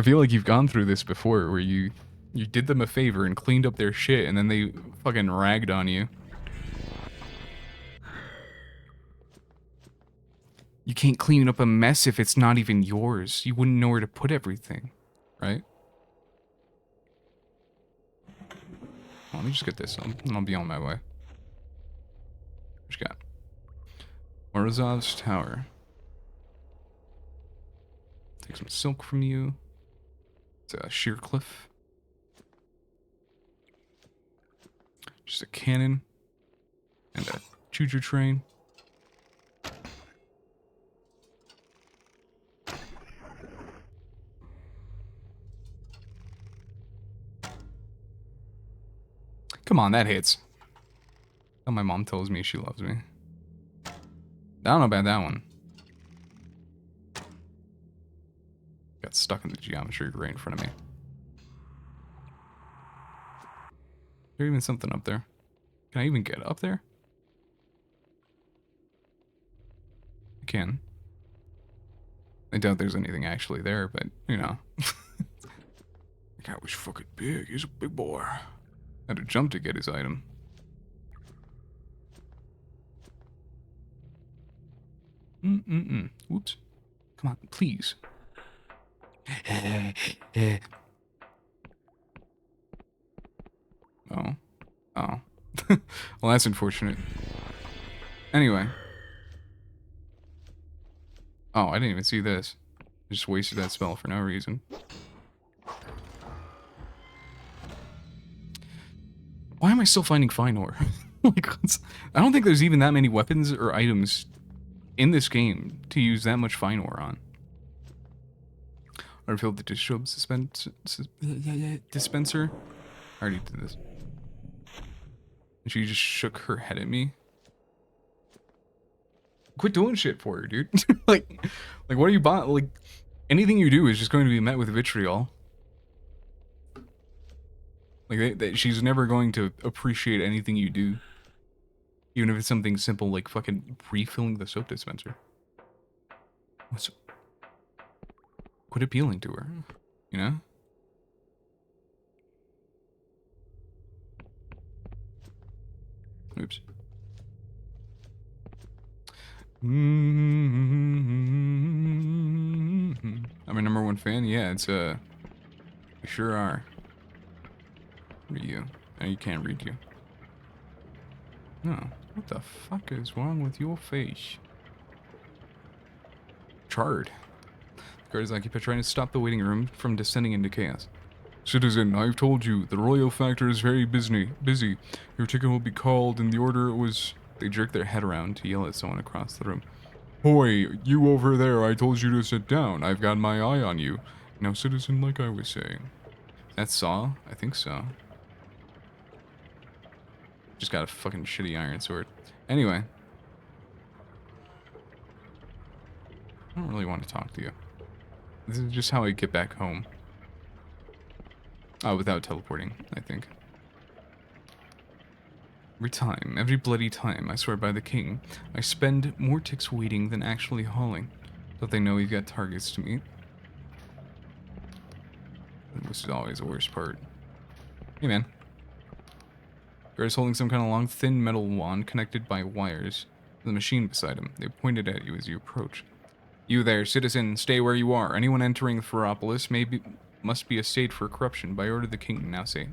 C: feel like you've gone through this before, where you did them a favor and cleaned up their shit, and then they fucking ragged on you. You can't clean up a mess if it's not even yours. You wouldn't know where to put everything, right? Let me just get this, and I'll be on my way. What you got? Morozov's Tower. Take some silk from you. It's a sheer cliff. Just a cannon. And a choo-choo train. Come on, that hits. Oh, my mom tells me she loves me. I don't know about that one. Got stuck in the geometry right in front of me. There's even something up there. Can I even get up there? I can. I doubt there's anything actually there, but, you know.
B: That guy was fucking big. He's a big boy.
C: Had to jump to get his item. Whoops. Come on, please. Oh. Oh. Well, that's unfortunate. Anyway. Oh, I didn't even see this. I just wasted that spell for no reason. Why am I still finding fine ore? Like, I don't think there's even that many weapons or items in this game to use that much fine ore on. I refilled the dispenser. I already did this. And she just shook her head at me. Quit doing shit for her, dude. like what are you buying? Like, anything you do is just going to be met with vitriol. Like, she's never going to appreciate anything you do. Even if it's something simple like fucking refilling the soap dispenser. Quit appealing to her, you know? Oops. I'm a #1 fan? Yeah, it's we sure are. What are you? Oh, you can't read you. No. What the fuck is wrong with your face? Charred. The guard is occupied trying to stop the waiting room from descending into chaos.
B: Citizen, I've told you, the royal factor is very busy. Your ticket will be called, and the order was...
C: They jerk their head around to yell at someone across the room.
B: Hoy, you over there, I told you to sit down. I've got my eye on you. Now, citizen, like I was saying.
C: That's Saw? I think so. Just got a fucking shitty iron sword. Anyway. I don't really want to talk to you. This is just how I get back home. Oh, without teleporting, I think. Every bloody time, I swear by the king, I spend more ticks waiting than actually hauling, so they know we've got targets to meet. This is always the worst part. Hey, man. Guard's holding some kind of long, thin metal wand connected by wires to the machine beside him. They pointed at you as you approach. You there, citizen, stay where you are. Anyone entering the Ferropolis must be a state for corruption. By order of the king, now say,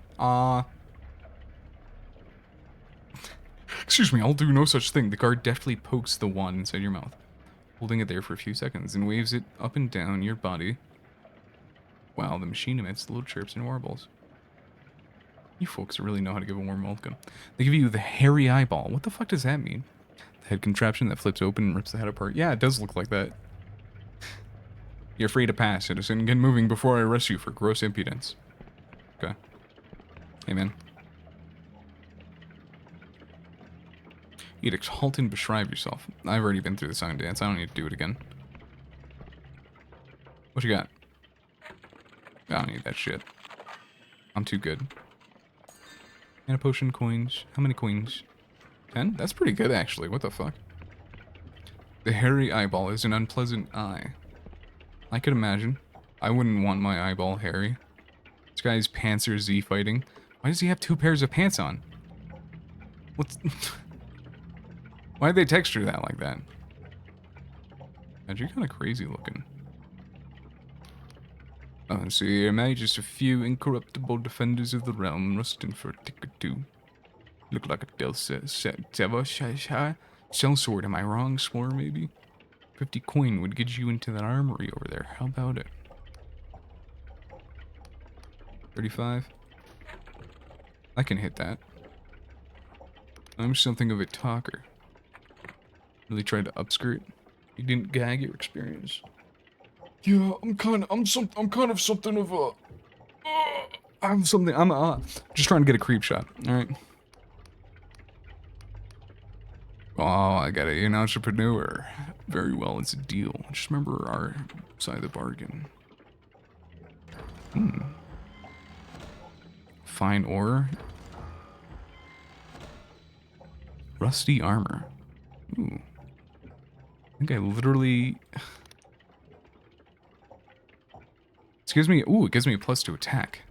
C: Excuse me, I'll do no such thing. The guard deftly pokes the wand inside your mouth, holding it there for a few seconds, and waves it up and down your body while the machine emits little chirps and warbles. You folks really know how to give a warm welcome. They give you the hairy eyeball. What the fuck does that mean? The head contraption that flips open and rips the head apart. Yeah, it does look like that. You're free to pass, citizen. Get moving before I arrest you for gross impudence. Okay. Hey, man. Edict, halt and beschrive yourself. I've already been through the song and dance. I don't need to do it again. What you got? I don't need that shit. I'm too good. And a potion, coins. How many coins? 10? That's pretty good, actually. What the fuck? The hairy eyeball is an unpleasant eye. I could imagine. I wouldn't want my eyeball hairy. This guy's pants are Z fighting. Why does he have 2 pairs of pants on? What's... Why'd they texture that like that? God, you're kind of crazy looking. So here, mate, just a few incorruptible defenders of the realm rusting for a tick or two. Look like a sellsword, am I wrong? Swore, maybe? 50 coin would get you into that armory over there. How about it? 35? I can hit that. I'm something of a talker. Really tried to upskirt. You didn't gag your experience.
B: Yeah, I'm kind of something of a.
C: I'm just trying to get a creep shot. Alright. Oh, I got it. You're an entrepreneur. Very well, it's a deal. Just remember our side of the bargain. Fine ore. Rusty armor. Ooh. I think I literally... It gives me a +2 attack.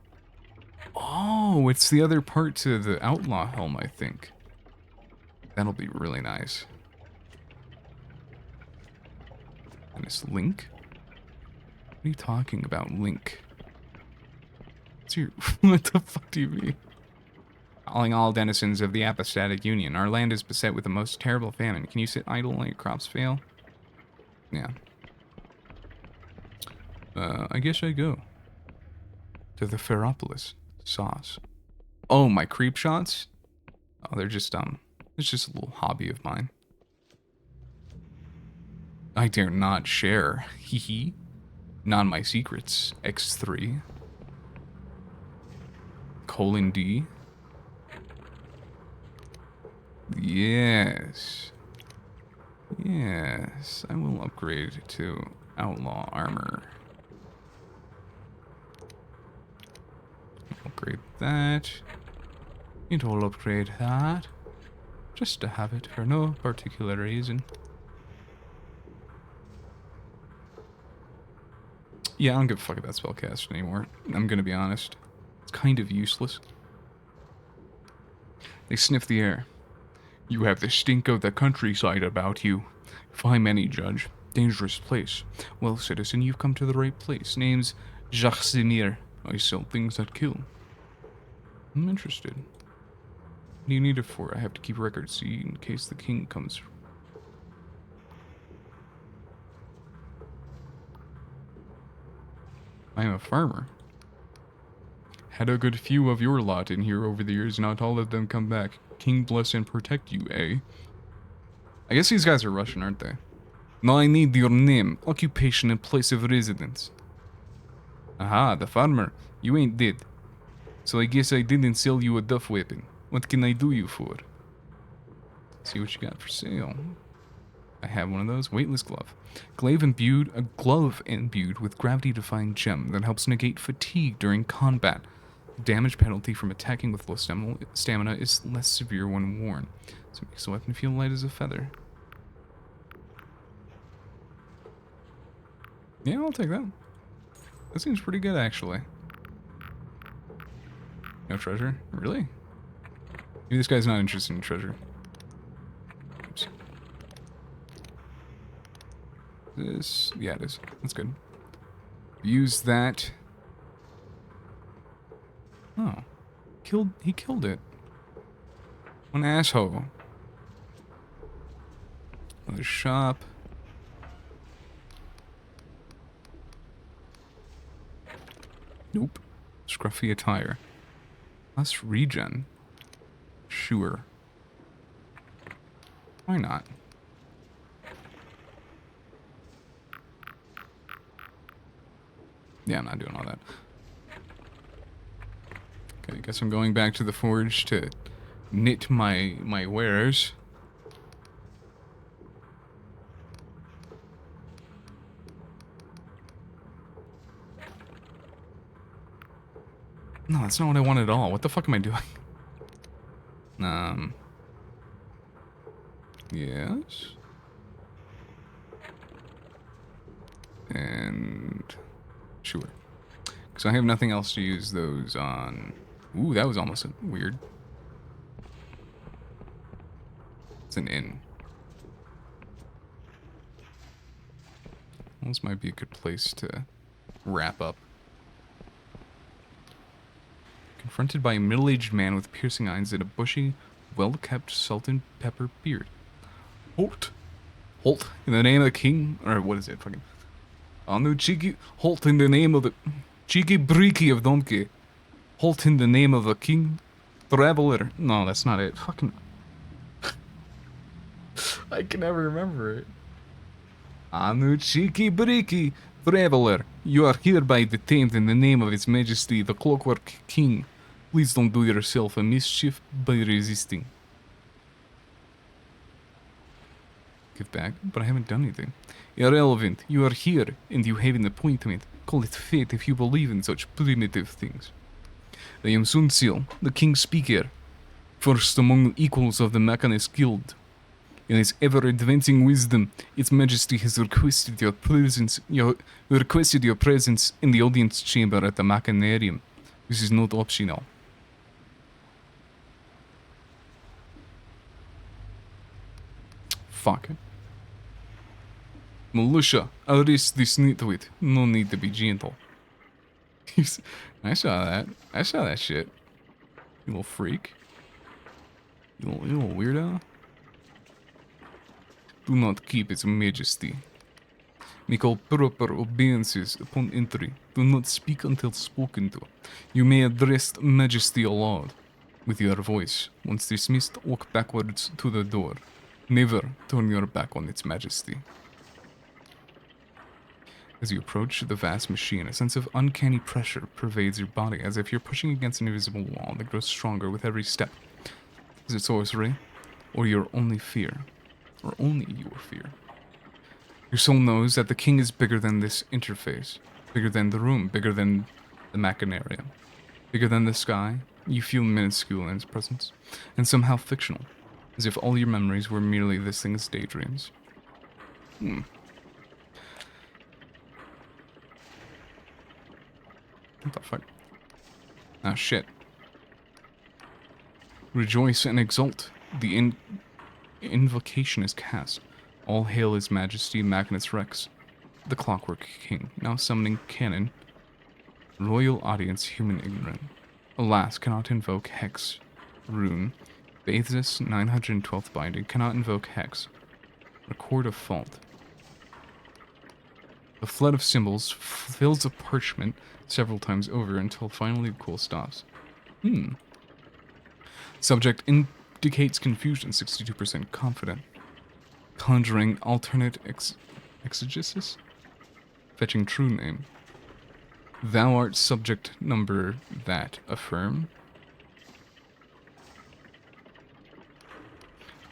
C: Oh, it's the other part to the outlaw helm, I think. That'll be really nice. And it's Link? What are you talking about, Link? What's your... what the fuck do you mean? Calling all denizens of the apostatic union. Our land is beset with the most terrible famine. Can you sit idle while your crops fail? Yeah. I guess I go. To the Ferropolis. Sauce. Oh, my creep shots? Oh, they're just, it's just a little hobby of mine. I dare not share. Hee hee. Not my secrets. X3. Colon D. Yes. Yes. I will upgrade to outlaw armor. Upgrade that. And I'll upgrade that. Just to have it for no particular reason. Yeah, I don't give a fuck about spellcast anymore. I'm gonna be honest. It's kind of useless. They sniff the air. You have the stink of the countryside about you. If I'm any judge, dangerous place. Well, citizen, you've come to the right place. Name's Jacques Semir. I sell things that kill. I'm interested. What do you need it for? I have to keep records, see, in case the king comes. I am a farmer. Had a good few of your lot in here over the years, not all of them come back. King bless and protect you, eh? I guess these guys are Russian, aren't they? Now I need your name, occupation, and place of residence. Aha, the farmer. You ain't dead. So I guess I didn't sell you a duff weapon. What can I do you for? See what you got for sale. I have one of those. Weightless glove. A glove imbued with gravity-defying gem that helps negate fatigue during combat. Damage penalty from attacking with low stamina is less severe when worn. So it makes the weapon feel light as a feather. Yeah, I'll take that. That seems pretty good, actually. No treasure? Really? Maybe this guy's not interested in treasure. Oops. This... yeah, it is. That's good. Use that. Oh. He killed it. What an asshole. Another shop. Nope. Scruffy attire. Plus regen. Sure. Why not? Yeah, I'm not doing all that. Okay, I guess I'm going back to the forge to knit my wares. No, that's not what I want at all. What the fuck am I doing? Yes. And sure. Because I have nothing else to use those on. Ooh, that was almost weird. It's an inn. This might be a good place to wrap up. confronted by a middle-aged man with piercing eyes and a bushy, well-kept salt and pepper beard. Halt! Halt! In the name of the king, or what is it? Fucking. Oh no, cheeky! Halt in the name of the cheeky breaky of donkey. Halt in the name of the king, traveler. No, that's not it. Fucking. I can never remember it. Anu cheeky breaky, traveler. You are hereby detained in the name of His Majesty, the Clockwork King. Please don't do yourself a mischief by resisting. Give back, but I haven't done anything. Irrelevant. You are here, and you have an appointment. Call it fate if you believe in such primitive things. I am Sunsil, the King's Speaker, first among equals of the Machinist Guild. In his ever-advancing wisdom, Its Majesty has requested your presence in the audience chamber at the Machinarium. This is not optional. Fuck. Militia, arrest this nitwit. No need to be gentle. I saw that. I saw that shit. You little freak. You little weirdo. Do not keep Its Majesty. Make all proper obeisances upon entry. Do not speak until spoken to. You may address Majesty aloud with your voice. Once dismissed, walk backwards to the door. Never turn your back on Its Majesty. As you approach the vast machine, a sense of uncanny pressure pervades your body, as if you're pushing against an invisible wall that grows stronger with every step. Is it sorcery? Or your only fear? Or only your fear? Your soul knows that the king is bigger than this interface, bigger than the room, bigger than the machinarium, bigger than the sky. You feel minuscule in his presence, and somehow fictional, as if all your memories were merely this thing's daydreams. What the fuck? Ah, shit. Rejoice and exult. The invocation is cast. All hail His Majesty Magnus Rex, the Clockwork King, now summoning cannon. Royal audience, human ignorant. Alas, cannot invoke hex. Rune. Bathis 912th binding, cannot invoke hex. Record a fault. The flood of symbols fills the parchment several times over until finally the cool stops. Subject indicates confusion, 62% confident. Conjuring alternate exegesis? Fetching true name. Thou art subject number that. Affirm.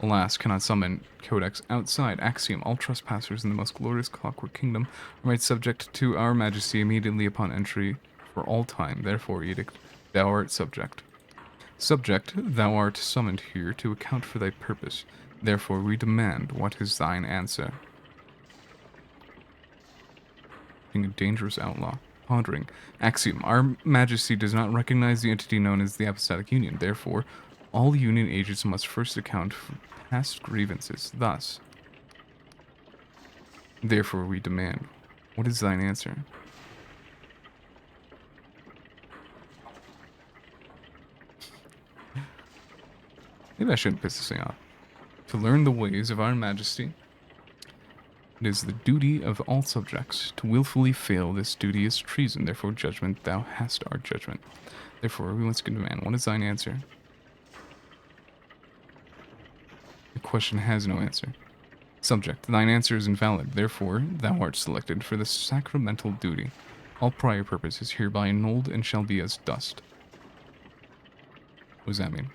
C: Alas, cannot summon codex outside. Axiom, all trespassers in the most glorious Clockwork Kingdom are made subject to our Majesty immediately upon entry for all time. Therefore, edict, thou art subject. Subject, thou art summoned here to account for thy purpose. Therefore, we demand what is thine answer. Being a dangerous outlaw. Pondering. Axiom, our Majesty does not recognize the entity known as the Apostatic Union. Therefore, all Union agents must first account for past grievances. Thus, therefore we demand, what is thine answer? Maybe I shouldn't piss this thing off. To learn the ways of our Majesty, it is the duty of all subjects. To willfully fail this duty is treason. Therefore, judgment, thou hast our judgment. Therefore, we once again demand, what is thine answer? The question has no answer. Subject, thine answer is invalid. Therefore, thou art selected for the sacramental duty. All prior purpose is hereby annulled and shall be as dust. What does that mean?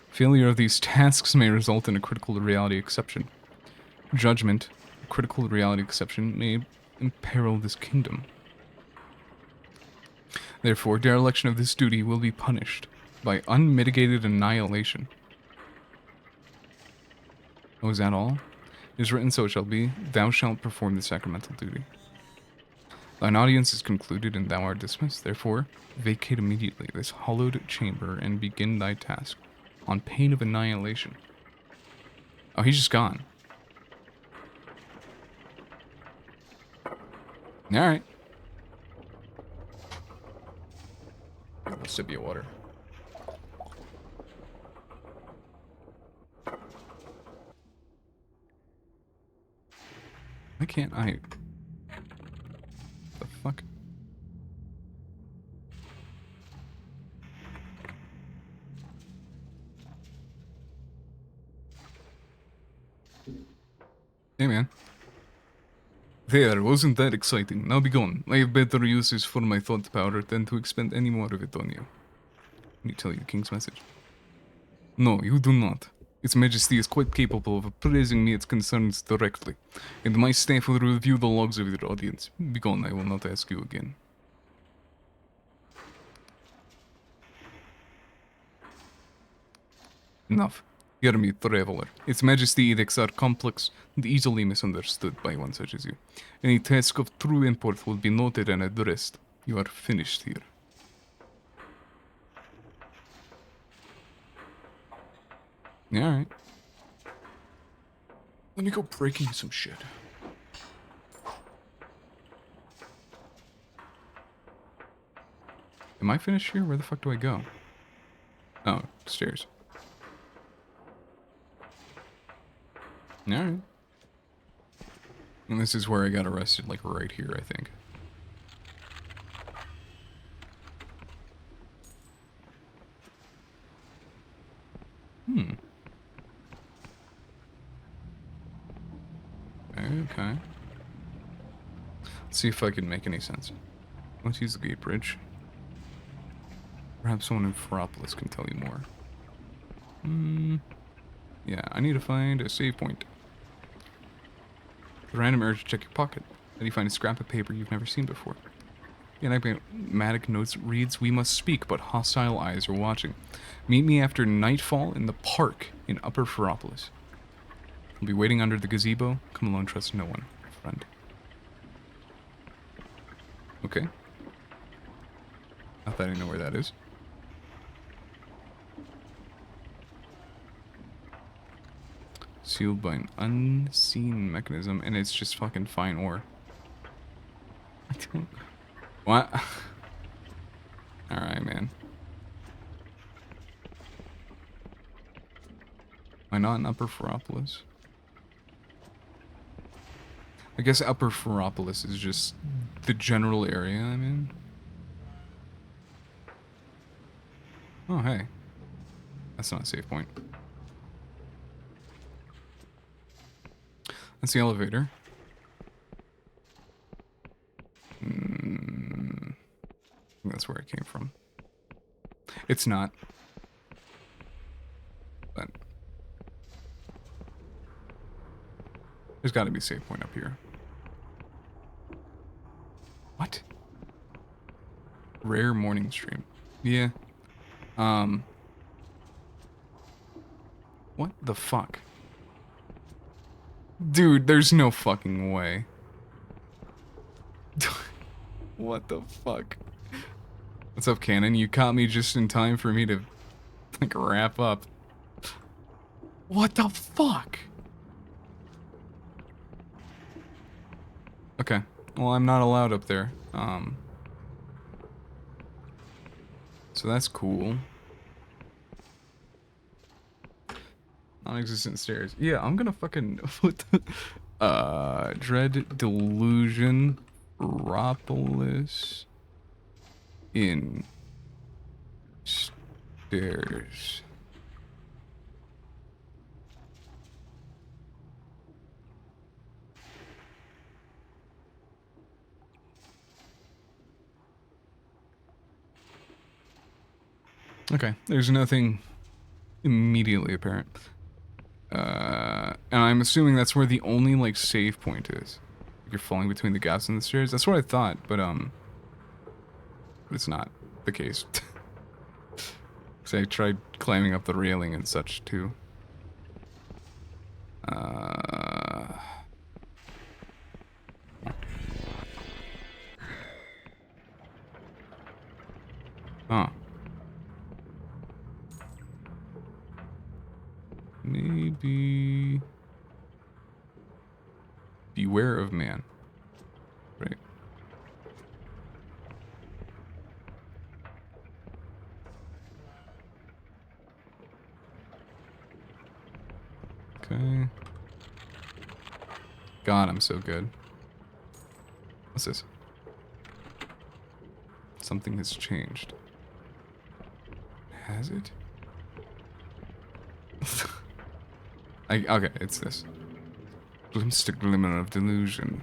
C: Failure of these tasks may result in a critical reality exception. Judgment, a critical reality exception, may imperil this kingdom. Therefore, dereliction of this duty will be punished by unmitigated annihilation. Oh, is that all? It is written, so it shall be. Thou shalt perform the sacramental duty. Thine audience is concluded, and thou art dismissed. Therefore, vacate immediately this hallowed chamber and begin thy task, on pain of annihilation. Oh, he's just gone. Alright.
A: Got a sip of your water. Why can't I? The fuck? Hey man. There, wasn't that exciting? Now be gone. I have better uses for my thought powder than to expend any more of it on you. Let me tell you the king's message. No, you do not. Its Majesty is quite capable of appraising me its concerns directly, and my staff will review the logs of your audience. Begone, I will not ask you again. Enough. Hear me, traveler. Its Majesty edicts are complex and easily misunderstood by one such as you. Any task of true import will be noted and addressed. You are finished here. Yeah, alright. Let me go break into some shit. Am I finished here? Where the fuck do I go? Oh, stairs. Alright. And this is where I got arrested, like right here, I think. Okay. Let's see if I can make any sense. Let's use the gate bridge. Perhaps someone in Ferropolis can tell you more. Yeah, I need to find a save point. The random urge to check your pocket. Then you find a scrap of paper you've never seen before. The enigmatic notes reads, "We must speak, but hostile eyes are watching. Meet me after nightfall in the park in Upper Ferropolis. I'll be waiting under the gazebo. Come alone, trust no one, friend." Okay. Not that I know where that is. Sealed by an unseen mechanism, and it's just fucking fine ore. I don't... What? Alright, man. Why not in Upper Ferropolis? I guess Upper Ferropolis is just the general area I'm in. Oh, hey. That's not a save point. That's the elevator. I think that's where it came from. It's not. But there's got to be a save point up here. What? Rare morning stream. Yeah. What the fuck? Dude, there's no fucking way. What the fuck? What's up, Cannon? You caught me just in time for me to, like, wrap up. What the fuck? Okay. Well, I'm not allowed up there. So that's cool. Non-existent stairs. Yeah, I'm gonna fucking... What the... Dread Delusion... Ferropolis... In... Stairs... Okay, there's nothing immediately apparent. And I'm assuming that's where the only, like, save point is. You're falling between the gaps and the stairs. That's what I thought, but it's not the case. Because I tried climbing up the railing and such, too. Huh. Maybe... Beware of man. Right.
C: Okay. God, I'm so good. What's this? Something has changed. Has it? Okay, it's this. Glimpsed a glimmer of delusion.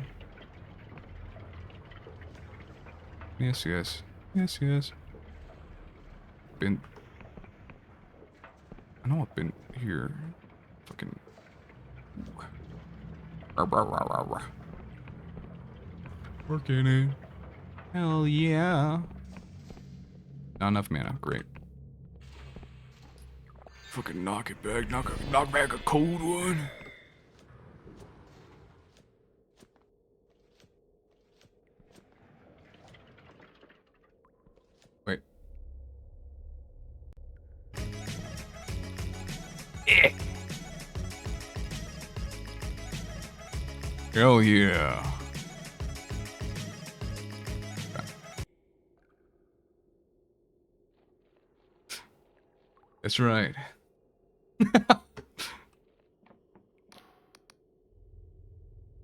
C: Yes, yes. Yes, yes. Been... I know I've been here. Fucking... Working it. Hell yeah. Not enough mana. Great.
B: Fucking knock it back. Knock back a cold one.
C: Wait. Hell yeah. That's right. Go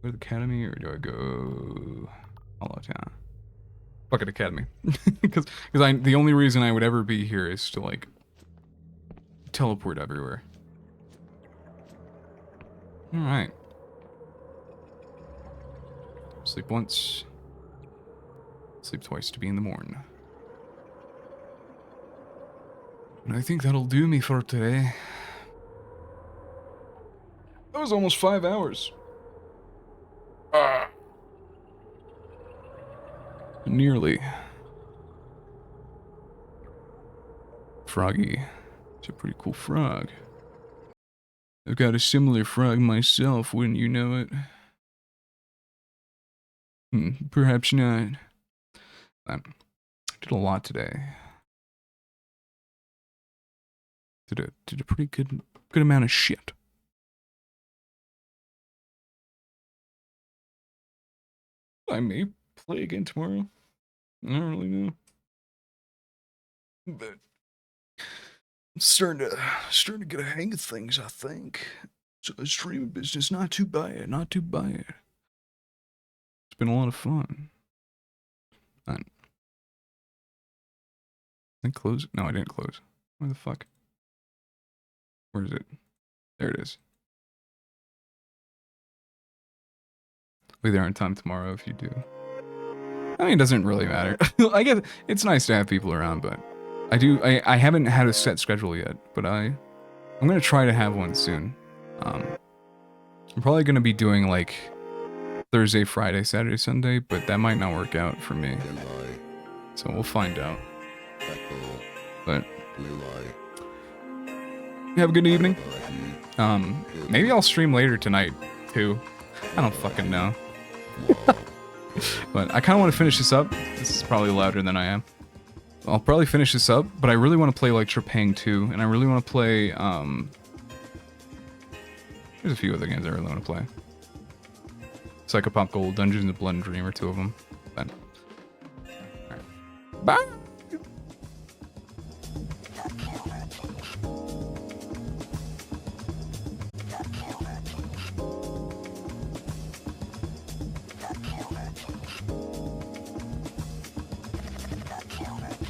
C: to the academy, or do I go Hollow Town? Fuck it, academy. Because the only reason I would ever be here is to like teleport everywhere. All right. Sleep once. Sleep twice to be in the morning. And I think that'll do me for today. That was almost 5 hours. Nearly. Froggy. It's a pretty cool frog. I've got a similar frog myself, wouldn't you know it? Perhaps not. I did a lot today. Did a pretty good amount of shit. I may play again tomorrow. I don't really know. But I'm starting to get a hang of things, I think. So the streaming business, not too bad, not too bad. It's been a lot of fun. I close it? No, I didn't close. Where the fuck? Where is it? There it is. We'll be there on time tomorrow if you do. I mean, it doesn't really matter. I guess it's nice to have people around, but I haven't had a set schedule yet, but I'm gonna try to have one soon. I'm probably gonna be doing like Thursday, Friday, Saturday, Sunday, but that might not work out for me. So we'll find out. But have a good evening. Maybe I'll stream later tonight too. I don't fucking know. But I kind of want to finish this up. This is probably louder than I am. I'll probably finish this up, but I really want to play like Trepang 2, and I really want to play, there's a few other games I really want to play. Psychopop Gold, Dungeons of Blood and Dream are two of them. But, alright. Bye!